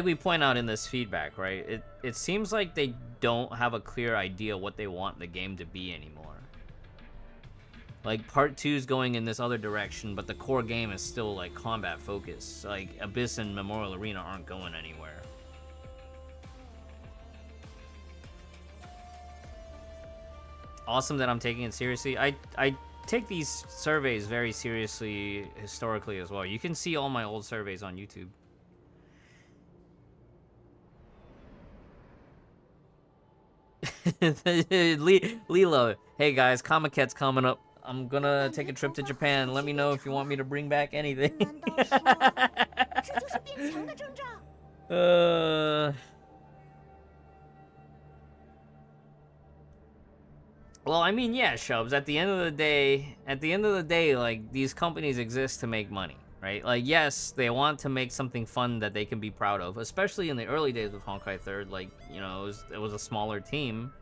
we point out in this feedback, right? It seems like they don't have a clear idea what they want the game to be anymore. Like, part 2 is going in this other direction, but the core game is still, like, combat focused. Like, Abyss and Memorial Arena aren't going anywhere. Awesome that I'm taking it seriously. I take these surveys very seriously historically as well. You can see all my old surveys on YouTube. Lilo, hey guys, Comic-Cat's coming up. I'm gonna take a trip to Japan. Let me know if you want me to bring back anything. Well, I mean, yeah, Shubs, at the end of the day, like, these companies exist to make money, right? Like, yes, they want to make something fun that they can be proud of, especially in the early days with Honkai 3rd, like, you know, it was a smaller team.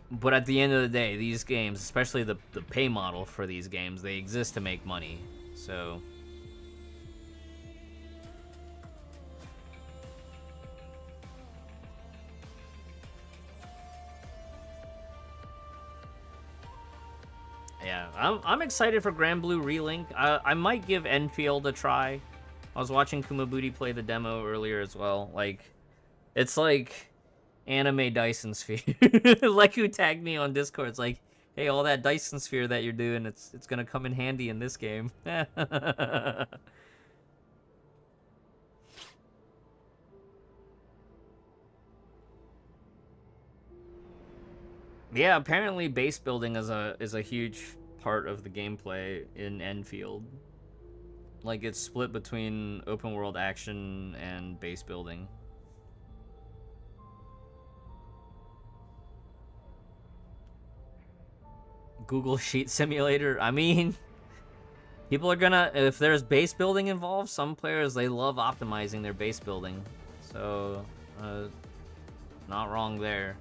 But at the end of the day, these games, especially the pay model for these games, they exist to make money. So yeah, I'm excited for Grand Blue Relink. I might give Enfield a try. I was watching Kumabuti play the demo earlier as well. Like, it's like anime Dyson Sphere. Like, who tagged me on Discord. It's like, hey, all that Dyson Sphere that you're doing, it's gonna come in handy in this game. Yeah, apparently base building is a huge part of the gameplay in Enfield. Like, it's split between open world action and base building. Google Sheet Simulator. I mean, people are gonna, if there's base building involved, some players, they love optimizing their base building. So, not wrong there.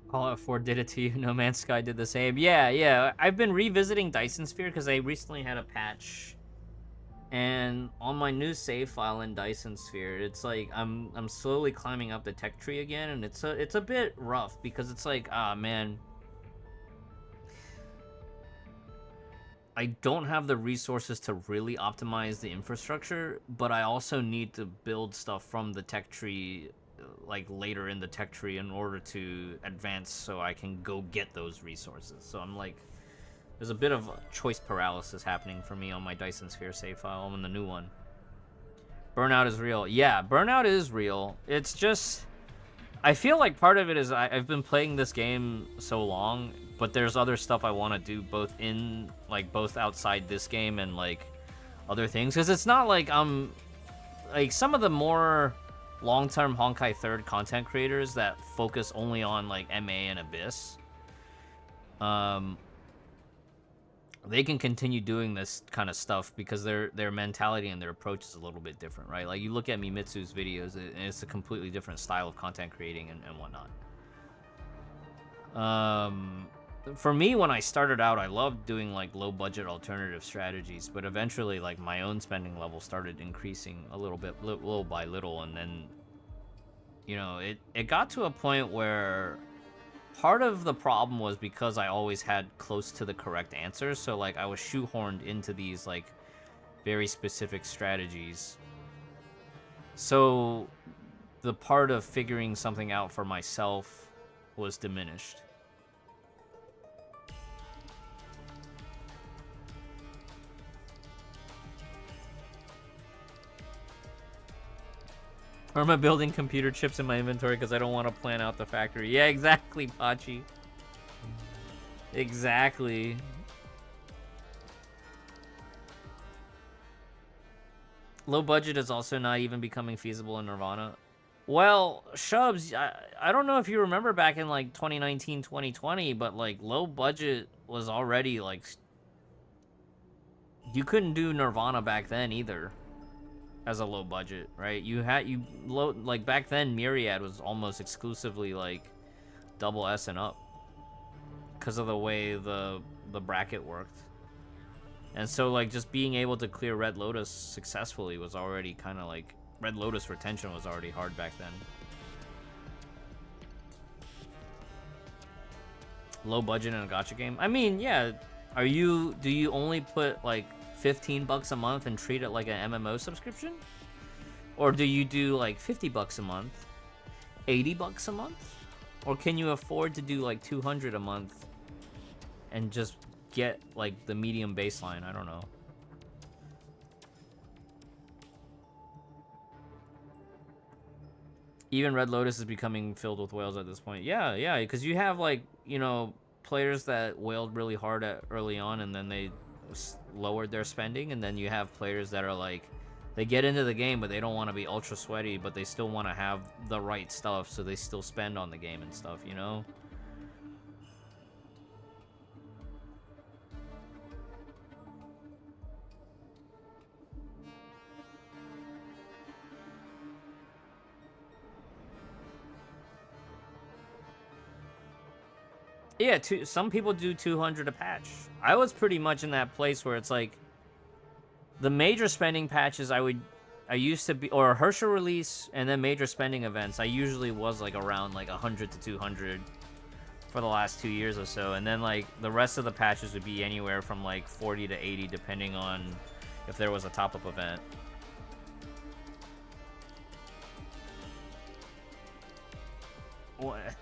Fallout 4 did it to you. No Man's Sky did the same. Yeah. I've been revisiting Dyson Sphere because they recently had a patch, and on my new save file in Dyson Sphere, it's like I'm slowly climbing up the tech tree again, and it's a bit rough because it's like, man, I don't have the resources to really optimize the infrastructure, but I also need to build stuff from the tech tree, like, later in the tech tree in order to advance so I can go get those resources. So I'm like, there's a bit of choice paralysis happening for me on my Dyson Sphere save file on the new one. Burnout is real. Yeah, burnout is real. It's just, I feel like part of it is I've been playing this game so long, but there's other stuff I want to do both outside this game and, like, other things. Because it's not like I'm, like, some of the more long-term Honkai 3rd content creators that focus only on, like, MA and Abyss, are they can continue doing this kind of stuff because their mentality and their approach is a little bit different, right? Like you look at Mimitsu's videos, and it's a completely different style of content creating and whatnot. For me, when I started out, I loved doing like low budget alternative strategies, but eventually like my own spending level started increasing a little bit, little by little, and then, you know, it got to a point where part of the problem was because I always had close to the correct answers, so like I was shoehorned into these like very specific strategies. So the part of figuring something out for myself was diminished. Or am I building computer chips in my inventory because I don't want to plan out the factory? Yeah, exactly, Pachi. Exactly. Low budget is also not even becoming feasible in Nirvana. Well, Shubs, I don't know if you remember back in like 2019, 2020, but like low budget was already like... You couldn't do Nirvana back then either. As a low budget, right? Like back then, Myriad was almost exclusively like double S and up because of the way the bracket worked. And so like just being able to clear Red Lotus successfully was already kind of like Red Lotus retention was already hard back then. Low budget in a gacha game? I mean, yeah. Do you only put like $15 a month and treat it like an MMO subscription? Or do you do like $50 a month, $80 a month? Or can you afford to do like $200 a month and just get like the medium baseline? I don't know. Even Red Lotus is becoming filled with whales at this point. Yeah, because you have like, you know, players that whaled really hard early on and then they lowered their spending, and then you have players that are like, they get into the game but they don't want to be ultra sweaty, but they still want to have the right stuff, so they still spend on the game and stuff, you know? Yeah, some people do 200 a patch. I was pretty much in that place where it's like the major spending patches I used to be, or Herschel release and then major spending events, I usually was like around like 100 to 200 for the last 2 years or so, and then like the rest of the patches would be anywhere from like 40 to 80 depending on if there was a top-up event. What?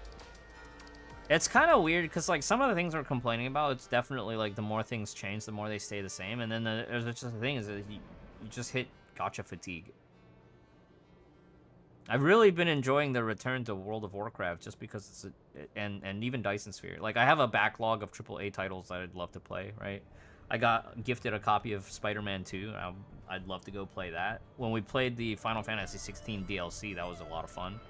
It's kind of weird because like some of the things we're complaining about, it's definitely like the more things change, the more they stay the same, and then there's just the thing is that you just hit gacha fatigue. I've really been enjoying the return to World of Warcraft just because it's and even Dyson Sphere. Like I have a backlog of AAA titles that I'd love to play. Right, I got gifted a copy of Spider-Man 2. I'd love to go play that. When we played the Final Fantasy 16 DLC, that was a lot of fun.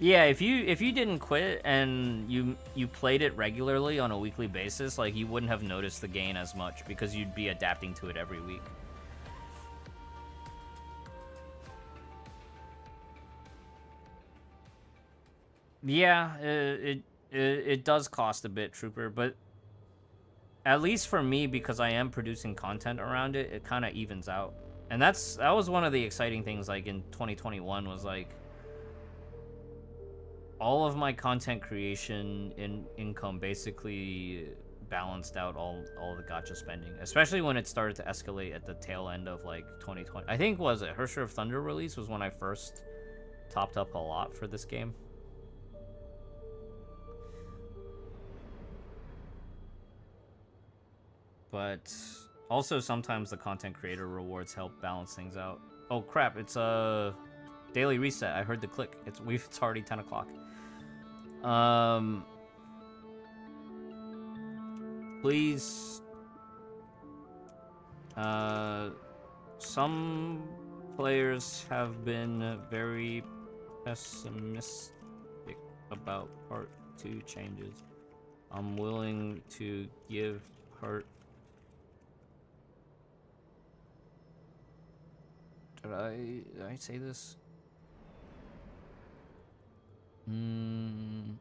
Yeah, if you didn't quit and you played it regularly on a weekly basis, like you wouldn't have noticed the gain as much because you'd be adapting to it every week. Yeah, it does cost a bit, Trooper, but at least for me, because I am producing content around it, it kind of evens out. And that was one of the exciting things like in 2021 was like all of my content creation income basically balanced out all the gacha spending, especially when it started to escalate at the tail end of like 2020. I think was it Herrscher of Thunder release was when I first topped up a lot for this game. But also sometimes the content creator rewards help balance things out. Oh crap, it's a daily reset. I heard the click. It's already 10 o'clock. Please. Some players have been very pessimistic about Part 2 changes. I'm willing to give Part... Did I say this? I'm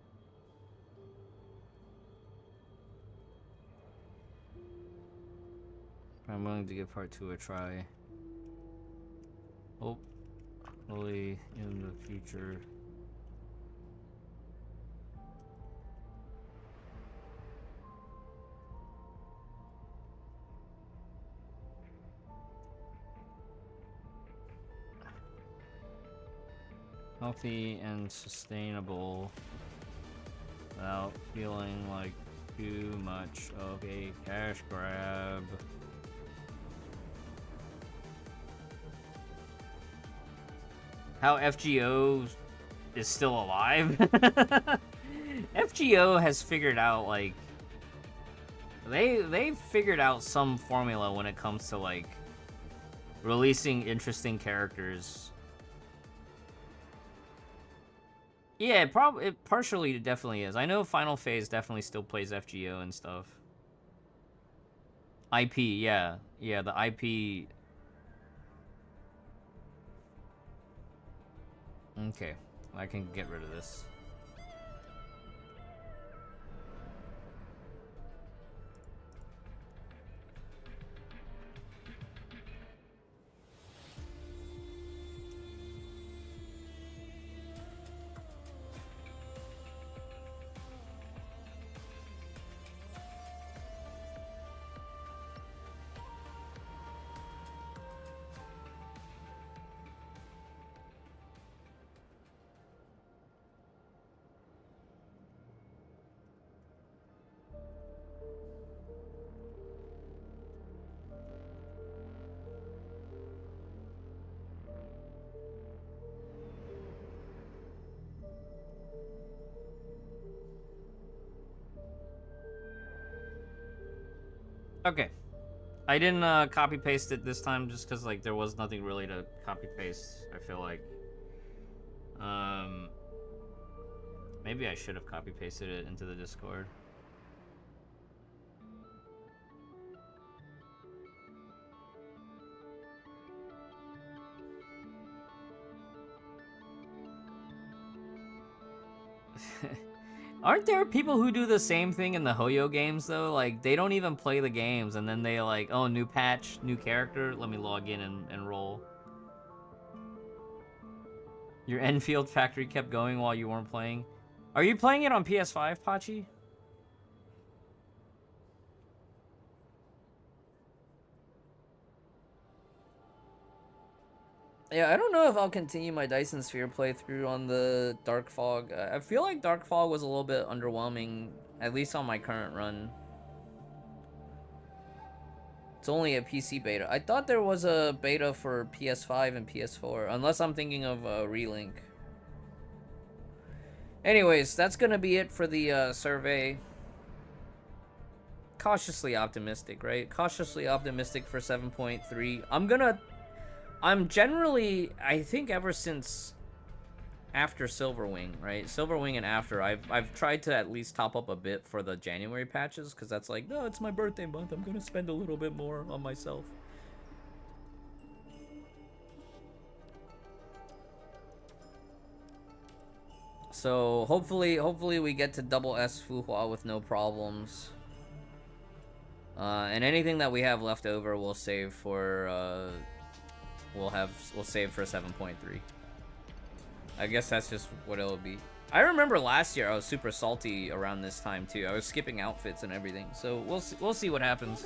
willing to give Part 2 a try. Hopefully in the future. Healthy and sustainable without feeling like too much of a cash grab. How FGO is still alive? FGO has figured out, like, they figured out some formula when it comes to, like, releasing interesting characters. Yeah, it partially definitely is. I know Final Phase definitely still plays FGO and stuff. IP, yeah. Yeah, the IP. Okay, I can get rid of this. Okay. I didn't copy paste it this time just because like there was nothing really to copy paste, I feel like. Maybe I should have copy pasted it into the Discord. Aren't there people who do the same thing in the Hoyo games, though? Like, they don't even play the games, and then they like, oh, new patch, new character, let me log in and roll. Your Enfield factory kept going while you weren't playing. Are you playing it on PS5, Pachi? Yeah, I don't know if I'll continue my Dyson Sphere playthrough on the Dark Fog. I feel like Dark Fog was a little bit underwhelming, at least on my current run. It's only a PC beta. I thought there was a beta for PS5 and PS4, unless I'm thinking of Relink. Anyways, that's gonna be it for the survey. Cautiously optimistic, right? Cautiously optimistic for 7.3. I'm generally, I think ever since after Silverwing, right? Silverwing and after, I've tried to at least top up a bit for the January patches, because that's like, no, it's my birthday month, I'm gonna spend a little bit more on myself. So hopefully we get to double S Fuhua with no problems. And anything that we have left over, we'll save for we'll save for 7.3. I guess that's just what it'll be. I remember last year I was super salty around this time too. I was skipping outfits and everything. So we'll see what happens.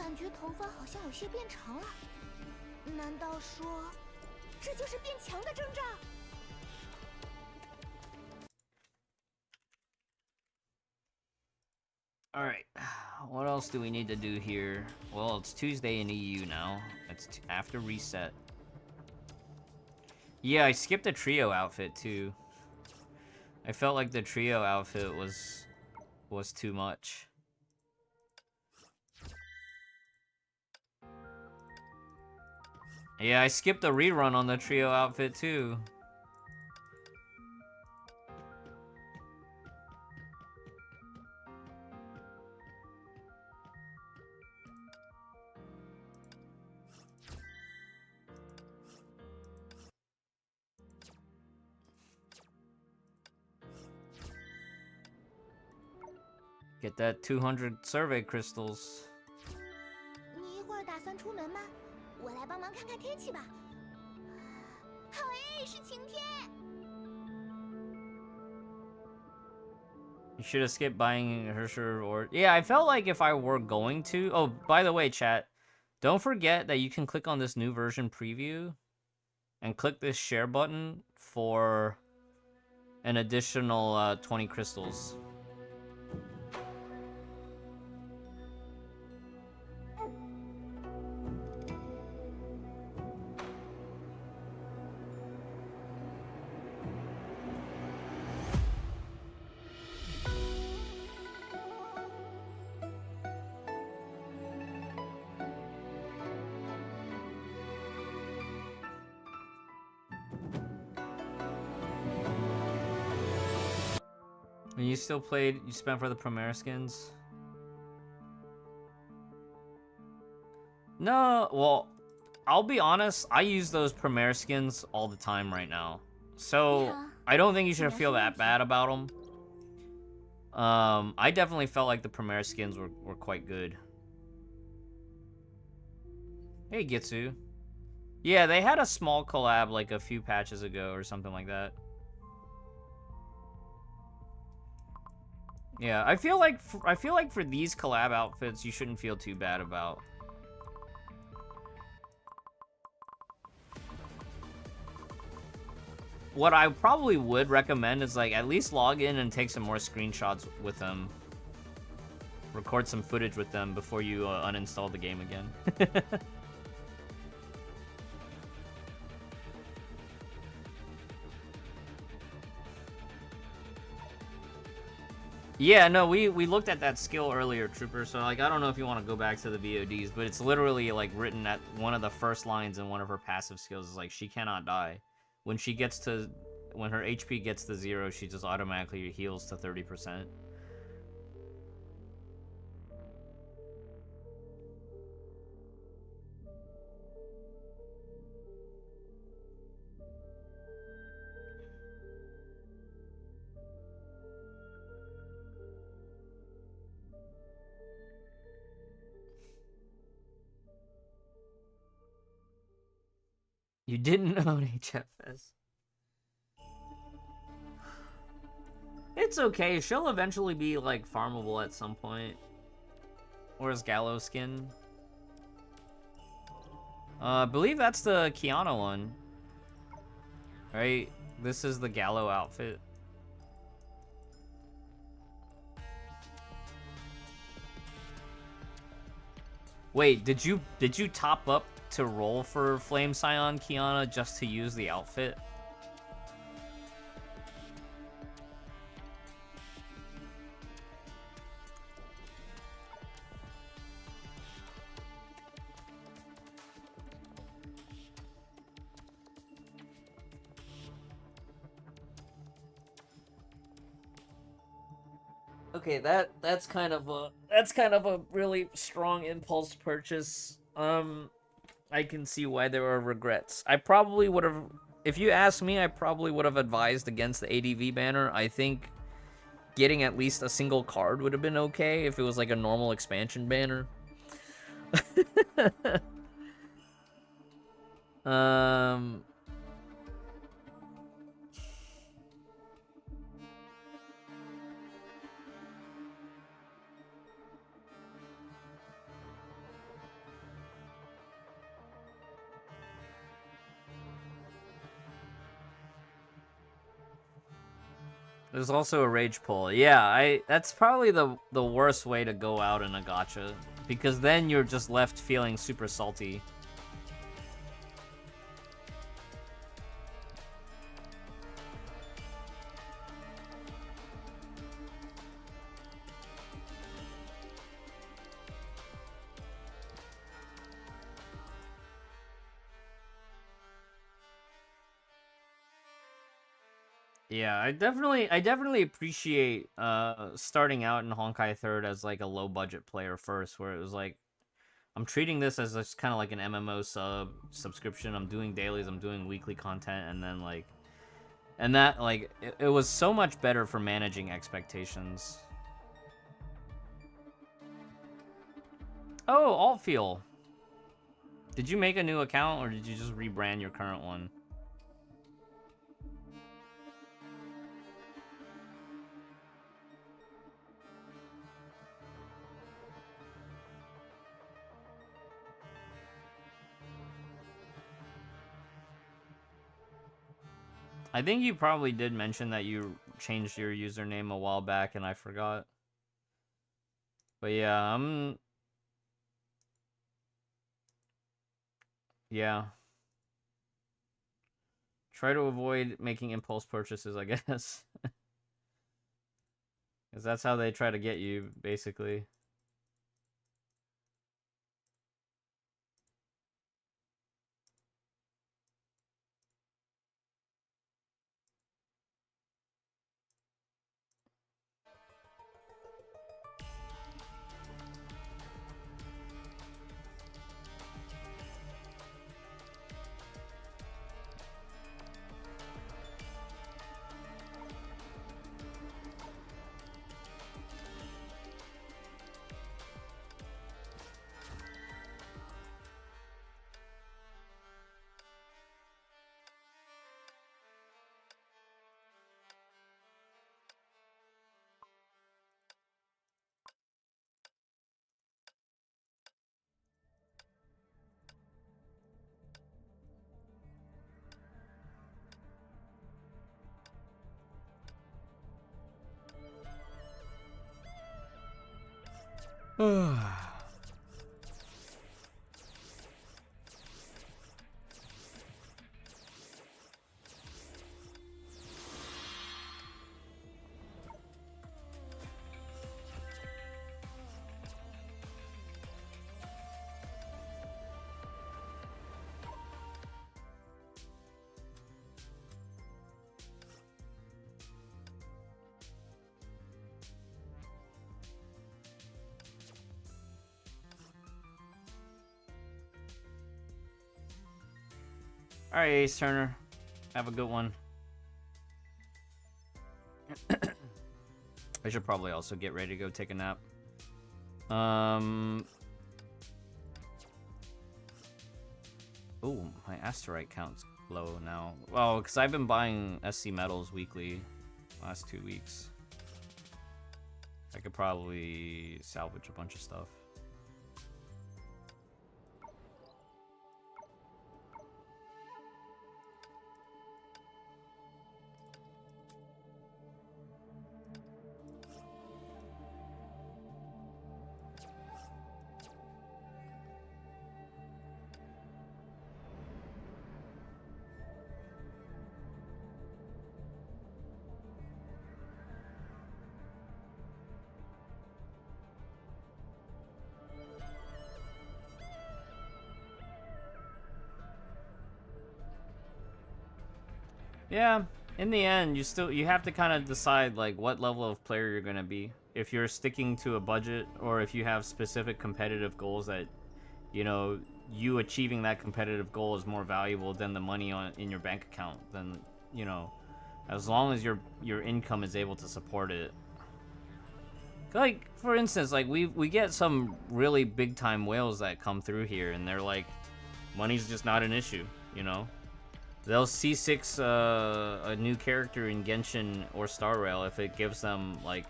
Alright, what else do we need to do here? Well, it's Tuesday in EU now. It's after reset. Yeah, I skipped a trio outfit too. I felt like the trio outfit was too much. Yeah, I skipped the rerun on the trio outfit too. Get that 200 survey crystals. 你一会儿打算出门吗？我来帮忙看看天气吧。好诶，是晴天。You should have skipped buying Hersher or... Yeah, I felt like if I were going to... Oh, by the way, chat, don't forget that you can click on this new version preview and click this share button for an additional 20 crystals. And you still played, you spent for the Premier skins? No, well, I'll be honest, I use those Premier skins all the time right now. So, Yeah. I don't think you should feel that bad about them. I definitely felt like the Premier skins were quite good. Hey, Gitsu. Yeah, they had a small collab like a few patches ago or something like that. Yeah, I feel like for these collab outfits, you shouldn't feel too bad about. What I probably would recommend is like at least log in and take some more screenshots with them. Record some footage with them before you uninstall the game again. Yeah, no, we looked at that skill earlier, Trooper, so, like, I don't know if you want to go back to the VODs, but it's literally, like, written at one of the first lines in one of her passive skills is, like, she cannot die. When her HP gets to 0, she just automatically heals to 30%. You didn't own HFS. It's okay. She'll eventually be, like, farmable at some point. Where's Gallo skin? I believe that's the Kiana one. Right? This is the Gallo outfit. Wait, did you top up to roll for Flame Scion Kiana just to use the outfit? Okay, that's kind of a really strong impulse purchase. I can see why there are regrets. I probably would have, if you asked me, I probably would have advised against the ADV banner. I think getting at least a single card would have been okay if it was like a normal expansion banner. There's also a rage pull. Yeah, that's probably the worst way to go out in a gacha, because then you're just left feeling super salty. Yeah, I definitely appreciate starting out in Honkai Third as like a low budget player first, where it was like I'm treating this as just kind of like an MMO subscription. I'm doing dailies, I'm doing weekly content, and then like, and that like it was so much better for managing expectations. Oh, Altfeel. Did you make a new account or did you just rebrand your current one? I think you probably did mention that you changed your username a while back and I forgot. But yeah, yeah. Try to avoid making impulse purchases, I guess. Because that's how they try to get you, basically. Alright, Ace Turner. Have a good one. I should probably also get ready to go take a nap. Oh, my asterite count's low now. Well, because I've been buying SC metals weekly last 2 weeks. I could probably salvage a bunch of stuff. Yeah, in the end, you have to kind of decide like what level of player you're gonna be. If you're sticking to a budget, or if you have specific competitive goals that, you know, you achieving that competitive goal is more valuable than the money in your bank account. Then, you know, as long as your income is able to support it. Like, for instance, like we get some really big time whales that come through here, and they're like, money's just not an issue, you know. They'll C6 a new character in Genshin or Star Rail if it gives them, like,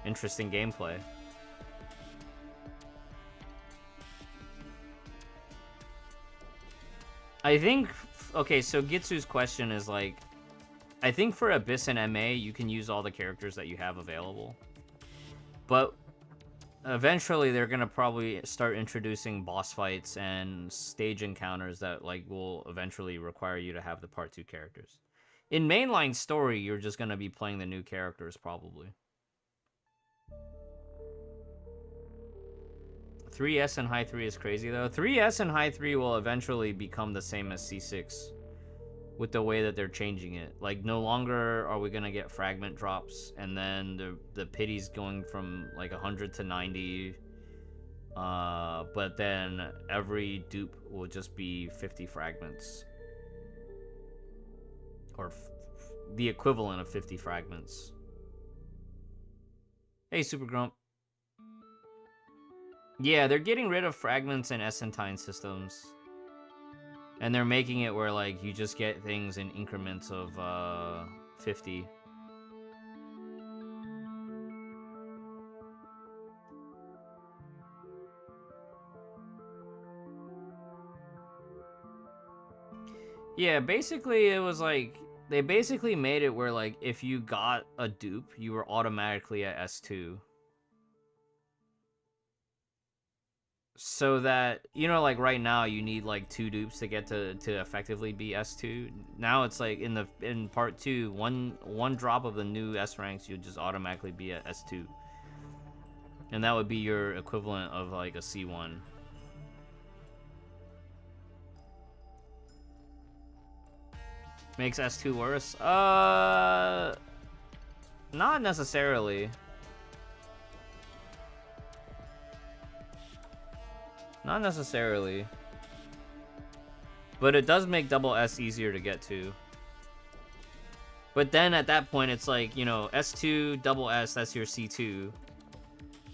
interesting gameplay. I think, okay, so Gitsu's question is, like, I think for Abyss and MA, you can use all the characters that you have available. But eventually, they're gonna probably start introducing boss fights and stage encounters that like will eventually require you to have the part 2 characters. In mainline story, you're just gonna be playing the new characters probably. 3S and High 3 is crazy though. 3S and High 3 will eventually become the same as C6 with the way that they're changing it. Like, no longer are we gonna get fragment drops, and then the pity's going from like 100 to 90. But then every dupe will just be 50 fragments, or the equivalent of 50 fragments. Hey, Super Grump. Yeah, they're getting rid of fragments and Essentine systems. And they're making it where, like, you just get things in increments of, 50. Yeah, basically, it was like, they basically made it where, like, if you got a dupe, you were automatically at S2. So that, you know, like right now you need like 2 dupes to get to effectively be S2. Now it's like in part 2, one drop of the new S ranks, you'll just automatically be at S2. And that would be your equivalent of like a C1. Makes S2 worse? Not necessarily. Not necessarily. But it does make double S easier to get to. But then at that point, it's like, you know, S2, double S, that's your C2.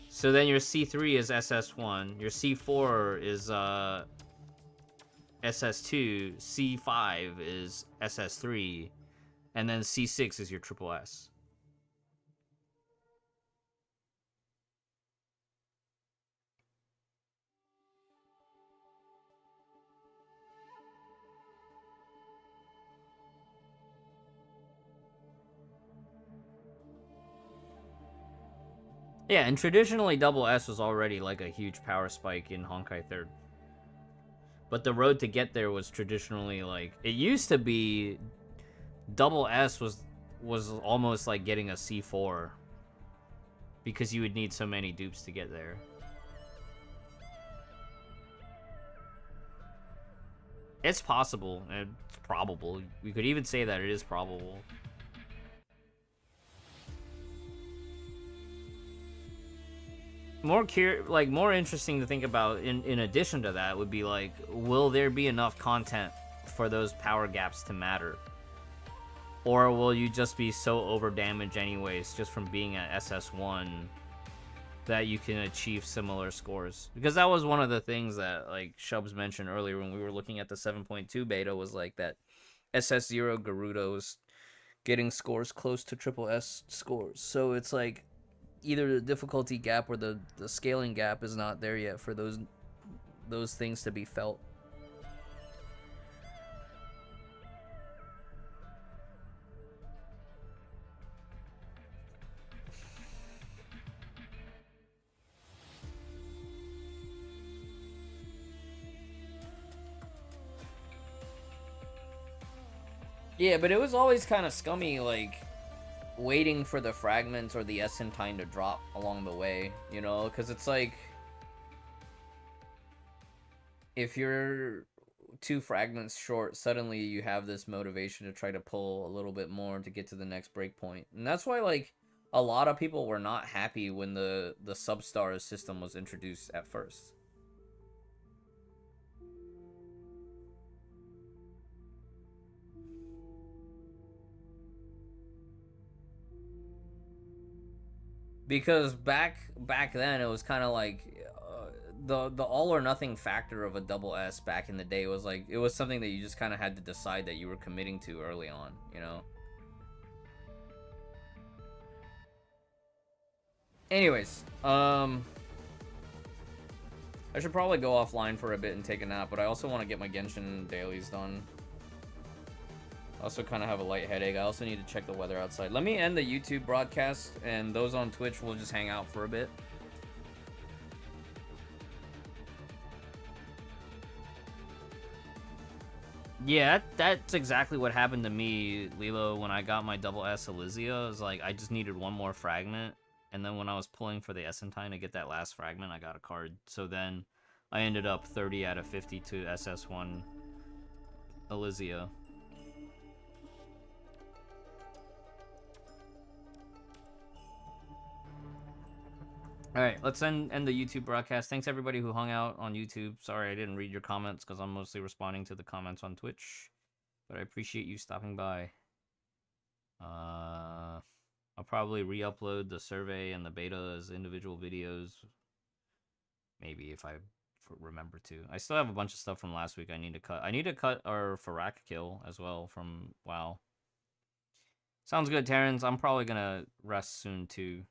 So then your C3 is SS1. Your C4 is SS2. C5 is SS3. And then C6 is your triple S. Yeah, and traditionally double S was already like a huge power spike in Honkai 3rd. But the road to get there was traditionally like, it used to be double S was almost like getting a C4 because you would need so many dupes to get there. It's possible. It's probable. We could even say that it is probable. More interesting to think about in addition to that would be like, will there be enough content for those power gaps to matter? Or will you just be so over damaged anyways just from being at SS1 that you can achieve similar scores? Because that was one of the things that like Shubs mentioned earlier when we were looking at the 7.2 beta, was like that SS0 Garuda was getting scores close to triple S scores. So it's like either the difficulty gap or the scaling gap is not there yet for those things to be felt. Yeah, but it was always kind of scummy, like, waiting for the fragments or the Essentine to drop along the way, you know? Because it's like, if you're 2 fragments short, suddenly you have this motivation to try to pull a little bit more to get to the next breakpoint. And that's why, like, a lot of people were not happy when the Substars system was introduced at first. Because back then it was kind of like the all or nothing factor of a double S back in the day was like, it was something that you just kind of had to decide that you were committing to early on, you know? Anyways, I should probably go offline for a bit and take a nap, but I also want to get my Genshin dailies done. I also kind of have a light headache. I also need to check the weather outside. Let me end the YouTube broadcast, and those on Twitch will just hang out for a bit. Yeah, that's exactly what happened to me, Lilo, when I got my double S Elysia. It was like, I just needed one more fragment, and then when I was pulling for the Essentine to get that last fragment, I got a card. So then I ended up 30 out of 50 to SS1 Elysia. All right, let's end the YouTube broadcast. Thanks everybody who hung out on YouTube. Sorry I didn't read your comments because I'm mostly responding to the comments on Twitch, but I appreciate you stopping by. I'll probably re-upload the survey and the beta as individual videos. Maybe if I remember to. I still have a bunch of stuff from last week I need to cut. I need to cut our Farak kill as well from WoW. Sounds good, Terrence. I'm probably gonna rest soon too.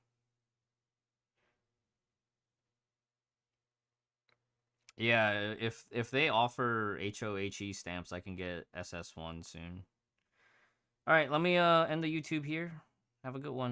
Yeah, if they offer HOHE stamps, I can get SS1 soon. All right, let me end the YouTube here. Have a good one.